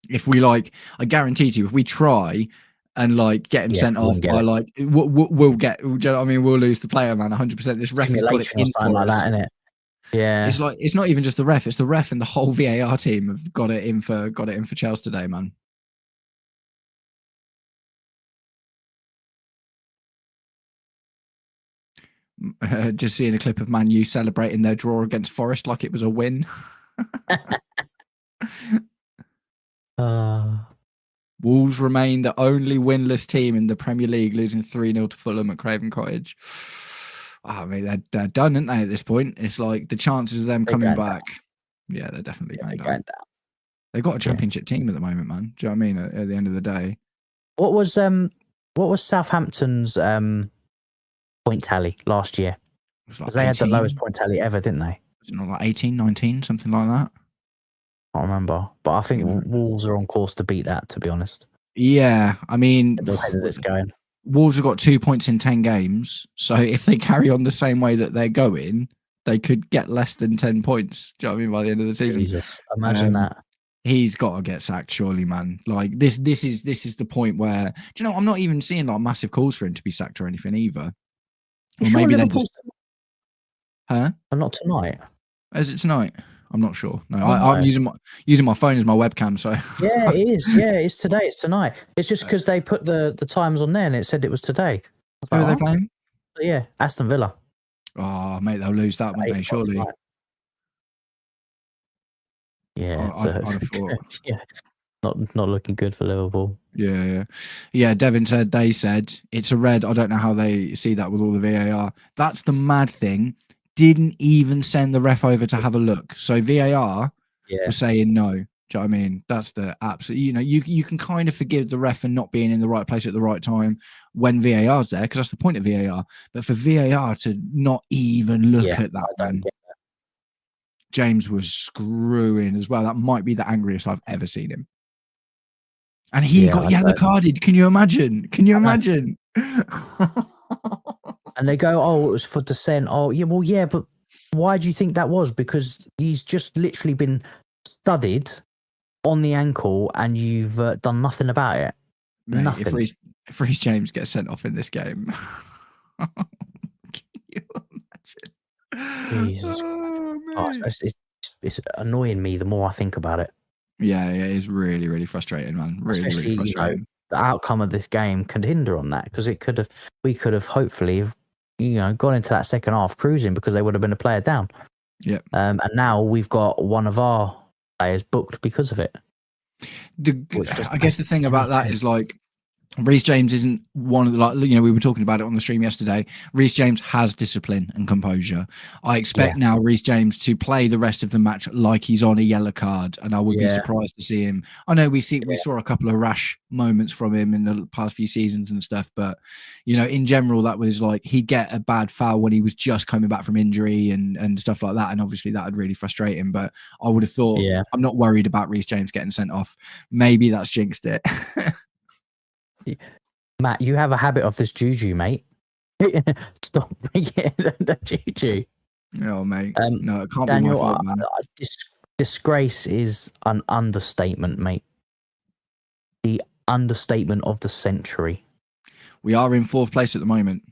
I guarantee to you, if we try and get him sent off by we'll get. Do you know what I mean? We'll lose the player, man. 100%. This ref has got it in for like us. That, isn't it? Yeah. It's not even just the ref. It's the ref and the whole VAR team have got it in for Chelsea today, man. Just seeing a clip of Man U celebrating their draw against Forest like it was a win. Wolves remain the only winless team in the Premier League, losing 3-0 to Fulham at Craven Cottage. I mean, they're done, aren't they, at this point? It's like the chances of them coming back. Yeah, they're definitely going down. They've got a championship team at the moment, man. Do you know what I mean? At the end of the day. What was Southampton's point tally last year? Because they had the lowest point tally ever, didn't they? Was it not like 18, 19, something like that? I can't remember. But I think Wolves are on course to beat that, to be honest. Yeah, I mean, the way that it's going. Wolves have got 2 points in 10 games. So if they carry on the same way that they're going, they could get less than 10 points. Do you know what I mean? By the end of the season. Jesus, imagine that. He's got to get sacked, surely, man. Like this is the point where, do you know, I'm not even seeing like massive calls for him to be sacked or anything either. Or maybe they just, but not tonight. Is it tonight? I'm not sure. No, I'm using my phone as my webcam. So yeah, it is. Yeah, it's today. It's tonight. It's just because they put the times on there and it said it was today. Who are they playing? Yeah, Aston Villa. Oh, mate, they'll lose that one day, surely. Tonight. Yeah, I thought. Yeah, not looking good for Liverpool. Yeah. Devin said they said it's a red. I don't know how they see that with all the VAR. That's the mad thing. Didn't even send the ref over to have a look. So VAR was saying no. Do you know what I mean? That's the absolute. You know, you can kind of forgive the ref for not being in the right place at the right time when VAR's there, because that's the point of VAR. But for VAR to not even look at that one. James was screwing as well. That might be the angriest I've ever seen him. And he got yellow carded. Can you imagine? And they go, oh, it was for dissent. Oh, yeah, well, yeah, but why do you think that was? Because he's just literally been studied on the ankle and you've done nothing about it. Mate, nothing. If Reece James gets sent off in this game, can you imagine? Jesus Christ. It's annoying me the more I think about it. Yeah, it is really, really frustrating, man. Really frustrating. You know, the outcome of this game can hinder on that, because we could have hopefully, gone into that second half cruising, because they would have been a player down. Yeah. And now we've got one of our players booked because of it. I guess the thing about that is, like, Reece James isn't one of the, we were talking about it on the stream yesterday. Reece James has discipline and composure. I expect now Reece James to play the rest of the match like he's on a yellow card, and I would be surprised to see him. I know we saw a couple of rash moments from him in the past few seasons and stuff, but in general, that was like he'd get a bad foul when he was just coming back from injury and stuff like that, and obviously that would really frustrate him. But I would have thought, I'm not worried about Reece James getting sent off. Maybe that's jinxed it. Matt, you have a habit of this juju, mate. Stop bringing the juju. Oh, mate. No, it can't Daniel, be my fault, man. Disgrace is an understatement, mate. The understatement of the century. We are in 4th place at the moment.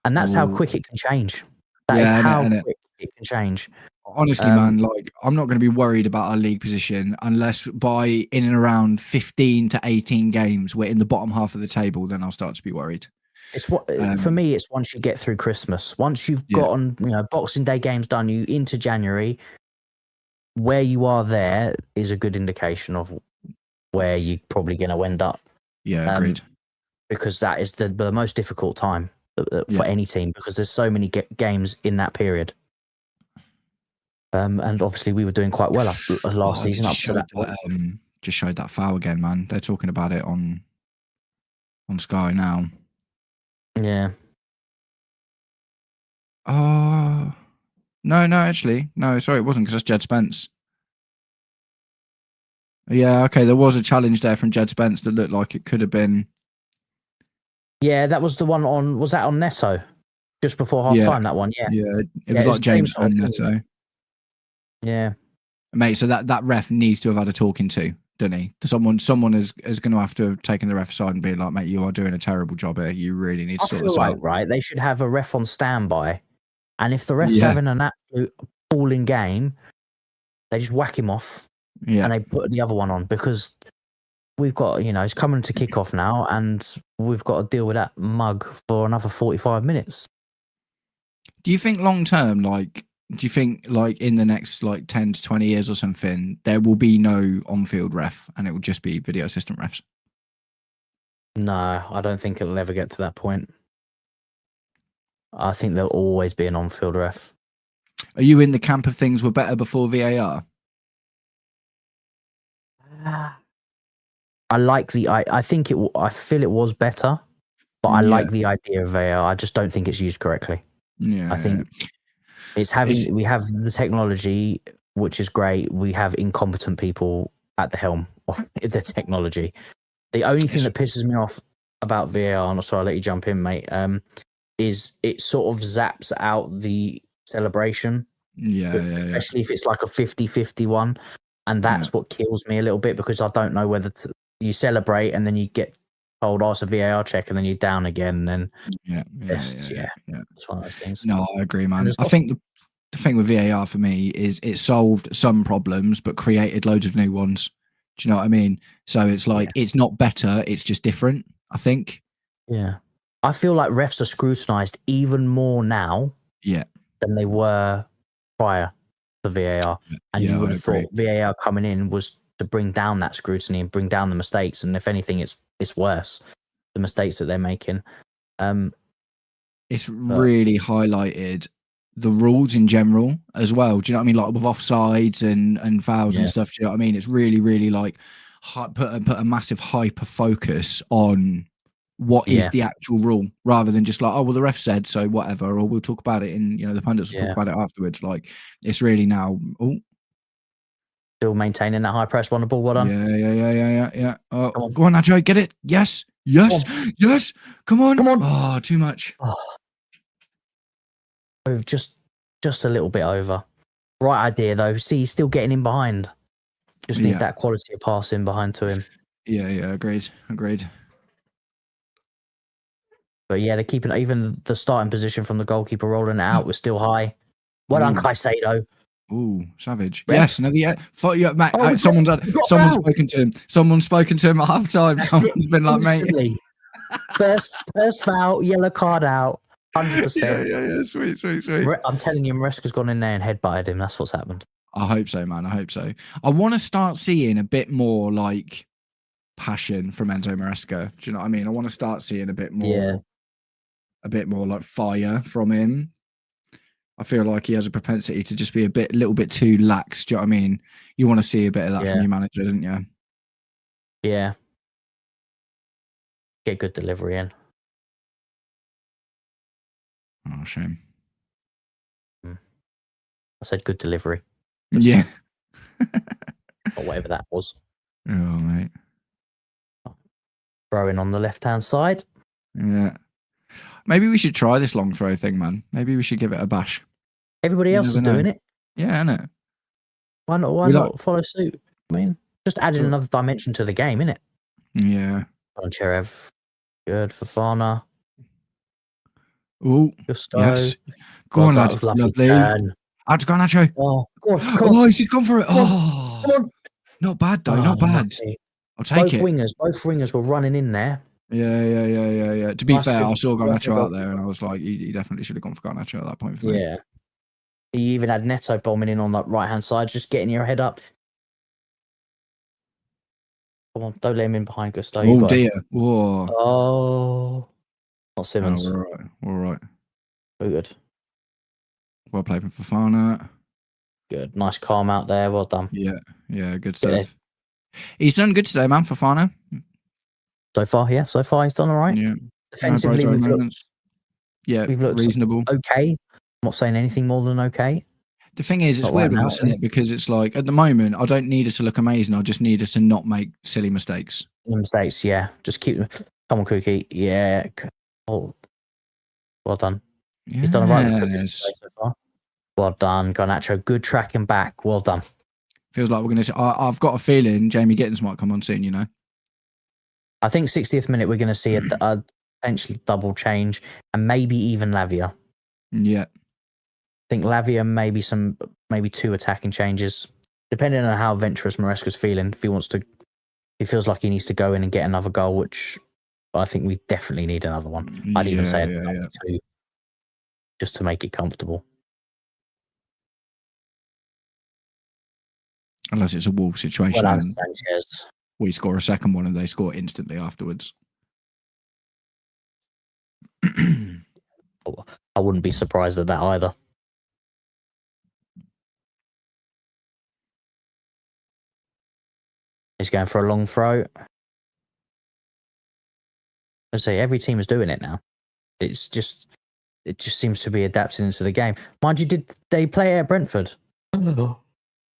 And that's how quick it can change. That is how quick it can change. Honestly, man, like, I'm not going to be worried about our league position unless by in and around 15 to 18 games we're in the bottom half of the table. Then I'll start to be worried. It's what for me. It's once you get through Christmas, once you've gotten Boxing Day games done, you into January, where you are there is a good indication of where you're probably going to end up. Yeah, agreed. Because that is the most difficult time for any team, because there's so many games in that period. And obviously we were doing quite well last season up to that point. Just showed that foul again, man. They're talking about it on Sky now. Yeah. Oh, no, actually. No, sorry, it wasn't, because that's Jed Spence. Yeah, okay, there was a challenge there from Jed Spence that looked like it could have been. Yeah, that was the one was that on Neto? Just before half time, that one, Yeah, it was like James and Neto. Yeah, mate. So that ref needs to have had a talking to, doesn't he? Someone is going to have taken the ref aside and be like, mate, you are doing a terrible job here. You really need to sort this out. Right? They should have a ref on standby, and if the ref's having an absolute appalling game, they just whack him off, and they put the other one on, because we've got, it's coming to kick off now, and we've got to deal with that mug for another 45 minutes. Do you think long term, do you think in the next 10 to 20 years or something, there will be no on-field ref and it will just be video assistant refs? No, I don't think it'll ever get to that point. I think there'll always be an on-field ref. Are you in the camp of things were better before VAR? I feel it was better, but I like the idea of VAR. I just don't think it's used correctly. Yeah, I think we have the technology, which is great. We have incompetent people at the helm of the technology. The only thing that pisses me off about VAR, and sorry, I'll let you jump in, mate, is it sort of zaps out the celebration. Especially if it's like a 50-50 one. And that's what kills me a little bit, because I don't know whether you celebrate and then you get told, oh, it's a VAR check, and then you're down again. And it's one of those things. No, I agree, man. I think the thing with VAR for me is it solved some problems but created loads of new ones. Do you know what I mean? So it's it's not better, it's just different, I think. Yeah. I feel like refs are scrutinised even more now than they were prior to VAR. And you would have thought VAR coming in was to bring down that scrutiny and bring down the mistakes. And if anything, it's worse, the mistakes that they're making. It's really highlighted the rules in general as well. Do you know what I mean? Like with offsides and fouls and stuff. Do you know what I mean? It's really, really put a massive hyper focus on what is the actual rule, rather than just oh well, the ref said so, whatever, or we'll talk about it in the pundits will talk about it afterwards. It's really now still maintaining that high press, won the ball. Well done. Yeah. Oh, go on, Nacho, get it. Yes. Come on. Oh, too much. Just a little bit over. Right idea though. See, he's still getting in behind. Just need that quality of passing behind to him. Yeah. Agreed. But yeah, they're keeping even the starting position from the goalkeeper rolling it out was still high. Well done, Caicedo. Ooh, savage. Yes, mate. Someone's spoken to him. Someone's spoken to him at half time. Someone's been like, mate. First foul, yellow card out. 100%. Yeah. Sweet. I'm telling you, Maresca's gone in there and headbutted him. That's what's happened. I hope so, man. I hope so. I want to start seeing a bit more passion from Enzo Maresca. Do you know what I mean? I want to start seeing a bit more fire from him. I feel like he has a propensity to just be a little bit too lax. Do you know what I mean? You want to see a bit of that from your manager, don't you? Yeah. Get good delivery in. Oh, shame. I said good delivery. Yeah. Or whatever that was. Oh, mate. Throwing on the left-hand side. Yeah. Maybe we should try this long throw thing, man. Maybe we should give it a bash. Everybody else is doing it. Yeah, I know. Why not follow suit? I mean, just adding another dimension to the game, innit? Yeah. On Cherev. Good. Fofana. Oh, yes. Go on, lad. Lovely. Out to go, Nacho. Oh, go on. He's gone for it. Oh, come on. Not bad, though. Not bad. I'll take it. Both wingers were running in there. Yeah. To be fair, I saw Garnacho out there and I was like, he definitely should have gone for Garnacho at that point for me. Yeah. He even had Neto bombing in on that right-hand side, just getting your head up. Come on, don't let him in behind Gusto. Oh, dear. Whoa. Oh. Not Simmons. Oh, all right. Very good. Well played from Fofana. Good. Nice calm out there. Well done. Yeah, good stuff. He's done good today, man, Fofana. So far he's done all right. Yeah. Defensively, we've looked reasonable. Okay. I'm not saying anything more than okay. The thing is, it's weird with us, isn't it? Because it's like, at the moment, I don't need us to look amazing. I just need us to not make silly mistakes. Yeah. Just keep... Come on, Cookie. Yeah. Oh. Well done. Yes. He's done all right so far. Well done, Garnacho. Good tracking back. Well done. Feels like we're going to... I've got a feeling Jamie Gittins might come on soon, you know? I think 60th minute we're going to see a potentially double change and maybe even Lavia. Yeah. I think Lavia maybe two attacking changes, depending on how adventurous Maresca's feeling. If he wants to he feels like he needs to go in and get another goal, which I think we definitely need another one. I'd even say two, just to make it comfortable. Unless it's a Wolves situation. Well, Sanchez. We score a second one and they score instantly afterwards. I wouldn't be surprised at that either. He's going for a long throw. I say every team is doing it now. It just seems to be adapting into the game. Mind you, did they play at Brentford? Oh,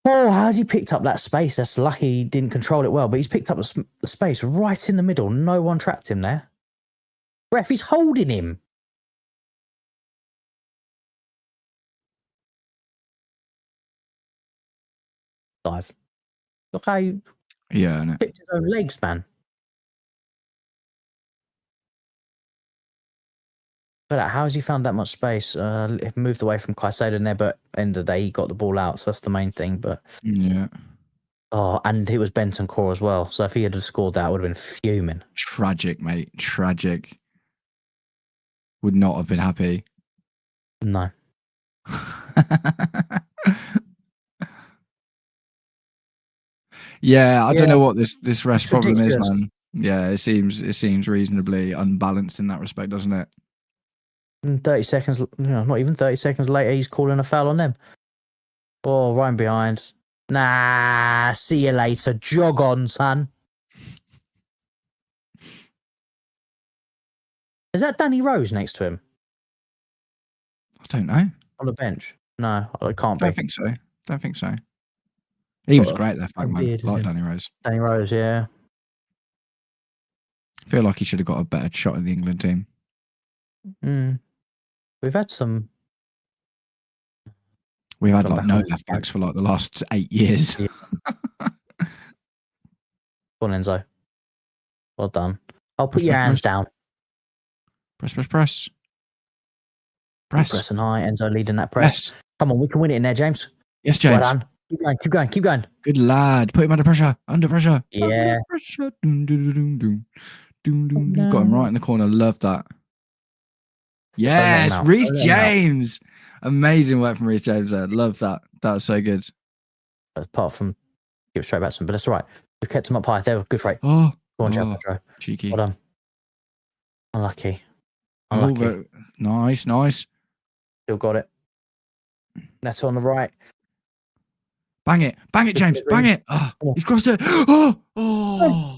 how's he picked up that space? That's lucky he didn't control it well, but he's picked up the space right in the middle. No one trapped him there. Ref, he's holding him. Dive. Look how he picked his own legs, man. But how has he found that much space? It moved away from Caicedo in there, but end of the day, he got the ball out, so that's the main thing. But yeah. Oh, and it was Bentancur as well. So if he had scored that, I would have been fuming. Tragic, mate. Tragic. Would not have been happy. No. Yeah, I don't know what this rest problem is, man. Yeah, it seems reasonably unbalanced in that respect, doesn't it? 30 seconds, not even 30 seconds later, he's calling a foul on them. Oh, right behind. Nah, see you later. Jog on, son. Is that Danny Rose next to him? I don't know. On the bench? No, it can't be. Don't think so. He was great there, fact, man. Like Danny Rose. Danny Rose, yeah. I feel like he should have got a better shot in the England team. We've had some. We've had like no left backs for like the last 8 years. Yeah. Go on, Enzo. Well done. I'll put your hands down. Press. Pressing high. Enzo leading that press. Yes. Come on, we can win it in there, James. Yes, James. Well done. Keep going. Good lad. Put him under pressure. Yeah. Under pressure. Doom. Got him right in the corner. Love that. Yes, Reece James. Amazing work from Reece James there. Love that. That was so good. Apart from give straight back to him, but that's all right. We kept him up high. They were good rate. Oh, go on, Joe. Cheeky. Well done. Unlucky. Nice. Still got it. That's on the right. Bang it, James. Bang it. Oh, he's crossed it. Oh.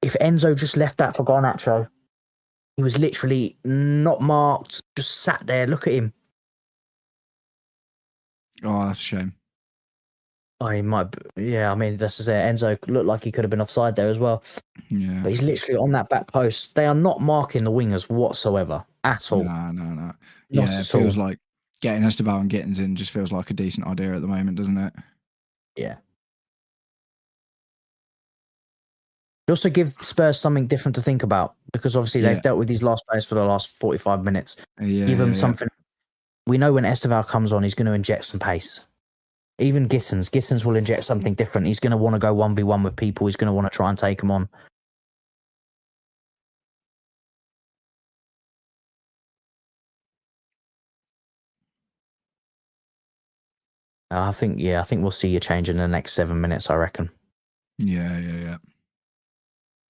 If Enzo just left that for Garnacho, he was literally not marked, just sat there. Look at him. Oh, that's a shame. Oh, he might. Yeah, I mean, this is it. Enzo looked like he could have been offside there as well. Yeah. But he's literally on that back post. They are not marking the wingers whatsoever at all. No. Yeah, it feels like getting Esteban and Gittins in just feels like a decent idea at the moment, doesn't it? Yeah. It also gives Spurs something different to think about because obviously they've dealt with these last players for the last 45 minutes. Give them something. We know when Esteban comes on, he's going to inject some pace. Even Gittins will inject something different. He's going to want to go 1v1 with people. He's going to want to try and take them on. I think we'll see a change in the next 7 minutes, I reckon. Yeah.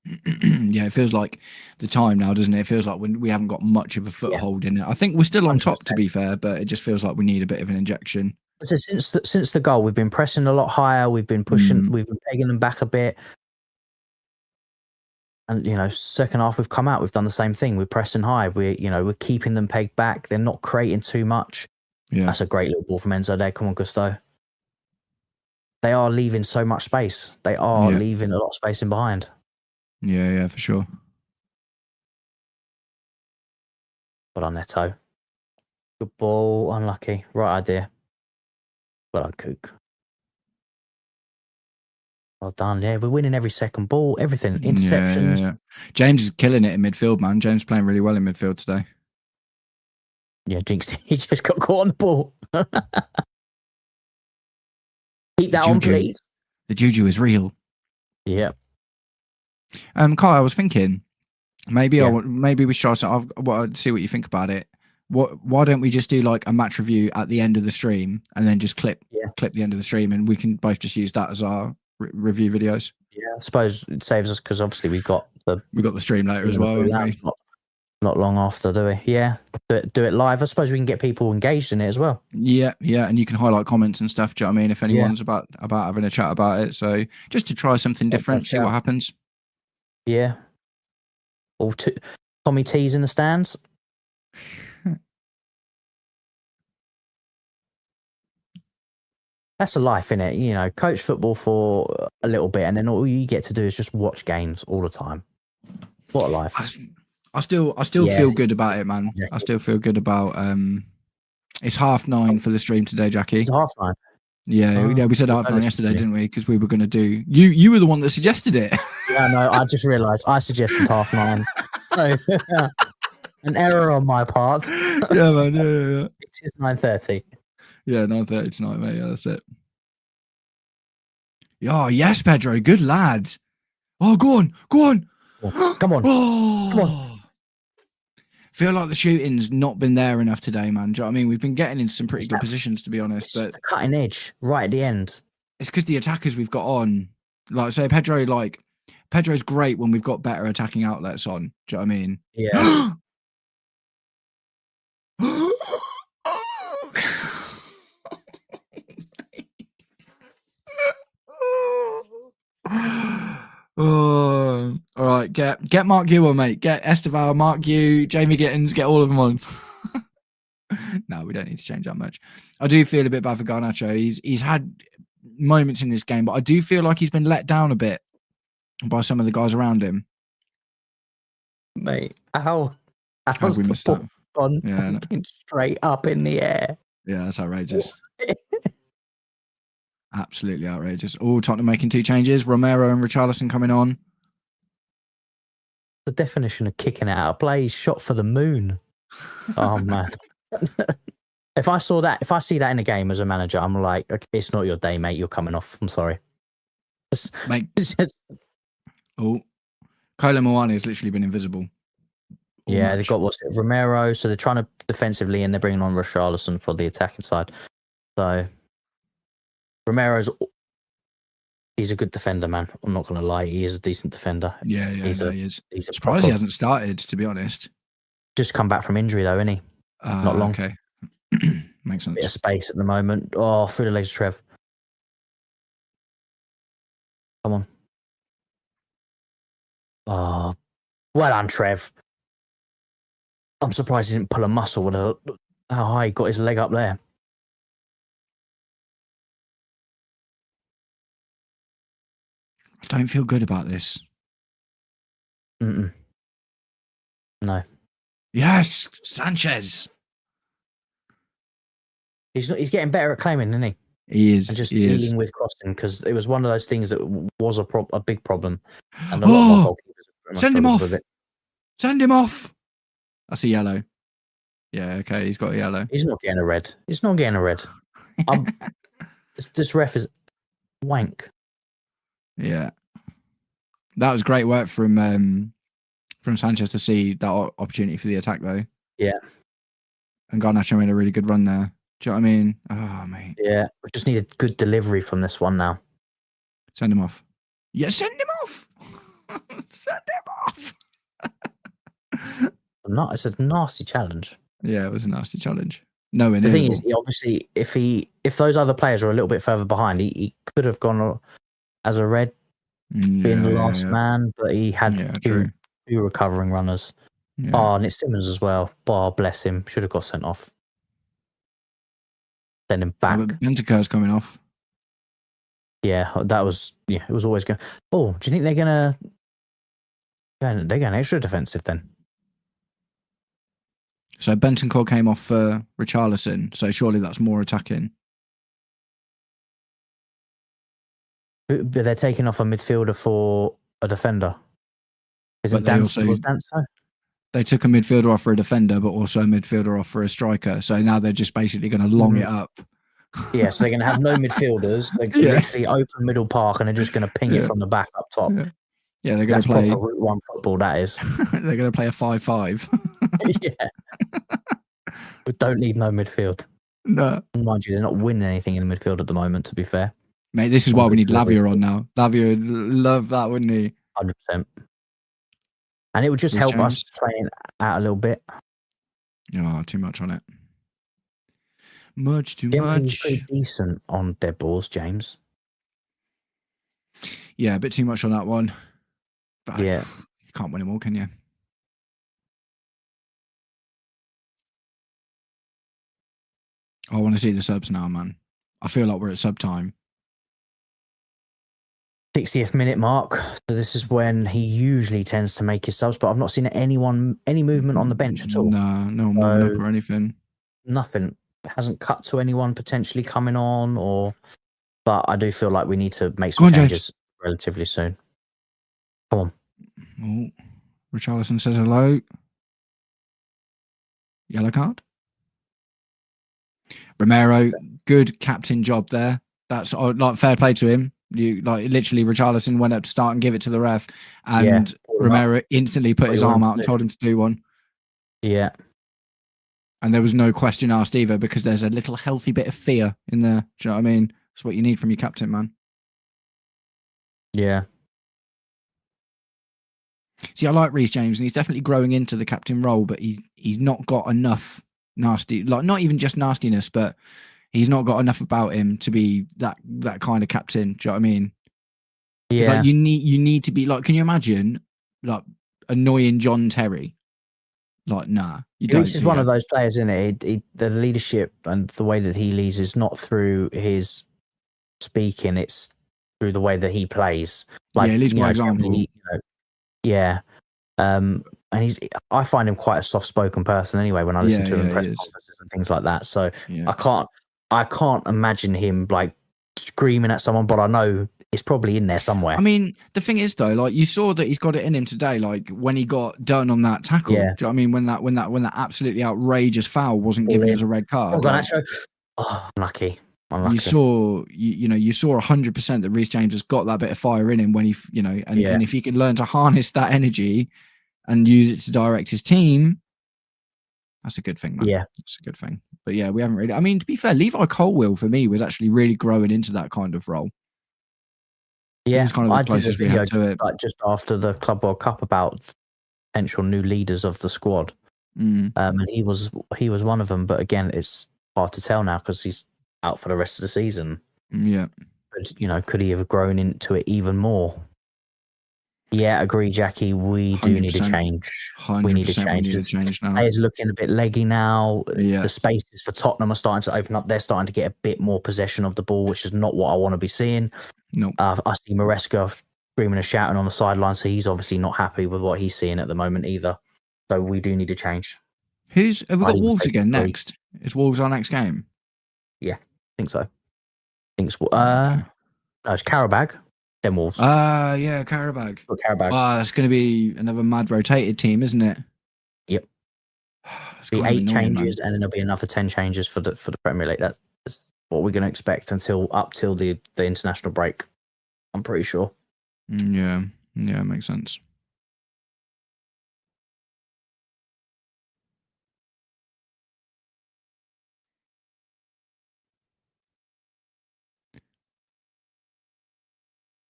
Yeah, it feels like the time now, doesn't it? It feels like we haven't got much of a foothold in it. I think we're still on top, to be fair, but it just feels like we need a bit of an injection. So since the goal, we've been pressing a lot higher. We've been pushing. We've been pegging them back a bit. And second half we've come out. We've done the same thing. We're pressing high. We're keeping them pegged back. They're not creating too much. Yeah, that's a great little ball from Enzo there. Come on, Gusto. They are leaving so much space. They are leaving a lot of space in behind. Yeah, for sure. Well done, Neto. Good ball. Unlucky. Right idea. Well done, Cook. Well done. Yeah, we're winning every second ball, everything. Interceptions. Yeah. James is killing it in midfield, man. James playing really well in midfield today. Yeah, jinxed. He just got caught on the ball. Keep that on, please. The juju is real. Yeah. Kyle, I was thinking maybe Yeah. maybe we should try. I'll see what you think about it. Why don't we just do like a match review at the end of the stream and then just clip the end of the stream, and we can both just use that as our review videos. Yeah, I suppose it saves us because obviously we got the stream later as well. Not long after, do we? Yeah, do it live. I suppose we can get people engaged in it as well. Yeah, and you can highlight comments and stuff. Do you know what I mean? If anyone's about having a chat about it, so just to try something different, see what happens. Yeah. Or Tommy T's in the stands. That's the life, innit? You know, coach football for a little bit, and then all you get to do is just watch games all the time. What a life! I still feel good about it, man. Yeah. I still feel good about. It's 9:30 for the stream today, Jackie. It's 9:30. Yeah, we said 9:30 yesterday, didn't we? Because we were going to do. You were the one that suggested it. Yeah, no, I just realised I suggested 9:30. So, an error on my part. Yeah, man. Yeah. It is 9:30. Yeah, 9:30 tonight, mate. Yeah, that's it. Oh, yes, Pedro. Good lad. Oh, go on. Oh, come on. Come on. Feel like the shooting's not been there enough today, man. Do you know what I mean? We've been getting into some pretty good positions, to be honest. But cutting edge right at the end. It's because the attackers we've got on, like, say, Pedro's great when we've got better attacking outlets on. Do you know what I mean? Yeah. Oh, all right. Get Mark Yu on, mate. Get Esteval, Mark Yu, Jamie Gittins. Get all of them on. No, we don't need to change that much. I do feel a bit bad for Garnacho. He's had moments in this game, but I do feel like he's been let down a bit by some of the guys around him. Mate, how's we missed that? On straight up in the air. Yeah, that's outrageous. Absolutely outrageous. Oh, Tottenham making 2 changes. Romero and Richarlison coming on. The definition of kicking it out of play. He's shot for the moon. Oh, man. If I see that in a game as a manager, I'm like, okay, it's not your day, mate. You're coming off. I'm sorry. Mate. Oh, Kolo Muani has literally been invisible. Yeah, they've got Romero, so they're trying to defensively, and they're bringing on Richarlison for the attacking side. So he's a good defender, man. I'm not going to lie. He is a decent defender. Yeah, he is. He's surprised he hasn't started, to be honest. Just come back from injury, though, isn't he? Not long. Okay. Makes sense. Bit of space at the moment. Oh, through the legs, Trev. Come on. Oh, well done, Trev. I'm surprised he didn't pull a muscle with how high he got his leg up there. I don't feel good about this. No. Yes, Sanchez. He's getting better at claiming, isn't he? He is. And just dealing with crossing, because it was one of those things that was a big problem. And a lot of goalkeepers send him off. Send him off. That's a yellow. Yeah, okay, he's got a yellow. He's not getting a red. This ref is wank. Yeah. That was great work from Sanchez to see that opportunity for the attack, though. Yeah. And Garnacho made a really good run there. Do you know what I mean? Oh, mate. Yeah, we just need a good delivery from this one now. Send him off. Yeah, send him off. Send him off. It's a nasty challenge. Yeah, it was a nasty challenge. No, the thing is, obviously, if those other players are a little bit further behind, he could have gone as a red, being the last man, but he had two recovering runners. Yeah. Oh, and it's Simmons as well. Oh, bless him. Should have got sent off. Send him back. Bentancur's coming off. Yeah, that was. Yeah, it was always going. Oh, do you think they're gonna? They're going extra defensive then. So Bentancur came off for Richarlison. So surely that's more attacking. But they're taking off a midfielder for a defender. Isn't Danso? They took a midfielder off for a defender, but also a midfielder off for a striker. So now they're just basically going to long it up. Yeah, so they're going to have no midfielders. They're Yeah. literally open middle park, and they're just going to ping it from the back up top. Yeah, they're going to That's play proper Route 1 football, that is. they're going to play a 5-5. Yeah. We don't need no midfield. No. Mind you, they're not winning anything in the midfield at the moment, to be fair. Mate, this is why we need Lavia on now. Lavia would love that, wouldn't he? 100%. And it would just help us playing out a little bit. Oh, too much on it. Much too much. He's pretty decent on dead balls, James. Yeah, a bit too much on that one. But yeah. You can't win them all, can you? I want to see the subs now, man. I feel like we're at sub time. 60th minute mark. So this is when he usually tends to make his subs, but I've not seen any movement on the bench at all. No warming up or anything. Nothing. It hasn't cut to anyone potentially coming on, but I do feel like we need to make some changes relatively soon. Come on. Oh, Richarlison says hello. Yellow card. Romero, good captain job there. That's like fair play to him. You like literally Richarlison went up to start and give it to the ref, and Romero instantly put his arm out and told him to do one. Yeah. And there was no question asked either, because there's a little healthy bit of fear in there. Do you know what I mean? That's what you need from your captain, man. Yeah. See, I like Reece James, and he's definitely growing into the captain role, but he's not got enough nasty, like not even just nastiness, but he's not got enough about him to be that kind of captain. Do you know what I mean? Yeah. It's like you need to be like, can you imagine like annoying John Terry? Like, nah, you don't. Reece is one of those players, isn't it? The leadership and the way that he leads is not through his speaking; it's through the way that he plays. Like, yeah, he leads by example. Yeah, and I find him quite a soft-spoken person anyway. When I listen to him in press conferences and things like that, so I can't imagine him like screaming at someone, but I know it's probably in there somewhere. I mean, the thing is though, like you saw that he's got it in him today. Like when he got done on that tackle. Yeah. Do you know what I mean? When that absolutely outrageous foul wasn't given as a red card. Unlucky. You saw 100% that Reece James has got that bit of fire in him when he, and if he can learn to harness that energy and use it to direct his team, that's a good thing, man. Yeah, that's a good thing. But yeah, we haven't really. I mean, to be fair, Levi Colwill for me was actually really growing into that kind of role. Yeah, it's kind of the closest we had to it. Like just after the Club World Cup about potential new leaders of the squad, and he was one of them. But again, it's hard to tell now because he's out for the rest of the season. Yeah, but could he have grown into it even more? Yeah, agree, Jackie. We do need a change. We need a change. Now. Players looking a bit leggy now. Yeah. The spaces for Tottenham are starting to open up. They're starting to get a bit more possession of the ball, which is not what I want to be seeing. No. I see Maresca screaming and shouting on the sideline, so he's obviously not happy with what he's seeing at the moment either. So we do need a change. Have we got Wolves again next? Is Wolves our next game? Yeah, I think so. No, it's Karabag. Then Wolves. Yeah, Karabag. That's going to be another mad rotated team, isn't it? Yep. Be 8 changes, and then there'll be another 10 changes for the Premier League. That's what we're going to expect up till the international break. I'm pretty sure. Yeah, it makes sense.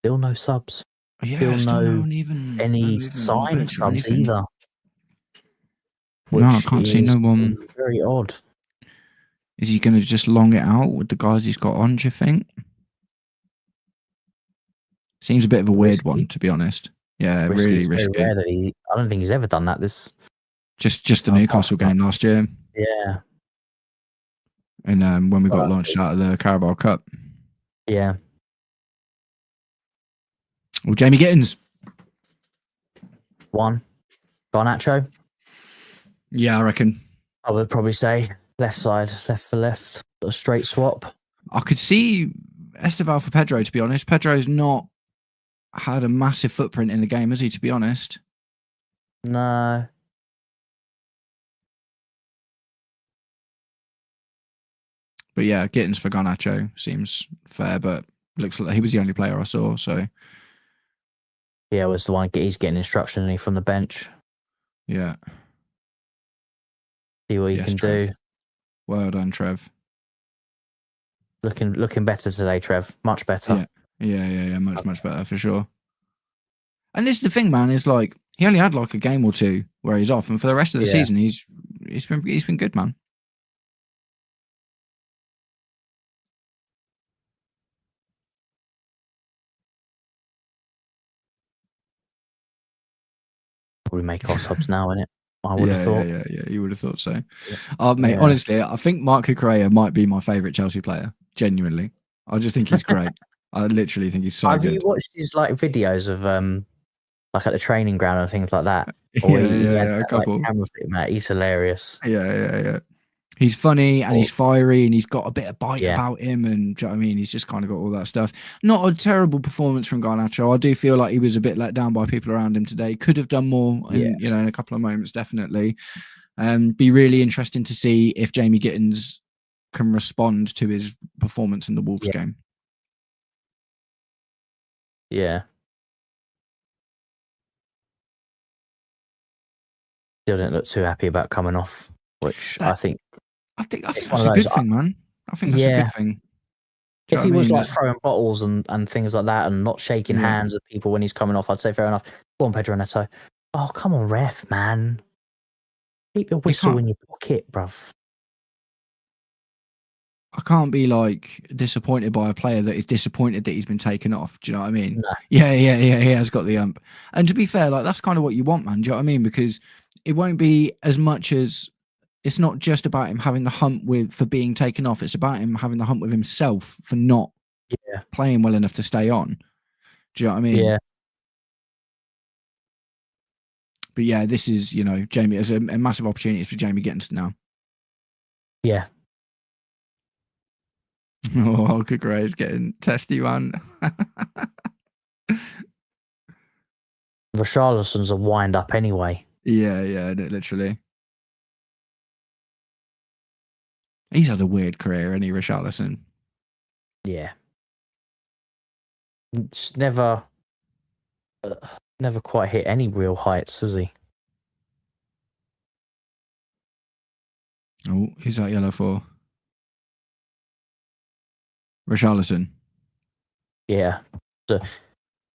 Still no subs. Yeah, still no any sign of subs either. No, I can't see no one. Very odd. Is he going to just long it out with the guys he's got on, do you think? Seems a bit of a weird one, to be honest. Yeah, really risky. I don't think he's ever done that. Just the Newcastle game last year. Yeah. And when we got launched out of the Carabao Cup. Yeah. Well, Jamie Gittins. 1. Garnacho. Yeah, I reckon. I would probably say left side, left for left, a straight swap. I could see Esteval for Pedro, to be honest. Pedro's not had a massive footprint in the game, has he, to be honest? No. But yeah, Gittins for Garnacho seems fair, but looks like he was the only player I saw. So yeah, was the one he's getting instruction from the bench. Yeah. See what he can Trev. do. Well done, Trev. Looking better today, Trev. Much better. Yeah. Much better for sure. And this is the thing, man. Is like he only had like a game or two where he's off, and for the rest of the season, he's been good, man. Probably make our subs now, innit? I would have thought. Yeah. You would have thought so. Mate, honestly, I think Marco Correa might be my favourite Chelsea player. Genuinely, I just think he's great. I literally think he's so good. Have you watched his like videos of like at the training ground and things like that? Or he had a couple. Like, camera fit, mate. He's hilarious. Yeah. He's funny and he's fiery and he's got a bit of bite about him, and do you know what I mean? He's just kind of got all that stuff. Not a terrible performance from Garnacho. I do feel like he was a bit let down by people around him today. Could have done more in a couple of moments, definitely. Be really interesting to see if Jamie Gittins can respond to his performance in the Wolves game. Yeah. Still didn't look too happy about coming off, which I think that's a good thing, man. I think that's a good thing. If he was like throwing bottles and things like that and not shaking hands at people when he's coming off, I'd say fair enough. Go on, Pedro Neto. Oh, come on, ref, man. Keep your whistle in your pocket, bruv. I can't be like disappointed by a player that is disappointed that he's been taken off. Do you know what I mean? No. Yeah. He has got the ump. And to be fair, like that's kind of what you want, man. Do you know what I mean? Because it won't be as much as it's not just about him having the hump for being taken off. It's about him having the hump with himself for not playing well enough to stay on. Do you know what I mean? Yeah. But yeah, this is, Jamie, there's a massive opportunity for Jamie Gittins now. Yeah. Oh, Kukureya's getting testy, man. Richarlison's a wind up anyway. Yeah, literally. He's had a weird career, hasn't he, Richarlison? Yeah. Just never quite hit any real heights, has he? Oh, who's that yellow for? Richarlison. Yeah. So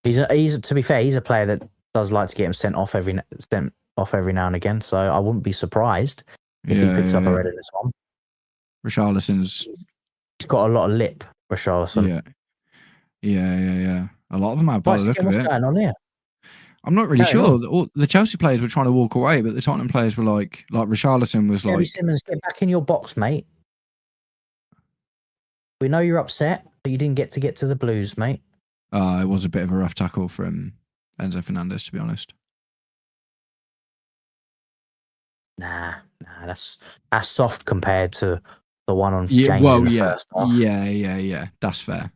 he's to be fair, he's a player that does like to get him sent off every now and again. So I wouldn't be surprised if he picks up a red in this one. Richarlison's. He's got a lot of lip, Richarlison. Yeah. A lot of them have by the look of it. What's going on here? I'm not really sure. All the Chelsea players were trying to walk away, but the Tottenham players were like Richarlison was Gary Simmons, get back in your box, mate. We know you're upset, but you didn't get to the Blues, mate. It was a bit of a rough tackle from Enzo Fernandez, to be honest. Nah, that's soft compared to the one on James in the first half. Yeah. That's fair.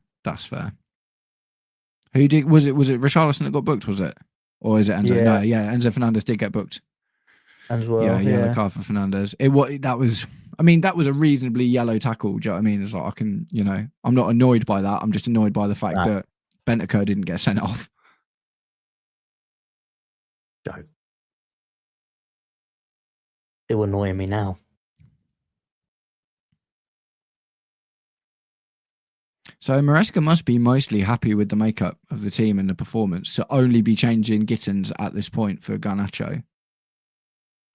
Who did? Was it Richarlison that got booked? Was it, or is it Enzo? Yeah. No, Enzo Fernandez did get booked as well. Yeah, yellow card for Fernandez. That was a reasonably yellow tackle. Do you know what I mean? It's like I'm not annoyed by that. I'm just annoyed by the fact that Bentancur didn't get sent off. Still annoying me now. So Maresca must be mostly happy with the makeup of the team and the performance to only be changing Gittins at this point for Garnacho.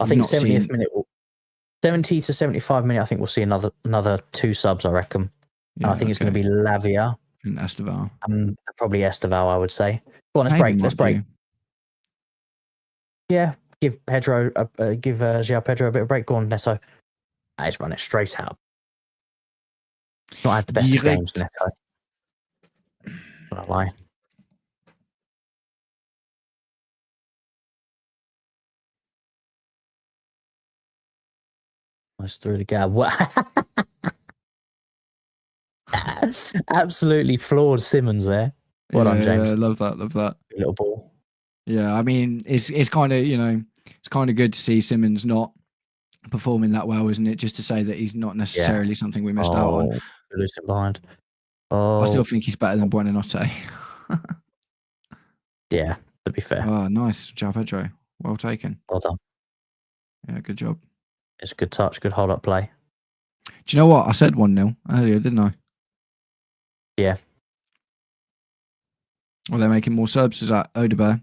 I think 70th minute, 70 to 75 minute. I think we'll see another two subs. I reckon. Yeah, I think it's going to be Lavia and Esteval. Probably Esteval, I would say. Go on, let's break. Yeah, give Pedro, give João Pedro a bit of break. Go on, Neto. Let's run it straight out. Not had the best of games, Neto. Not a lie. Let's through the gap. Absolutely flawed Simmons there. Well done, James. Yeah, love that. Little ball. Yeah, I mean, it's kind of it's kind of good to see Simmons not performing that well, isn't it? Just to say that he's not necessarily something we missed out on. Losing behind. I still think he's better than Buonanotte. Yeah, to be fair. Oh, nice. Job, Pedro. Well taken. Well done. Yeah, good job. It's a good touch, good hold-up play. Do you know what? I said 1-0 earlier, didn't I? Yeah. Well, they're making more subs. Is that Odegaard?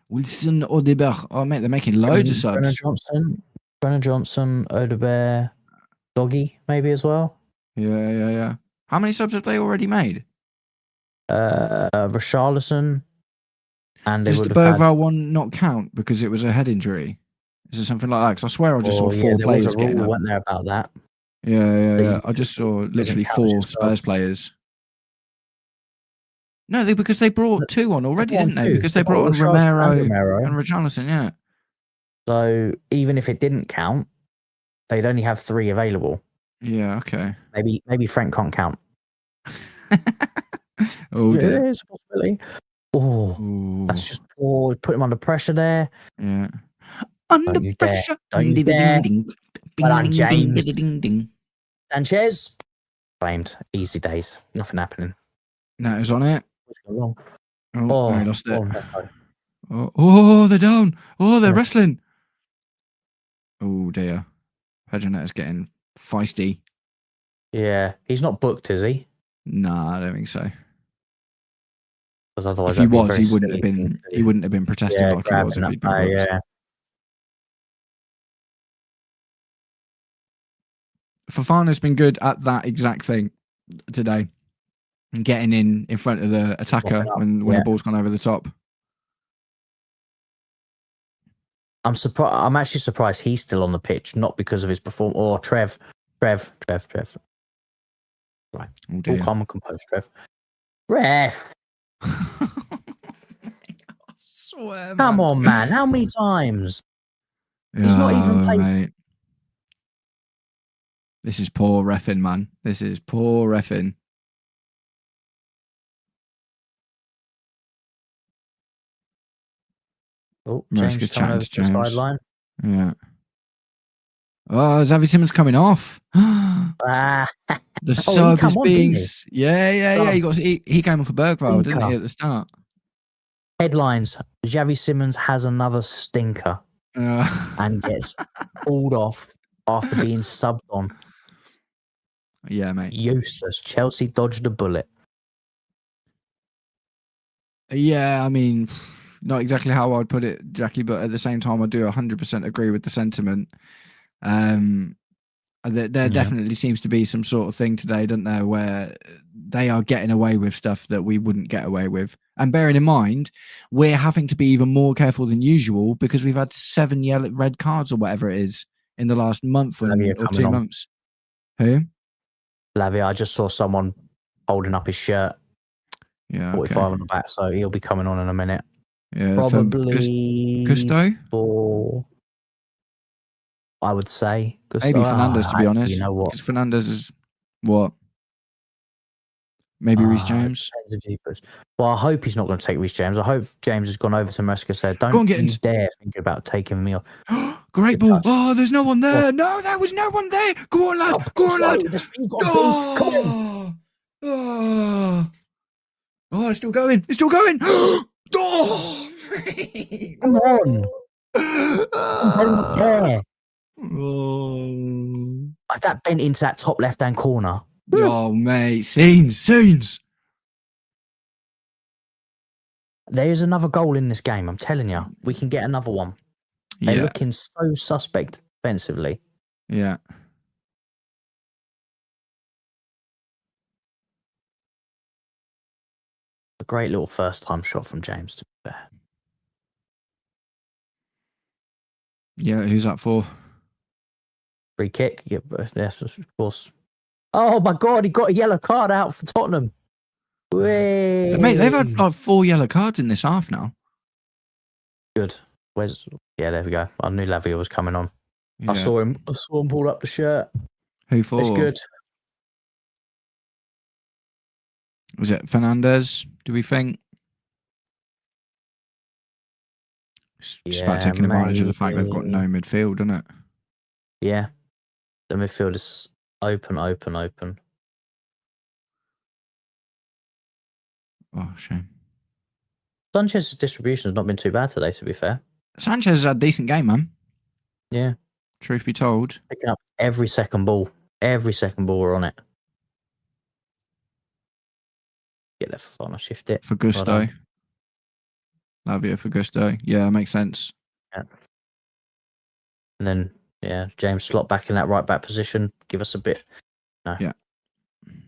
Wilson Odegaard. Oh, mate, they're making loads of subs. Brennan Johnson, Odegaard, Doggy, maybe as well. Yeah. How many subs have they already made? Richarlison. And does the Bergvall one not count because it was a head injury? Is it something like that? Because I swear I just saw 4 players getting up. Went there about that. Yeah. I just saw literally 4 Spurs players. No, because they brought 2 on already, didn't they? Because they brought on Romero and Richarlison, yeah. So even if it didn't count, they'd only have 3 available. Yeah, okay. Maybe Frank can't count. Oh dear. There's a possibility. Oh, that's just poor. Put him under pressure there. Yeah. Under pressure. Don't you dare. Well done, James. Ding, ding. Sanchez. Claimed. Easy days. Nothing happening. No, it was on it. What's going wrong? Oh, I lost it. Oh, they're down. Oh, they're wrestling. Oh, dear. Pedronet's getting feisty. Yeah. He's not booked, is he? Nah, I don't think so. Otherwise if he was, he wouldn't have been. He wouldn't have been protesting like he was if he'd been booked. Yeah. Fofana's been good at that exact thing today, getting in front of the attacker when the ball's gone over the top. I'm surprised. I'm actually surprised he's still on the pitch, not because of his performance. Or Trev. Right. All calm and composed, Trev. Ref. I swear, come on, man. How many times? He's not even played. Mate. This is poor reffing, man. This is poor reffing. Oh, James coming over to the sideline. Yeah. Oh, Xavi Simons coming off. The sub is being. Yeah. He came off a Bergvall, didn't he, at the start? Headlines: Xavi Simons has another stinker and gets pulled off after being subbed on. Yeah, mate. Useless. Chelsea dodged a bullet. Yeah, I mean, not exactly how I'd put it, Jackie, but at the same time, I do 100% agree with the sentiment. There definitely seems to be some sort of thing today, doesn't there, where they are getting away with stuff that we wouldn't get away with. And bearing in mind, we're having to be even more careful than usual because we've had 7 red cards or whatever it is in the last month or 2 months. Who? Lavia, I just saw someone holding up his shirt. Yeah, 45 on the back, so he'll be coming on in a minute. Yeah, probably Gusto? For, I would say Gusto. Maybe Fernandez, to be honest. You know what? Because Fernandez is what? Maybe Reece James. Well, I hope he's not going to take Reece James. I hope James has gone over to Maresca said, "Don't you dare think about taking me off." Great ball! Oh, there's no one there. What? No, there was no one there. Go on, lad. Go on, lad. Oh, it's still going. It's still going. Oh, mate. Come on. Almost there. Oh. That bent into that top left-hand corner. Oh, mate. Scenes. There's another goal in this game. I'm telling you. We can get another one. They're looking so suspect defensively. Yeah. A great little first-time shot from James, to be fair. Yeah, who's that for? Free kick. Yes, of course. Oh, my God. He got a yellow card out for Tottenham. Mate, they've had like 4 yellow cards in this half now. Good. Yeah, there we go. I knew Lavia was coming on. Yeah. I saw him pull up the shirt. Who for? It's good. Was it Fernandez, do we think? Just about taking advantage of the fact they've got no midfield, isn't it? Yeah. The midfield is open. Oh, shame. Sanchez's distribution has not been too bad today, to be fair. Sanchez has had a decent game, man. Yeah. Truth be told. Picking up every second ball. Every second ball we're on it. Get left foot on, shift it. For gusto. Lavia for gusto. Yeah, makes sense. Yeah. And then, yeah, James slot back in that right back position. Give us a bit. No. Yeah.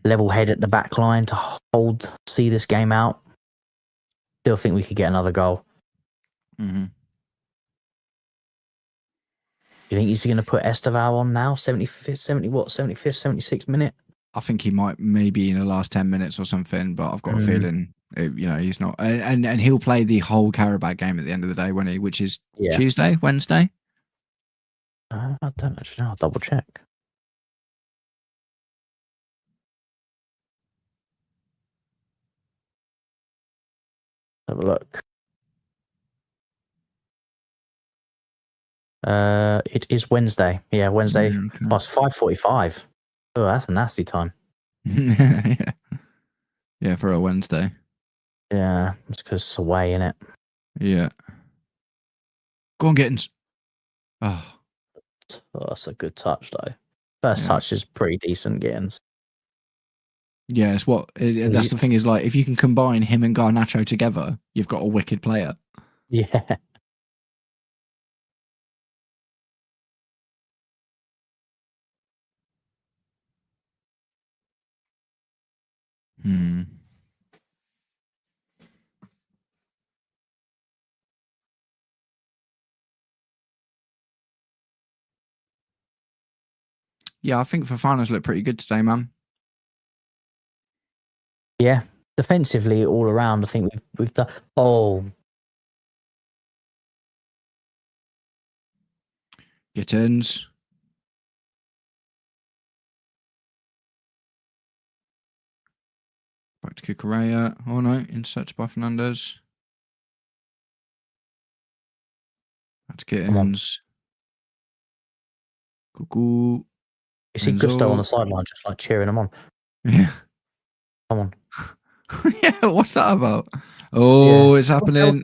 Level head at the back line to see this game out. Still think we could get another goal. Mm-hmm. You think he's going to put Esteval on now? 75th, 76th minute? I think he might maybe in the last 10 minutes or something, but I've got a feeling, he's not. And he'll play the whole Karabakh game at the end of the day, won't he? Which is Tuesday, Wednesday? I don't actually know. I'll double check. Have a look. It is Wednesday. Yeah, Wednesday plus 5:45. Oh, that's a nasty time. Yeah, for a Wednesday. Yeah, it's because it's away, innit? Yeah. Go on, Gittins. Oh, that's a good touch, though. First touch is pretty decent, Gittins. Yeah, it's that's the thing is, like, if you can combine him and Garnacho together, you've got a wicked player. Yeah. Yeah, I think Fofana's looked pretty good today, man. Yeah, defensively all around, I think we've done. Oh, Gittins. Back to Cucurella. Oh no, intercepted by Fernandez. Back to Gittins. Cuckoo. You see Gusto on the sideline, just like cheering him on. Yeah. Come on. Yeah, what's that about? Oh, it's happening.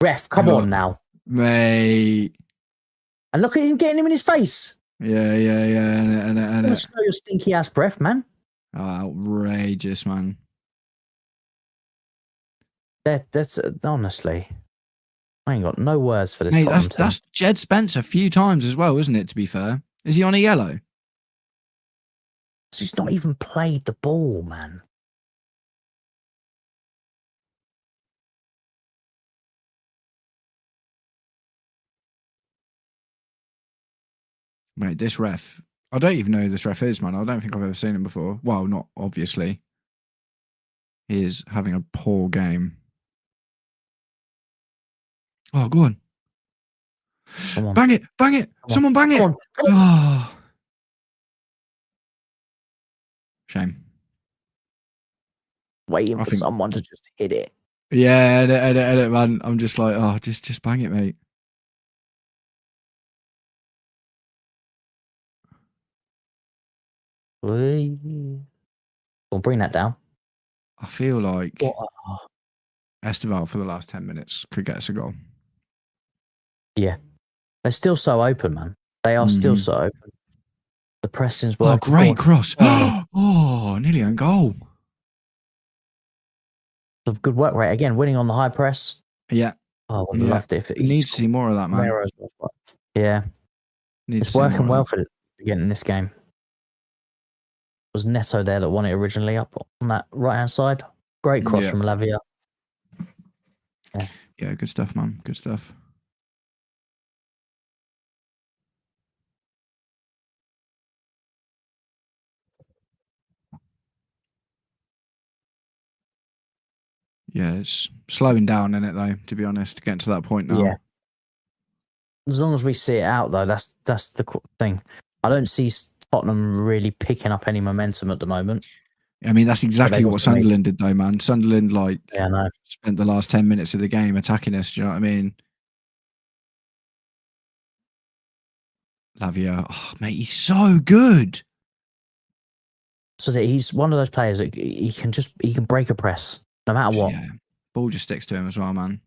Ref, come on now. Mate. And look at him getting him in his face. Yeah. And Let's know your stinky ass breath, man. Oh, outrageous, man. That's honestly, I ain't got no words for this. Mate, that's Jed Spence a few times as well, isn't it? To be fair, is he on a yellow? He's not even played the ball, man. Mate, this ref, I don't even know who this ref is, man. I don't think I've ever seen him before. Well, not obviously. He is having a poor game. Oh, go on. Come on. Bang it. Someone bang it. Come on. Oh. Shame. Waiting for someone to just hit it. Yeah, edit, man. I'm just like, oh, just bang it, mate. We'll bring that down. I feel like Esteval for the last 10 minutes could get us a goal. Yeah. They're still so open, man. They are still so open. The pressing's working. Oh, great cross. Oh, nearly on goal. Good work rate. Again, winning on the high press. Yeah. Oh, I would have loved it if it needs to see more of that, man. Yeah. It's working well for it again in this game. It was Neto there that won it originally up on that right-hand side. Great cross from Lavia. Yeah, good stuff, man. Good stuff. Yeah, it's slowing down in it though, to be honest, getting to that point now. Yeah. As long as we see it out though, that's the thing. I don't see Tottenham really picking up any momentum at the moment. I mean, that's exactly what Sunderland did though, man. Sunderland spent the last 10 minutes of the game attacking us, do you know what I mean? Lavia. Oh, mate, he's so good. So that he's one of those players that he can break a press no matter what. Yeah, ball just sticks to him as well, man.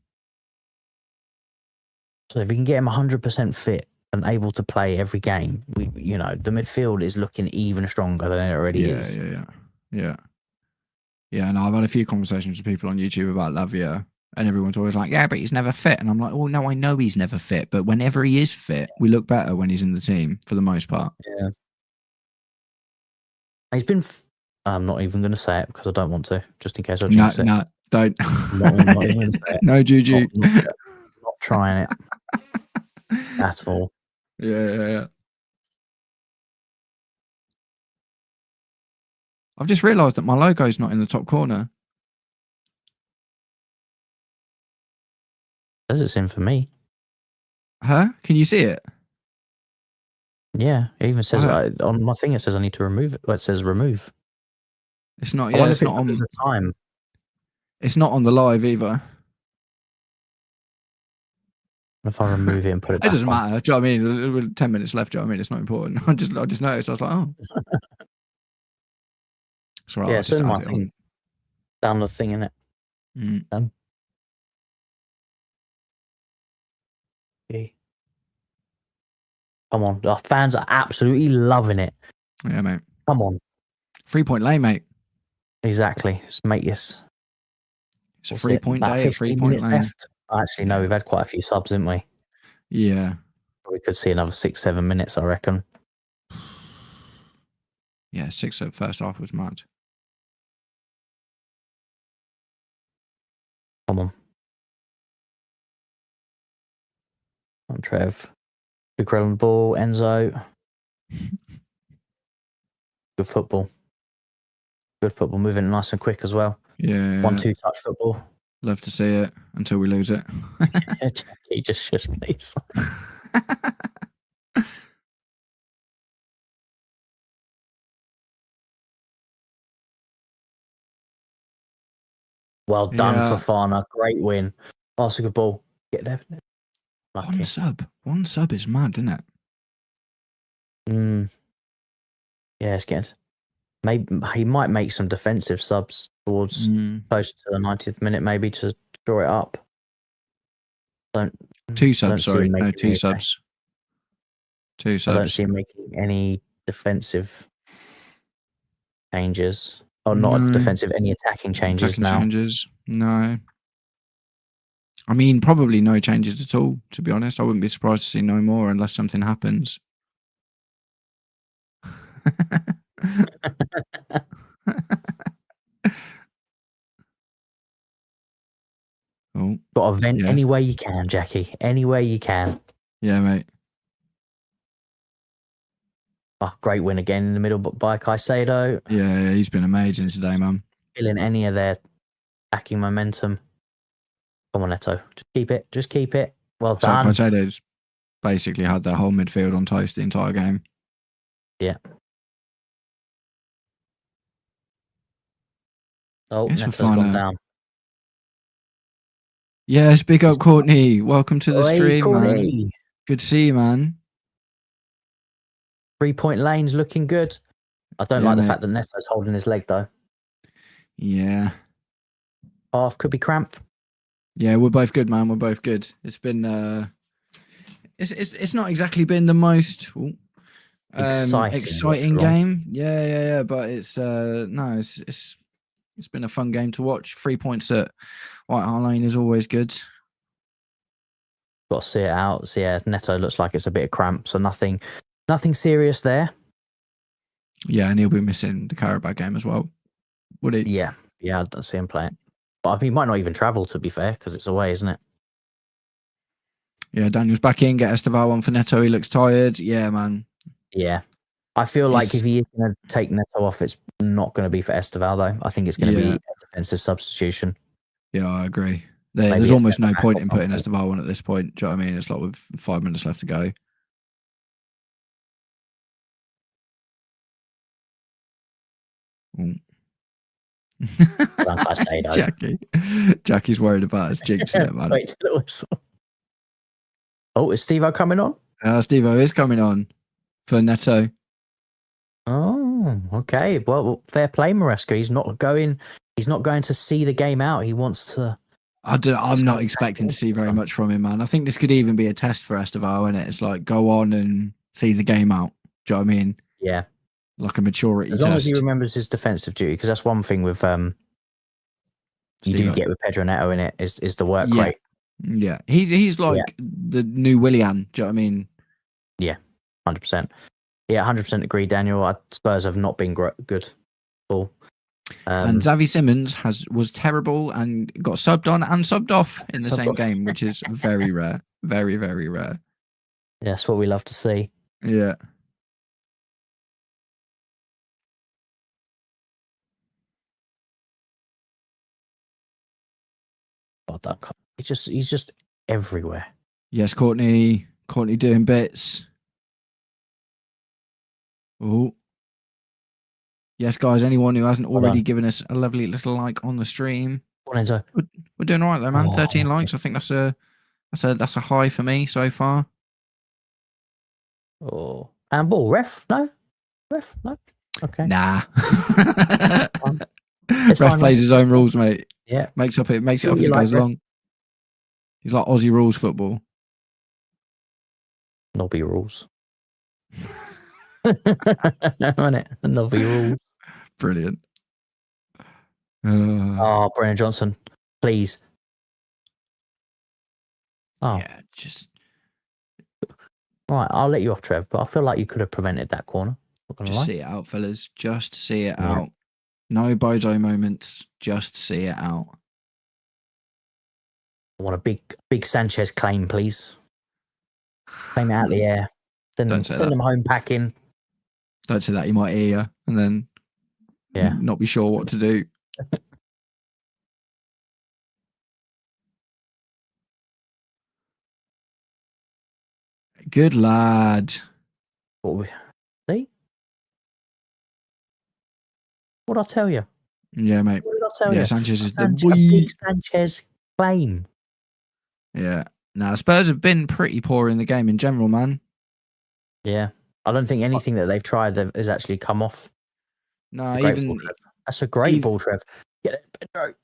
So if we can get him 100% fit and able to play every game, the midfield is looking even stronger than it already is. Yeah, and I've had a few conversations with people on YouTube about Lavia, and everyone's always like, yeah, but he's never fit. And I'm like, well, no, I know he's never fit, but whenever he is fit, we look better when he's in the team for the most part. Yeah. He's been... I'm not even going to say it because I don't want to, just in case I jinx it. No, don't. Not even going to say it. No, Juju. Not trying it at all. Yeah. I've just realised that my logo's not in the top corner. Says it's in for me. Huh? Can you see it? Yeah, it even says on my thing. It says I need to remove it. Well, it says remove. It's not. Yeah, it's not on the time. It's not on the live either. If I remove it and put it back, it doesn't matter. Do you know what I mean? 10 minutes left. Do you know what I mean? It's not important. I just noticed. I was like, oh. It's right. Yeah, I'll it's just in my add it thing. Down the thing in it. Done. Okay. Come on, our fans are absolutely loving it. Yeah, mate. Come on. 3-point lane, mate. Exactly. Let's make this. It's a 3-point day. 3-point lane. Left. Actually, no, we've had quite a few subs, haven't we? Yeah. We could see another 6-7 minutes, I reckon. Yeah, 6 at first half was mad. Come on. Come on, Trev. Good on the ball, Enzo. Good football. Good football, moving nice and quick as well. Yeah. 1-2 touch football. Love to see it until we lose it. Jackie, just shush, please. Well done, Fofana. Great win. Pass a good ball. Get there. Lucky. One sub is mad, isn't it? Yeah, it's getting. Maybe he might make some defensive subs towards close to the 90th minute, maybe to draw it up. Two subs, sorry. No, two subs. Two subs. I don't see him making any defensive changes. Or not defensive, any attacking changes now. No. I mean, probably no changes at all, to be honest. I wouldn't be surprised to see no more unless something happens. Got to vent any way you can, Jackie. Any way you can. Yeah, mate. Oh, great win again in the middle by Caicedo. Yeah, he's been amazing today, man. Feeling any of their attacking momentum. Come on, Neto. Just keep it. Well done. Caicedo's basically had their whole midfield on toast the entire game. Yeah. Oh, Neto's gone down. Yes, big up, Courtney. Welcome to the stream, Courtney. Man. Good to see you, man. 3-point lane's looking good. I don't like the fact that Neto's holding his leg, though. Yeah. Half could be cramp. Yeah, we're both good, man. We're both good. It's been it's not exactly been the most exciting game. Yeah. But it's it's been a fun game to watch. 3 points at White Hart Lane is always good. Got to see it out. So yeah, Neto looks like it's a bit of cramp, so nothing serious there. Yeah, and he'll be missing the Carabao game as well. Would he? Yeah, I don't see him playing. But I mean, he might not even travel, to be fair, because it's away, isn't it? Yeah, Daniel's back in. Get Esteval on for Neto. He looks tired. Yeah, man. Yeah. I feel like if he is going to take Neto off, it's not going to be for Esteval, though. I think it's going to be a defensive substitution. Yeah, I agree. There's almost no point in putting Esteval on at this point. Do you know what I mean? It's like with 5 minutes left to go. Jackie's worried about us jinxing it, man. Oh, is Steve-O coming on? Steve-O is coming on. for Neto. Oh, okay. Well, fair play, Maresca. He's not going to see the game out. He wants to. I'm not expecting to see very much from him, man. I think this could even be a test for Esteval, and it's like go on and see the game out. Do you know what I mean? Yeah. Like a maturity test. As long as he remembers his defensive duty, because that's one thing with you do get with Pedro Neto in it is the work rate. Yeah, he's like the new Willian. Do you know what I mean? Yeah, 100%. Yeah, 100% agree, Daniel. Spurs have not been good at all. And Xavi Simons was terrible and got subbed on and subbed off in the same game, which is very rare. Very, very rare. Yeah, that's what we love to see. Yeah. God, he's just everywhere. Yes, Courtney doing bits. Oh. Yes, guys, anyone who hasn't already given us a lovely little like on the stream. Come on, Enzo. We're doing all right though, man. 13 likes. I think that's a high for me so far. Oh. Handball. Ref? No? Okay. Nah. Ref plays his own rules, mate. Yeah. Makes it up as it goes along. He's like Aussie rules football. Nobby rules. Isn't it? Nobby rules. Brilliant. Oh, Brennan Johnson, please. Oh. Yeah, just... Right, I'll let you off, Trev, but I feel like you could have prevented that corner. Just see it out, fellas. Just see it out. No Bojo moments. Just see it out. I want a big Sanchez claim, please. Claim it out of the air. Send them home packing. Don't say that. He might hear you and then not be sure what to do. Good lad. See? What'd I tell you? Yeah, mate. What did I tell you? Sanchez is the big Sanchez claim. Yeah. Now, Spurs have been pretty poor in the game in general, man. Yeah. I don't think anything that they've tried has actually come off. No, that's a great ball, Trev. Get it, Pedro.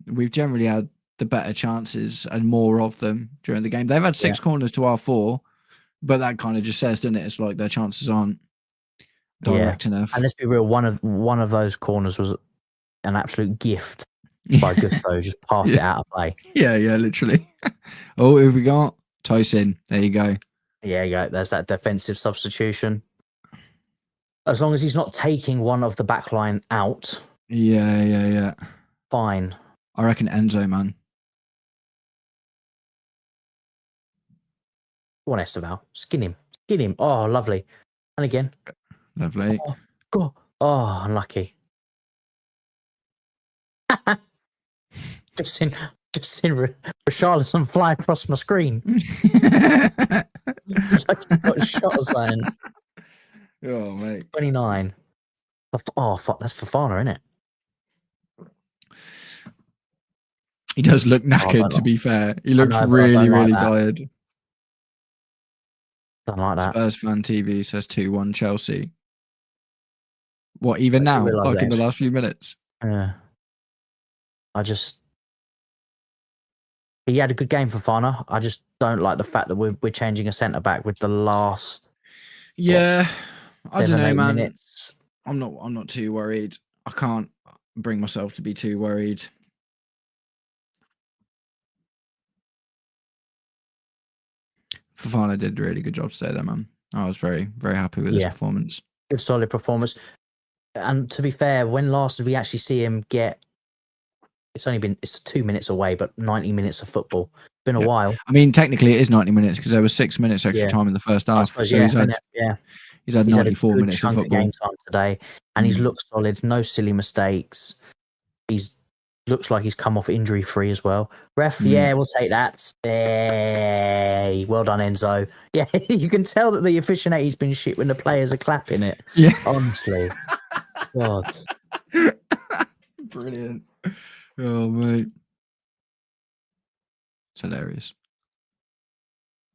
We've generally had the better chances and more of them during the game. They've had 6 corners to our 4, but that kind of just says, doesn't it? It's like their chances aren't direct enough. And let's be real, one of those corners was an absolute gift by Gusto. Just passed it out of play. Yeah, literally. Oh, who have we got? Tosin. There you go. Yeah, you go. There's that defensive substitution. As long as he's not taking one of the back line out. Yeah. Fine. I reckon Enzo, man. Go on, Esteval. Skin him. Oh, lovely. And again. Lovely. Oh, God. Oh, unlucky. just seen Richarlison fly across my screen. Like he got a shot or something. Oh, mate. 29. Oh, fuck. That's Fofana, isn't it? He does look knackered, to be fair. He looks really tired. Don't like that. Spurs fan TV says 2-1 Chelsea. What, even now? Like in the last few minutes? Yeah. He had a good game for Fofana. I just don't like the fact that we're changing a centre back with the last. Yeah, I don't know, man. Minutes. I'm not too worried. I can't bring myself to be too worried. Fofana did a really good job today, though, man. I was very, very happy with his performance. Good, solid performance. And to be fair, when last did we actually see him get? It's 2 minutes away, but 90 minutes of football. It's been a while. I mean, technically it is 90 minutes because there was 6 minutes extra time in the first half. Suppose, so he's had 94 minutes of football. Game time today, and he's looked solid. No silly mistakes. Looks like he's come off injury free as well. Ref, we'll take that. Hey, well done, Enzo. Yeah, you can tell that the officiating's been shit when the players are clapping it. Yeah, honestly. God, brilliant. Oh, mate. It's hilarious.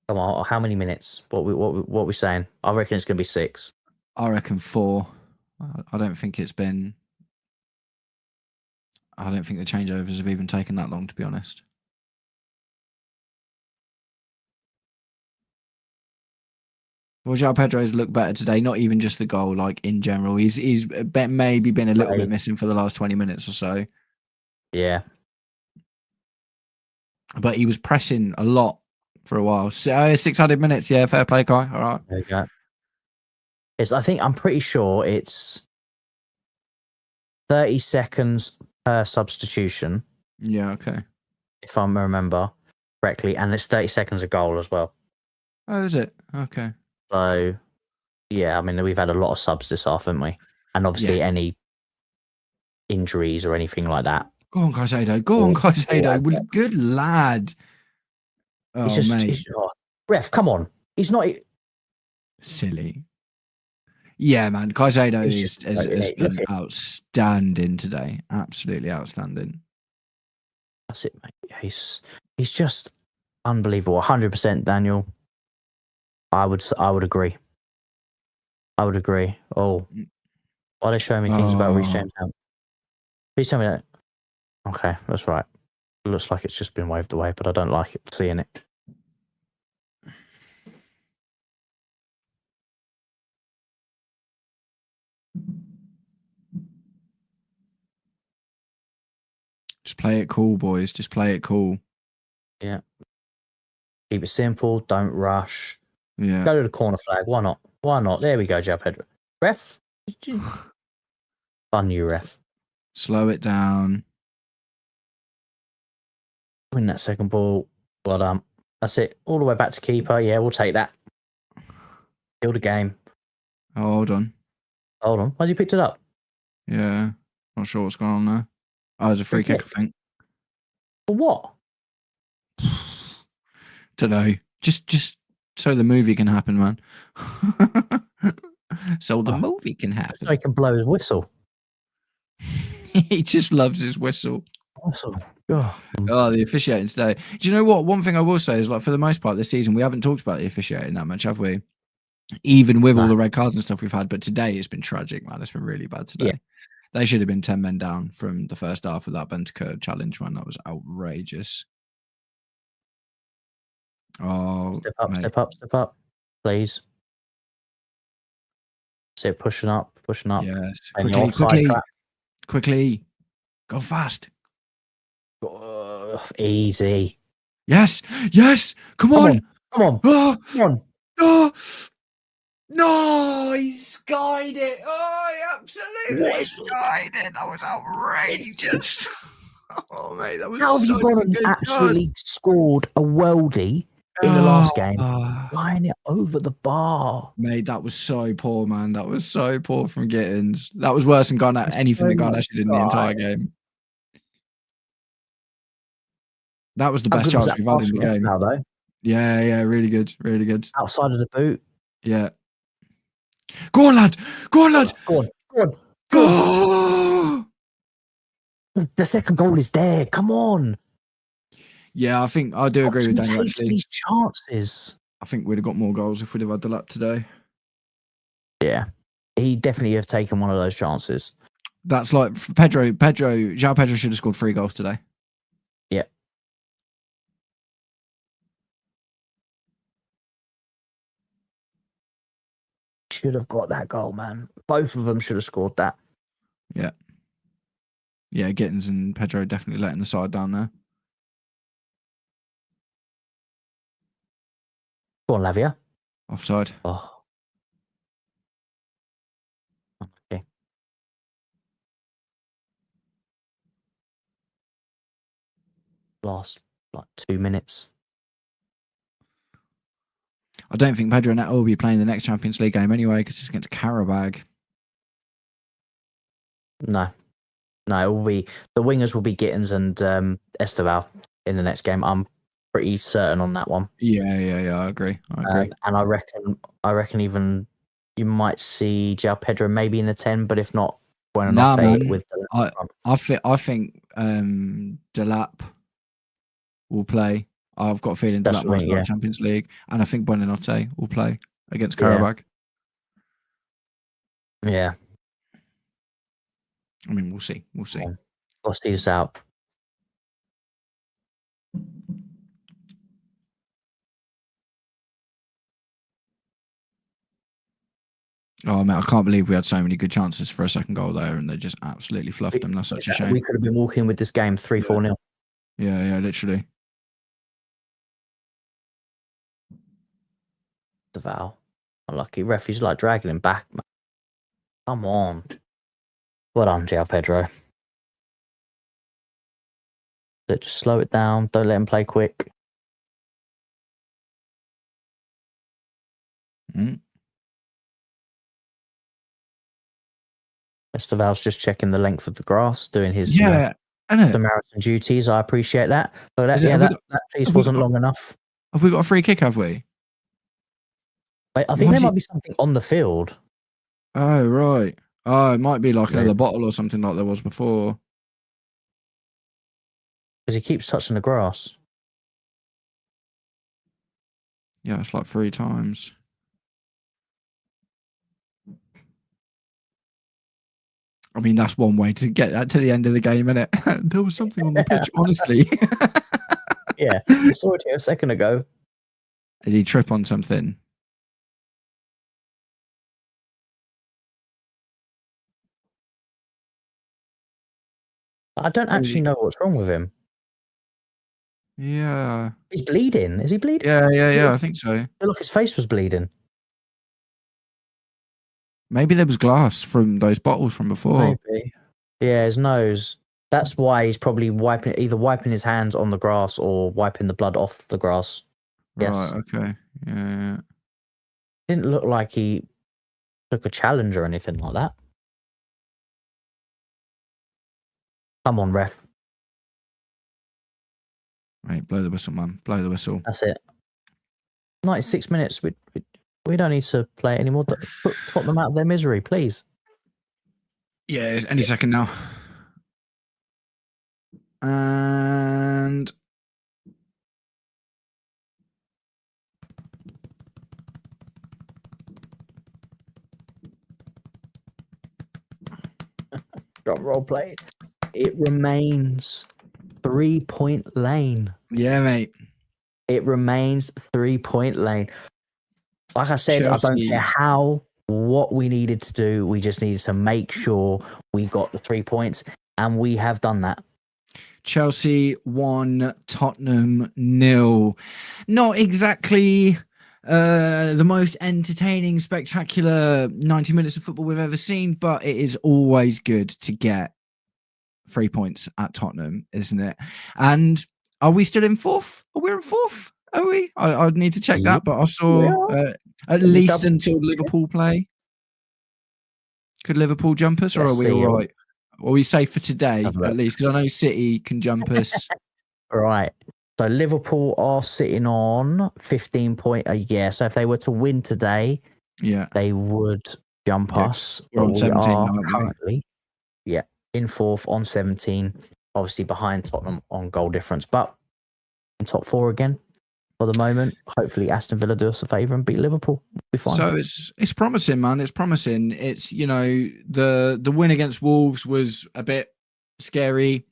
Come on, how many minutes? What we saying? I reckon it's going to be 6. I reckon 4. I don't think it's been. I don't think the changeovers have even taken that long, to be honest. Well, João Pedro's looked better today. Not even just the goal, like in general. He's maybe been a little bit missing for the last 20 minutes or so. Yeah. But he was pressing a lot for a while. 600 minutes. Yeah, fair play, Kai. All right. There you go. I'm pretty sure it's 30 seconds per substitution. Yeah, okay. If I remember correctly. And it's 30 seconds a goal as well. Oh, is it? Okay. So, yeah, I mean, we've had a lot of subs this half, haven't we? And obviously any injuries or anything like that. Go on, Caicedo. Go on, Caicedo. Good lad. Oh, mate. Ref, come on. He's not... Silly. Yeah, man. Caicedo has been outstanding today. Absolutely outstanding. That's it, mate. He's just unbelievable. 100%, Daniel. I would agree. I would agree. Oh, why are they showing me things about Reece James now? Please tell me that. Okay, that's right. It looks like it's just been waved away, but I don't like it seeing it. Just play it cool, boys. Just play it cool. Yeah. Keep it simple. Don't rush. Yeah. Go to the corner flag. Why not? Why not? There we go, João Pedro. Ref? Fun you, ref. Slow it down. Win that second ball. Well done. That's it. All the way back to keeper. Yeah, we'll take that. Kill the game. Oh, hold on. Hold on. Why's he picked it up? Yeah. Not sure what's going on there. Oh, it's a free kick, I think. For what? Don't know. Just so the movie can happen, man. So the movie can happen. So he can blow his whistle. He just loves his whistle. Awesome. Oh, the officiating today. Do you know what? One thing I will say is, like, for the most part this season, we haven't talked about the officiating that much, have we? Even with all the red cards and stuff we've had. But today it's been tragic, man. It's been really bad today. Yeah. They should have been 10 men down from the first half of that Bentancur challenge, man. That was outrageous. Oh, step up, please. See it pushing up. Yes, quickly. Go fast. Easy. Yes. Come on. No, he skied it. Oh, he absolutely skied it. That was outrageous. Oh, mate, that was How have you gone and actually scored a worldie in the last game, flying it over the bar? Mate, that was so poor, man. That was so poor from Gittins. That was worse than anything that Garnacho did in the entire game. That was the best chance we've had in the game. Now, though. Yeah, really good. Outside of the boot. Yeah. Go on, lad. Go on. The second goal is there. Come on. Yeah, I think I do agree with Daniel, actually. These chances. I think we'd have got more goals if we'd have had the lap today. Yeah. He definitely have taken one of those chances. That's like João Pedro should have scored 3 goals today. Yeah. Should have got that goal, man. Both of them should have scored that. Yeah. Yeah, Gittins and Pedro definitely letting the side down there. Go on, Lavia. Offside. Oh. Okay. Last, 2 minutes. I don't think Pedro Neto will be playing the next Champions League game anyway, because it's against Karabag. No, it will be the wingers will be Gittins and Esteval in the next game. I'm pretty certain on that one. Yeah. I agree. And I reckon even you might see João Pedro maybe in the 10, but if not, with I think Delap will play. I've got a feeling That's that what I might mean, start yeah. Champions League, and I think Buonanotte will play against Yeah. Karabakh. Yeah. I mean, we'll see. We'll see. We'll see this out. Oh man, I can't believe we had so many good chances for a second goal there, and they just absolutely fluffed them. That's such a shame. We could have been walking with this game 3-4-0. Yeah, literally. The Val. Unlucky. Referee's like dragging him back, man. Come on. Well done, João Pedro. Just slow it down. Don't let him play quick. Mr. Val's just checking the length of the grass, doing his Samaritan duties. I appreciate that. So that piece wasn't long enough. Have we got a free kick, have we? I think there might be something on the field. Oh, right. Oh, it might be like another bottle or something like there was before. Because he keeps touching the grass. Yeah, it's like 3 times. I mean, that's one way to get that to the end of the game, innit? There was something on the pitch, honestly. Yeah, I saw it here a second ago. Did he trip on something? I don't actually know what's wrong with him. Yeah. He's bleeding. Is he bleeding? Yeah, I think so. I feel like his face was bleeding. Maybe there was glass from those bottles from before. Maybe. Yeah, his nose. That's why he's probably either wiping his hands on the grass or wiping the blood off the grass. Right, Yes. okay. Yeah. Didn't look like he took a challenge or anything like that. Come on, ref. Right, blow the whistle, man. Blow the whistle. That's it. 96 minutes. We don't need to play it anymore. Put them out of their misery, please. Yeah, any second now. And drum roll play. It remains 3-point lane. Yeah, mate. It remains 3-point lane. Like I said, Chelsea. I don't care what we needed to do. We just needed to make sure we got the 3 points, and we have done that. Chelsea 1, Tottenham 0. Not exactly the most entertaining, spectacular 90 minutes of football we've ever seen, but it is always good to get 3 points at Tottenham, isn't it? And are we still in 4th? We're in 4th, are we? I'd need to check that, but I saw at least until Liverpool play. Could Liverpool jump us, or are we all right? Are we safe for today, at least? Because I know City can jump us. Right. So Liverpool are sitting on 15 points. Yeah, so if they were to win today, they would jump us. We're on 17 now, currently, in 4th on 17. Obviously behind Tottenham on goal difference, but in top 4 again for the moment. Hopefully Aston Villa do us a favour and beat Liverpool. We'll be fine. So it's promising, man. It's promising. It's, the win against Wolves was a bit scary.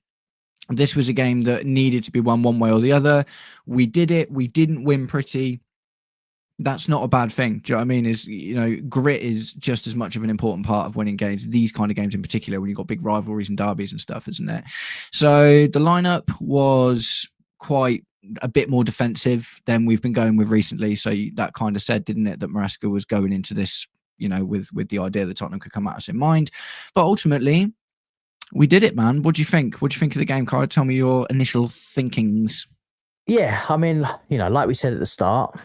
This was a game that needed to be won one way or the other. We did it. We didn't win pretty. That's not a bad thing. Do you know what I mean? Grit is just as much of an important part of winning games. These kind of games in particular, when you've got big rivalries and derbies and stuff, isn't it? So the lineup was quite a bit more defensive than we've been going with recently. So that kind of said, didn't it, that Maresca was going into this, with the idea that Tottenham could come at us in mind. But ultimately, we did it, man. What do you think? What do you think of the game, Kai? Tell me your initial thinkings. Yeah, I mean, like we said at the start,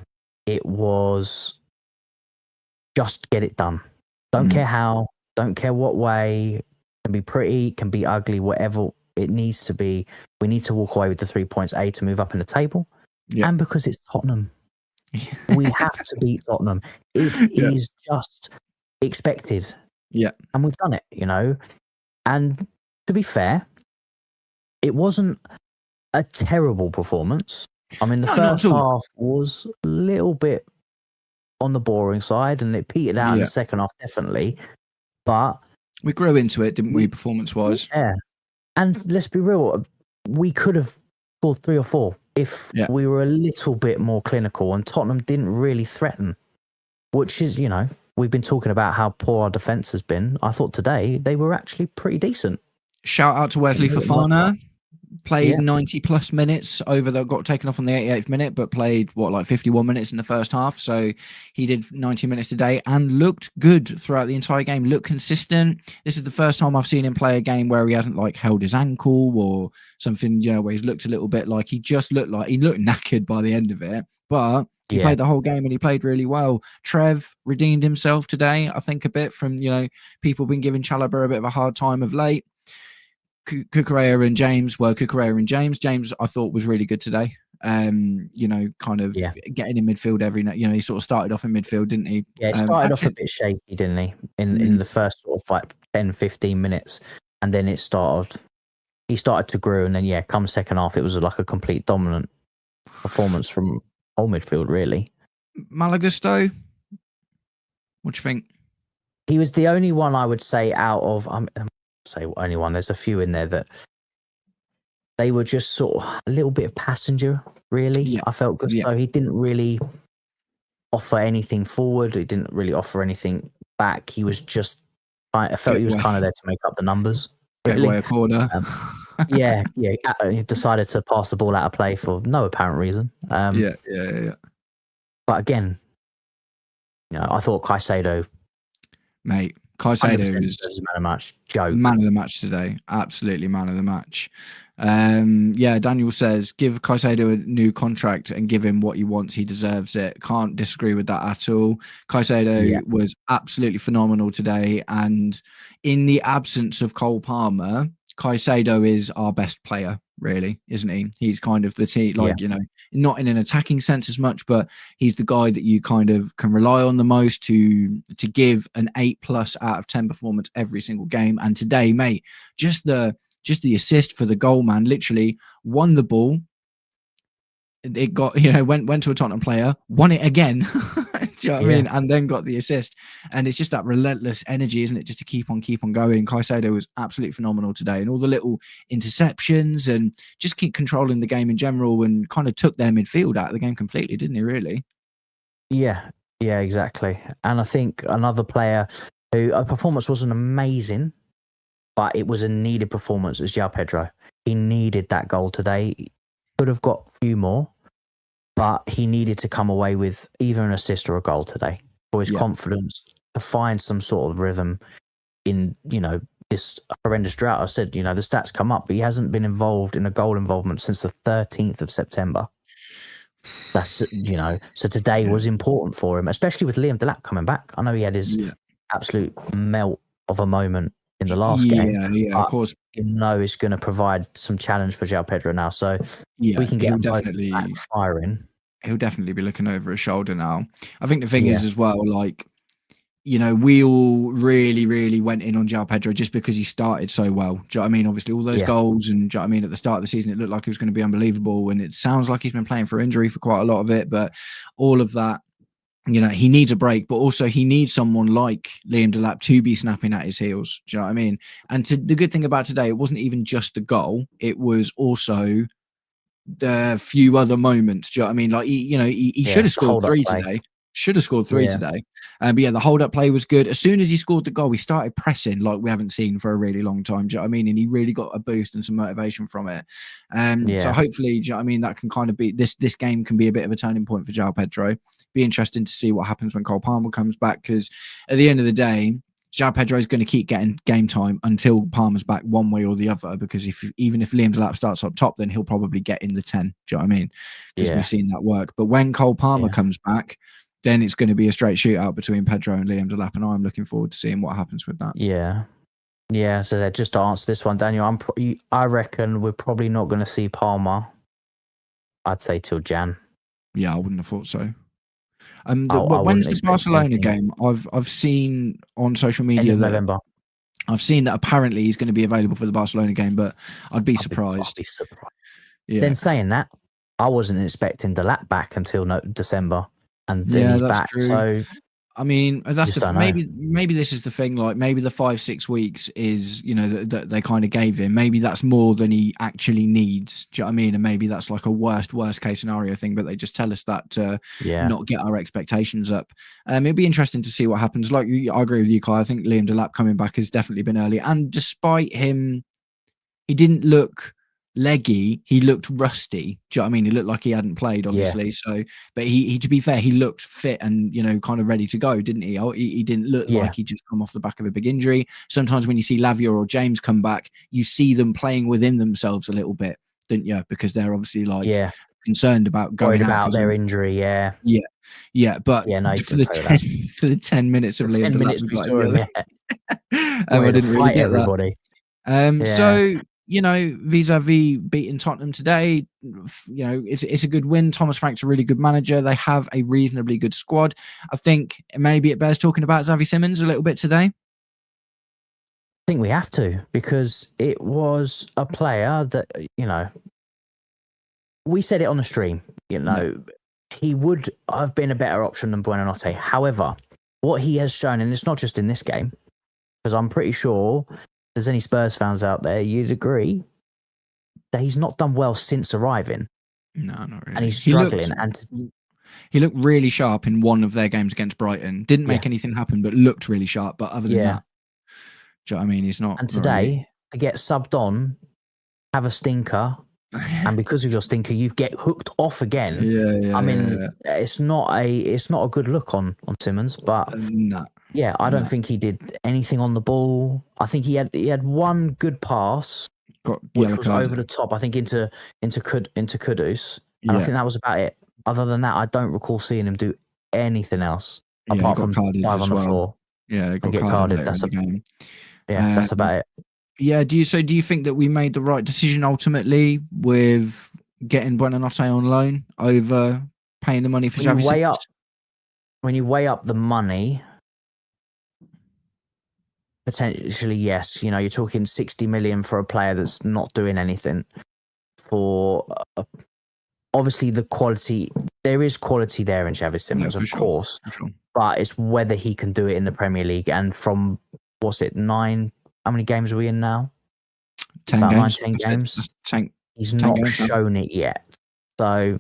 it was just get it done. Don't care how, don't care what way. It can be pretty, can be ugly, whatever it needs to be. We need to walk away with the 3 points, to move up in the table. And because it's Tottenham. We have to beat Tottenham. It is just expected. Yeah. And we've done it, And to be fair, it wasn't a terrible performance. I mean, the No, not first at all. half was a little bit on the boring side, and it petered out in the second half, definitely. But we grew into it, didn't we, performance-wise? Yeah. And let's be real, we could have scored 3 or 4 if we were a little bit more clinical, and Tottenham didn't really threaten, which is, we've been talking about how poor our defence has been. I thought today they were actually pretty decent. Shout out to Wesley Fofana. Played 90 plus minutes got taken off on the 88th minute, but played 51 minutes in the first half. So he did 90 minutes today and looked good throughout the entire game, looked consistent. This is the first time I've seen him play a game where he hasn't held his ankle or something, where he's looked a little bit like he looked knackered by the end of it, but he played the whole game and he played really well. Trev redeemed himself today, I think, a bit from, people been giving Chalobah a bit of a hard time of late. Cucurella and James. James, I thought, was really good today. Getting in midfield every night. He sort of started off in midfield, didn't he? Yeah, he started off a bit shaky, didn't he? In the first sort of 10, 15 minutes, and then he started to grow, and then come second half, it was like a complete dominant performance from whole midfield, really. Malagusto, what do you think? He was the only one I would say out of. Say only one. There's a few in there that they were just sort of a little bit of passenger, really. Yeah. I felt Gusto. He didn't really offer anything forward. He didn't really offer anything back. He was just. I felt he was kind of there to make up the numbers. Really. Get away a corner. He decided to pass the ball out of play for no apparent reason. Yeah. But again, I thought Caicedo, mate. Caicedo was man of the match. Joke. Man of the match today. Absolutely man of the match. Daniel says, give Caicedo a new contract and give him what he wants. He deserves it. Can't disagree with that at all. Caicedo was absolutely phenomenal today. And in the absence of Cole Palmer, Caicedo is our best player, really, isn't he? He's kind of the team, not in an attacking sense as much, but he's the guy that you kind of can rely on the most to give an 8+ out of 10 performance every single game. And today, mate, just the assist for the goal, man, literally won the ball. It got, went to a Tottenham player, won it again. Do you know what I mean? And then got the assist. And it's just that relentless energy, isn't it? Just to keep on going. Caicedo was absolutely phenomenal today. And all the little interceptions and just keep controlling the game in general, and kind of took their midfield out of the game completely, didn't he, really? Yeah, exactly. And I think another player who a performance wasn't amazing, but it was a needed performance, is João Pedro. He needed that goal today. He could have got a few more, but he needed to come away with either an assist or a goal today for his confidence to find some sort of rhythm in, this horrendous drought. I said, the stats come up, but he hasn't been involved in a goal involvement since the 13th of September. That's, so today was important for him, especially with Liam Delap coming back. I know he had his absolute melt of a moment in the last game. Yeah, of course. It's going to provide some challenge for João Pedro now. So we can get him definitely firing. He'll definitely be looking over his shoulder now. I think the thing is as well, we all really, really went in on João Pedro just because he started so well. Do you know what I mean? Obviously, all those goals, and do you know what I mean? At the start of the season, it looked like it was going to be unbelievable, and it sounds like he's been playing for injury for quite a lot of it. But all of that, he needs a break, but also he needs someone like Liam Delap to be snapping at his heels. Do you know what I mean? And the good thing about today, it wasn't even just the goal; it was also the few other moments. Do you know what I mean? He should have scored 3 today. Should have scored 3 today. But the hold-up play was good. As soon as he scored the goal, he started pressing like we haven't seen for a really long time. Do you know what I mean? And he really got a boost and some motivation from it. So hopefully, do you know what I mean? That can kind of be, this game can be a bit of a turning point for João Pedro. Be interesting to see what happens when Cole Palmer comes back, because at the end of the day, João Pedro is going to keep getting game time until Palmer's back one way or the other, because even if Liam Delap starts up top, then he'll probably get in the 10. Do you know what I mean? Because we've seen that work. But when Cole Palmer comes back, then it's going to be a straight shootout between Pedro and Liam Delap, and I'm looking forward to seeing what happens with that. Yeah. So just to answer this one, Daniel, I reckon we're probably not going to see Palmer, I'd say, till Jan. Yeah, I wouldn't have thought so. When's the Barcelona game? I've seen on social media that November. I've seen that apparently he's going to be available for the Barcelona game, but I'd be surprised. Yeah. Then saying that, I wasn't expecting the lap back until December, and then Yeah, he's that's back. true. So I mean, that's just maybe this is the thing. Like, maybe the 5-6 weeks is, you know, that they kind of gave him. Maybe that's more than he actually needs. Do you know what I mean? And maybe that's like a worst case scenario thing. But they just tell us that to not get our expectations up. It'd be interesting to see what happens. Like, I agree with you, Kai. I think Liam Delap coming back has definitely been early. And despite him, he didn't look leggy, he looked rusty. Do you know what I mean? He looked like he hadn't played, obviously. Yeah. So, but he to be fair, he looked fit and, you know, kind of ready to go, didn't he? He didn't look like he just come off the back of a big injury. Sometimes when you see Lavia or James come back, you see them playing within themselves a little bit, don't you? Because they're obviously like concerned about going worried out about their injury. Yeah. But no, for the 10 minutes of Liam Delap, we saw him, I didn't really get everybody. So, you know, vis-a-vis beating Tottenham today, you know, it's a good win. Thomas Frank's a really good manager. They have a reasonably good squad. I think maybe it bears talking about Xavi Simons a little bit today. I think we have to, because it was a player that, you know, we said it on the stream, you know, he would have been a better option than Buonanotte. However, what he has shown, and it's not just in this game, because I'm pretty sure if there's any Spurs fans out there, you'd agree that he's not done well since arriving. No, not really. And he's struggling. He looked really sharp in one of their games against Brighton. Didn't make anything happen, but looked really sharp. But other than that, do you know what I mean? He's not. And today, to get subbed on, have a stinker, and because of your stinker, you get hooked off again. I mean, it's not a good look on Simons, but I don't think he did anything on the ball. I think he had one good pass, which was over the top. I think into Kudus, and I think that was about it. Other than that, I don't recall seeing him do anything else apart from dive on the floor. Yeah, got carded. That's game. That's about it. Yeah, do you think that we made the right decision ultimately with getting Buonanotte on loan over paying the money for Xavi? When you weigh up the money, potentially yes. You know, you're talking 60 million for a player that's not doing anything. For obviously the quality, there is quality there in Xavi Simons, of course, but it's whether he can do it in the Premier League. And from what's it, 9? How many games are we in now? 10 games. 10 games. He's not shown it yet. So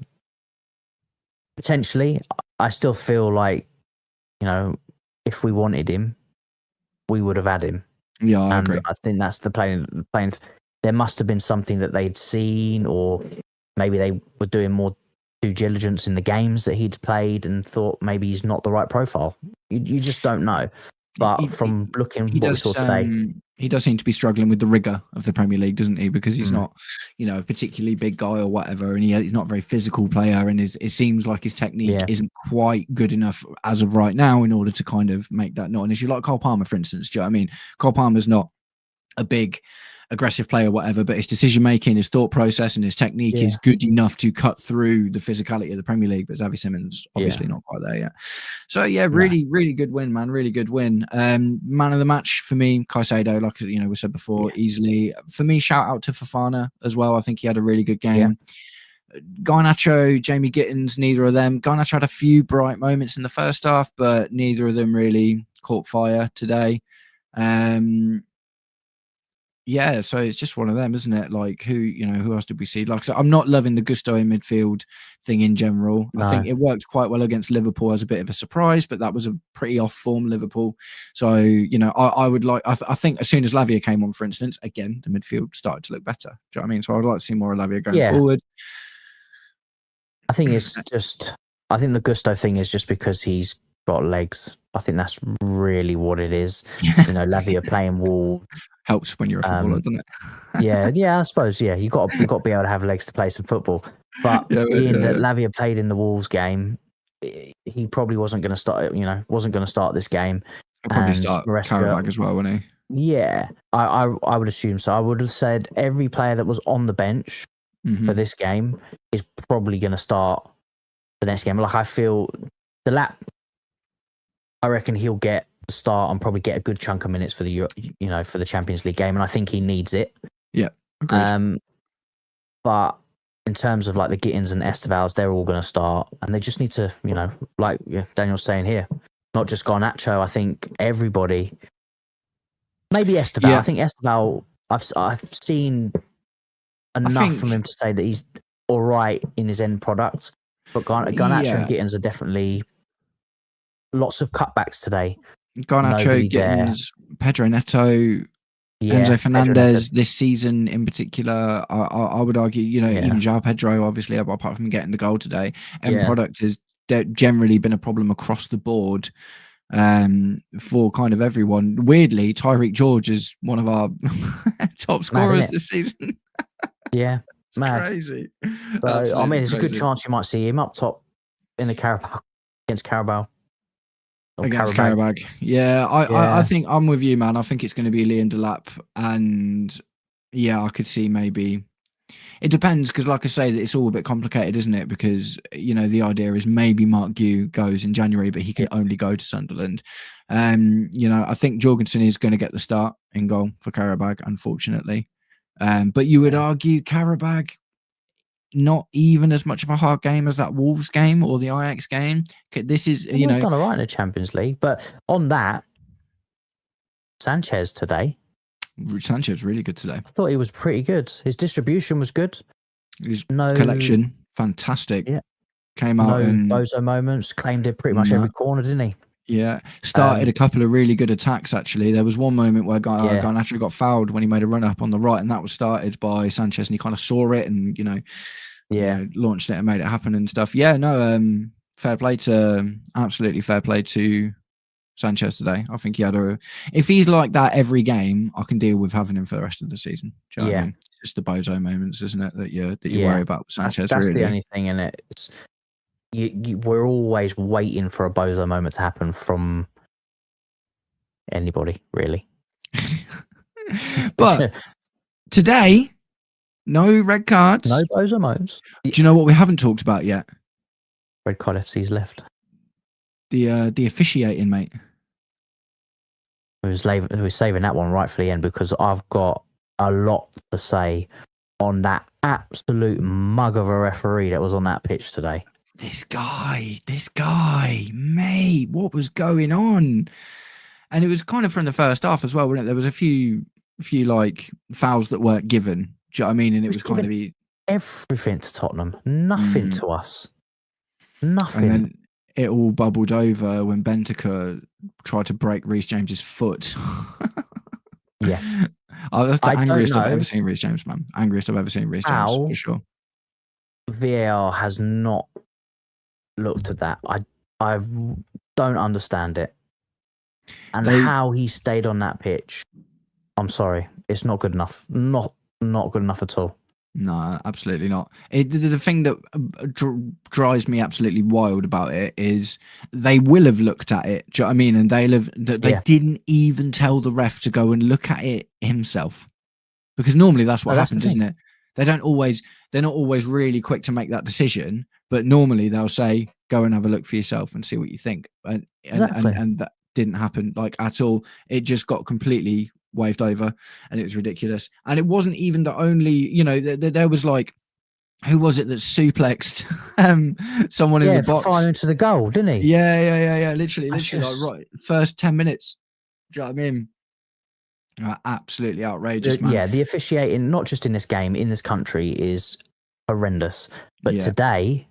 potentially, I still feel like, you know, if we wanted him, we would have had him. Yeah, I agree. I think that's the playing. There must have been something that they'd seen, or maybe they were doing more due diligence in the games that he'd played and thought maybe he's not the right profile. You just don't know. But from looking what we saw today, he does seem to be struggling with the rigor of the Premier League, doesn't he? Because he's not, you know, a particularly big guy or whatever, and he's not a very physical player, and it seems like his technique isn't quite good enough as of right now in order to kind of make that not an issue. Like Cole Palmer, for instance. Do you know what I mean? Cole Palmer's not a big aggressive player or whatever, but his decision making, his thought process, and his technique is good enough to cut through the physicality of the Premier League. But Xavi Simons obviously not quite there yet. So really good win, man. Really good win. Man of the match for me, Caicedo, like you know we said before, easily. For me, shout out to Fofana as well. I think he had a really good game. Garnacho, Jamie Gittins, neither of them. Garnacho had a few bright moments in the first half, but neither of them really caught fire today. Yeah, so it's just one of them, isn't it? Like, who else did we see? Like, so I'm not loving the Gusto in midfield thing in general. No. I think it worked quite well against Liverpool as a bit of a surprise, but that was a pretty off-form Liverpool. So, you know, I would like, I think as soon as Lavia came on, for instance, again, the midfield started to look better. Do you know what I mean? So I would like to see more of Lavia going forward. I think it's just, I think the Gusto thing is just because he's got legs. I think that's really what it is. You know, Lavia playing wall helps when you're a footballer, doesn't it? yeah, I suppose. Yeah, you got to be able to have legs to play some football. But being that Lavia played in the Wolves game, he probably wasn't going to start. You know, wasn't going to start this game. He'll probably start Karabag as well, wouldn't he? Yeah, I would assume so. I would have said every player that was on the bench for this game is probably going to start the next game. Like I feel the lap. I reckon he'll get the start and probably get a good chunk of minutes for the Champions League game, and I think he needs it. Yeah, agreed. But in terms of like the Gittins and Estevals, they're all going to start, and they just need to, like Daniel's saying here, not just Garnacho. I think everybody, maybe Esteval. Yeah. I think Esteval, I've seen enough from him to say that he's all right in his end product, but Garnacho and Gittins are definitely lots of cutbacks today. Garnacho, Gittins, Pedro Neto. Enzo Fernandez this season in particular, I would argue, even João Pedro, obviously, apart from getting the goal today, end product has generally been a problem across the board for kind of everyone. Weirdly, Tyreek George is one of our top scorers this season. It's mad. Crazy. So, I mean, there's a good chance you might see him up top in the Carabao against Carabao. Against Karabag. I think I'm with you, man. I think it's going to be Liam Delap, and I could see maybe. It depends, because like I say, it's all a bit complicated, isn't it? Because the idea is maybe Mark Gue goes in January, but he can only go to Sunderland. I think Jorgensen is going to get the start in goal for Karabag, unfortunately. But you would argue Karabag not even as much of a hard game as that Wolves game or the Ajax game. This is, We've done all right in the Champions League, but on that, Sanchez really good today. I thought he was pretty good. His distribution was good. His collection, fantastic. Yeah. Came out and bozo moments, claimed it pretty much every corner, didn't he? Yeah, started a couple of really good attacks, actually. There was one moment where Garnacho got fouled when he made a run up on the right, and that was started by Sanchez, and he kind of saw it and, launched it and made it happen and stuff. Absolutely fair play to Sanchez today. I think he had if he's like that every game, I can deal with having him for the rest of the season. Do you know what I mean? It's just the bozo moments, isn't it, that you worry about with Sanchez. That's really the only thing in it. We're always waiting for a bozo moment to happen from anybody, really. But today, no red cards. No bozo moments. Do you know what we haven't talked about yet? Red card FC's left. The officiating, mate. We're saving that one right for the end, because I've got a lot to say on that absolute mug of a referee that was on that pitch today. This guy, mate, what was going on? And it was kind of from the first half as well, wasn't it? There was a few like fouls that weren't given. Do you know what I mean? And it was kind of everything to Tottenham, nothing to us, nothing. And then it all bubbled over when Bentancur tried to break Reece James's foot. That's the angriest I've ever seen Reece James, man. Angriest I've ever seen Reece James, for sure. VAR has not looked at that. I don't understand it, and how he stayed on that pitch. I'm sorry, it's not good enough. Not good enough at all. No, absolutely not. The thing that drives me absolutely wild about it is they will have looked at it. Do you know what I mean? And they didn't even tell the ref to go and look at it himself, because normally that's what happens, isn't it? They're not always really quick to make that decision, but normally they'll say, go and have a look for yourself and see what you think. And that didn't happen at all. It just got completely waved over, and it was ridiculous. And it wasn't even the only, there was who was it that suplexed someone in the box? Far into the goal, didn't he? Yeah. Literally, right, first 10 minutes. Do you know what I mean? Absolutely outrageous, man. Yeah, the officiating, not just in this game, in this country, is horrendous. But today,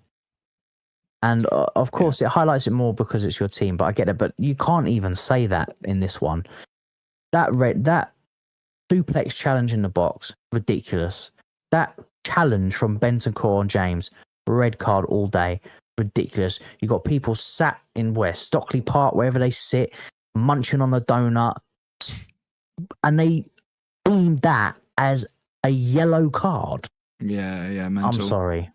and of course, it highlights it more because it's your team. But I get it. But you can't even say that in this one. That suplex challenge in the box, ridiculous. That challenge from Bentancur and James, red card all day, ridiculous. You got people sat in Stockley Park, wherever they sit, munching on a donut. And they deemed that as a yellow card. Yeah, mental. I'm sorry.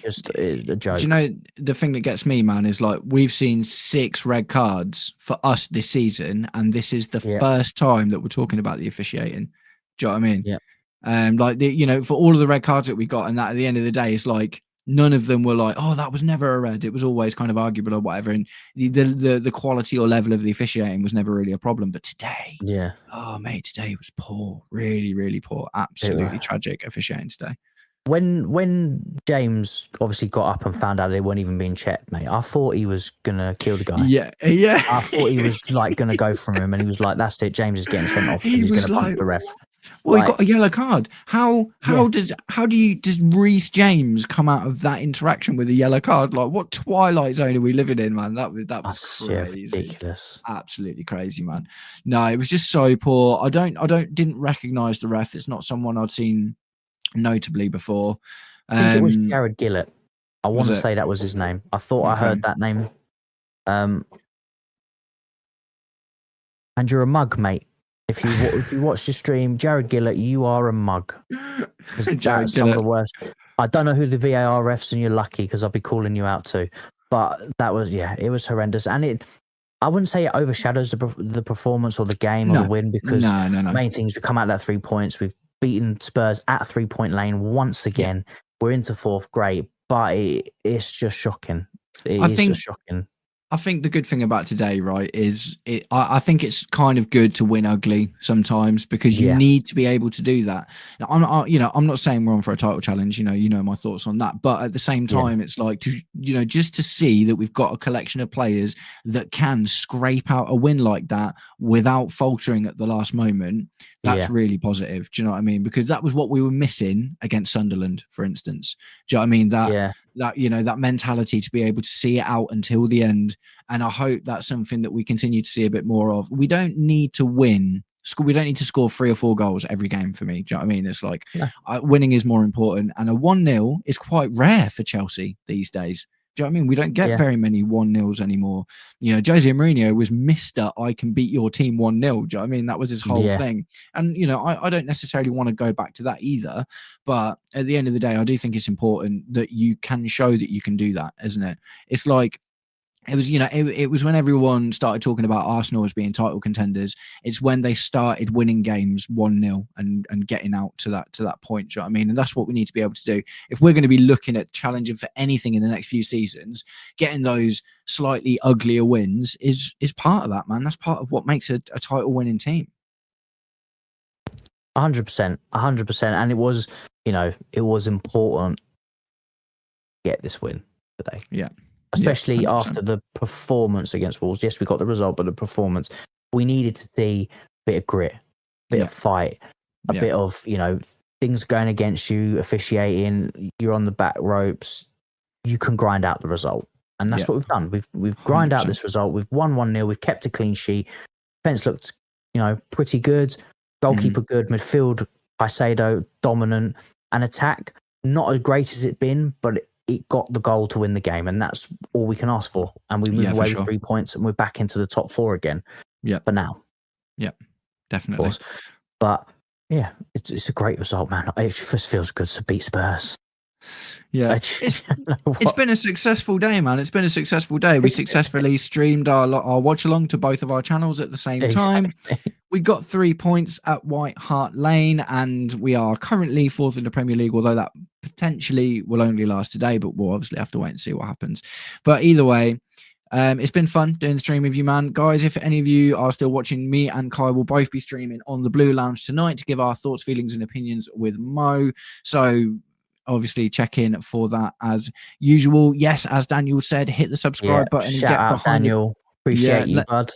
Just a joke. Do you know, the thing that gets me, man, is we've seen 6 red cards for us this season, and this is the first time that we're talking about the officiating. Do you know what I mean? Yeah. For all of the red cards that we got, and that at the end of the day, it's none of them were that was never a red. It was always kind of arguable or whatever. And the quality or level of the officiating was never really a problem. But today, today was poor. Really, really poor. Absolutely tragic officiating today. When James obviously got up and found out they weren't even being checked, mate, I thought he was gonna kill the guy. Yeah. I thought he was like gonna go for him, and he was like, "That's it, James is getting sent off because he's gonna punch the ref." Well, he got a yellow card. How does Reece James come out of that interaction with a yellow card? Like, what twilight zone are we living in, man? That was crazy. Ridiculous. Absolutely crazy, man. No, it was just so poor. I didn't recognise the ref. It's not someone I'd seen notably before. I think it was Jared Gillett. I want to say that was his name. I thought I heard that name. And you're a mug, mate. If you watch the stream, Jared Gillett, you are a mug. That's some of the worst. I don't know who the VAR refs, and you're lucky because I'll be calling you out too. But that was it was horrendous, and I wouldn't say it overshadows the performance or the game or the win, because the main things, we come out that 3 points. We've beaten Spurs at 3-point lane once again. Yeah. We're into fourth, great, but it's just shocking. It's just shocking. I think the good thing about today, right, is I think it's kind of good to win ugly sometimes, because you need to be able to do that. Now, I'm not saying we're on for a title challenge. You know my thoughts on that. But at the same time, it's like just to see that we've got a collection of players that can scrape out a win like that without faltering at the last moment. That's really positive. Do you know what I mean? Because that was what we were missing against Sunderland, for instance. Do you know what I mean? That mentality to be able to see it out until the end. And I hope that's something that we continue to see a bit more of. We don't need to win. We don't need to score 3 or 4 goals every game for me. Do you know what I mean? It's like winning is more important. And a 1-0 is quite rare for Chelsea these days. Do you know what I mean? We don't get very many 1-0s anymore. Jose Mourinho was Mr. I can beat your team 1-0. Do you know what I mean? That was his whole thing. And, I don't necessarily want to go back to that either. But at the end of the day, I do think it's important that you can show that you can do that, isn't it? It's like, it was, it was when everyone started talking about Arsenal as being title contenders. It's when they started winning games 1-0 and getting out to that point. Do you know what I mean? And that's what we need to be able to do. If we're going to be looking at challenging for anything in the next few seasons, getting those slightly uglier wins is part of that, man. That's part of what makes a title winning team. 100%. And it was, it was important to get this win today. Yeah. Especially after the performance against Wolves. Yes, we got the result, but the performance, we needed to see a bit of grit, a bit of fight, a bit of, things going against you, officiating, you're on the back ropes, you can grind out the result. And that's what we've done. We've grind out this result. We've won 1-0. We've kept a clean sheet. Defense looked, pretty good. Goalkeeper good. Midfield, Caicedo, dominant. And attack, not as great as it's been, but it got the goal to win the game, and that's all we can ask for. And we move away with 3 points, and we're back into the top 4 again. Yeah, for now. Yeah, definitely. But yeah, it's a great result, man. It just feels good to beat Spurs. Yeah, it's been a successful day, man. It's been a successful day. We successfully streamed our watch along to both of our channels at the same time. We got 3 points at White Hart Lane, and we are currently 4th in the Premier League, although that potentially will only last today, but we'll obviously have to wait and see what happens. But either way, it's been fun doing the stream with you, man. Guys, if any of you are still watching, me and Kai will both be streaming on the Blue Lounge tonight to give our thoughts, feelings, and opinions with Mo. So obviously check in for that as usual. Yes, as Daniel said, hit the subscribe button and get behind Daniel. Appreciate you, bud.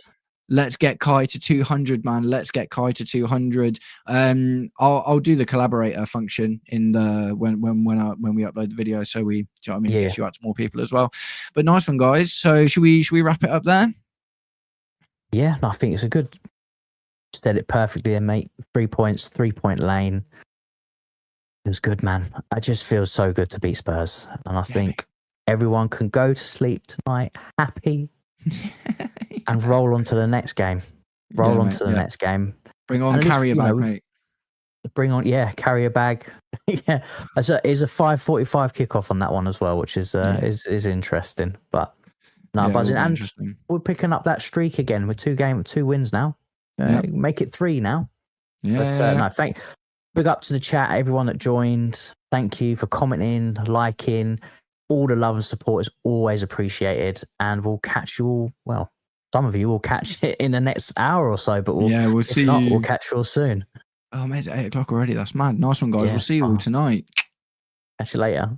Let's get Kai to 200, man. Let's get Kai to 200. I'll do the collaborator function in the when we upload the video, so we, do you know what I mean? It gets you out to more people as well. But nice one, guys. So should we wrap it up there? Yeah, no, I think it's a good. Said it perfectly, there, mate. 3 points, 3-point lane. It was good, man. It just feels so good to beat Spurs, and I think everyone can go to sleep tonight happy. And roll on to the next game. Next game. Bring on carrier bag, mate. Bring on, carrier bag. Yeah, it's a 5:45 kickoff on that one as well, which is interesting. But buzzing, and we're picking up that streak again with 2 wins now. Make it 3 now. Big up to the chat, everyone that joined. Thank you for commenting, liking. All the love and support is always appreciated, and we'll catch you all. Well, some of you will catch it in the next hour or so, but we'll see you. We'll catch you all soon. Oh, mate, it's 8 o'clock already. That's mad. Nice one, guys. We'll see you all tonight. Catch you later.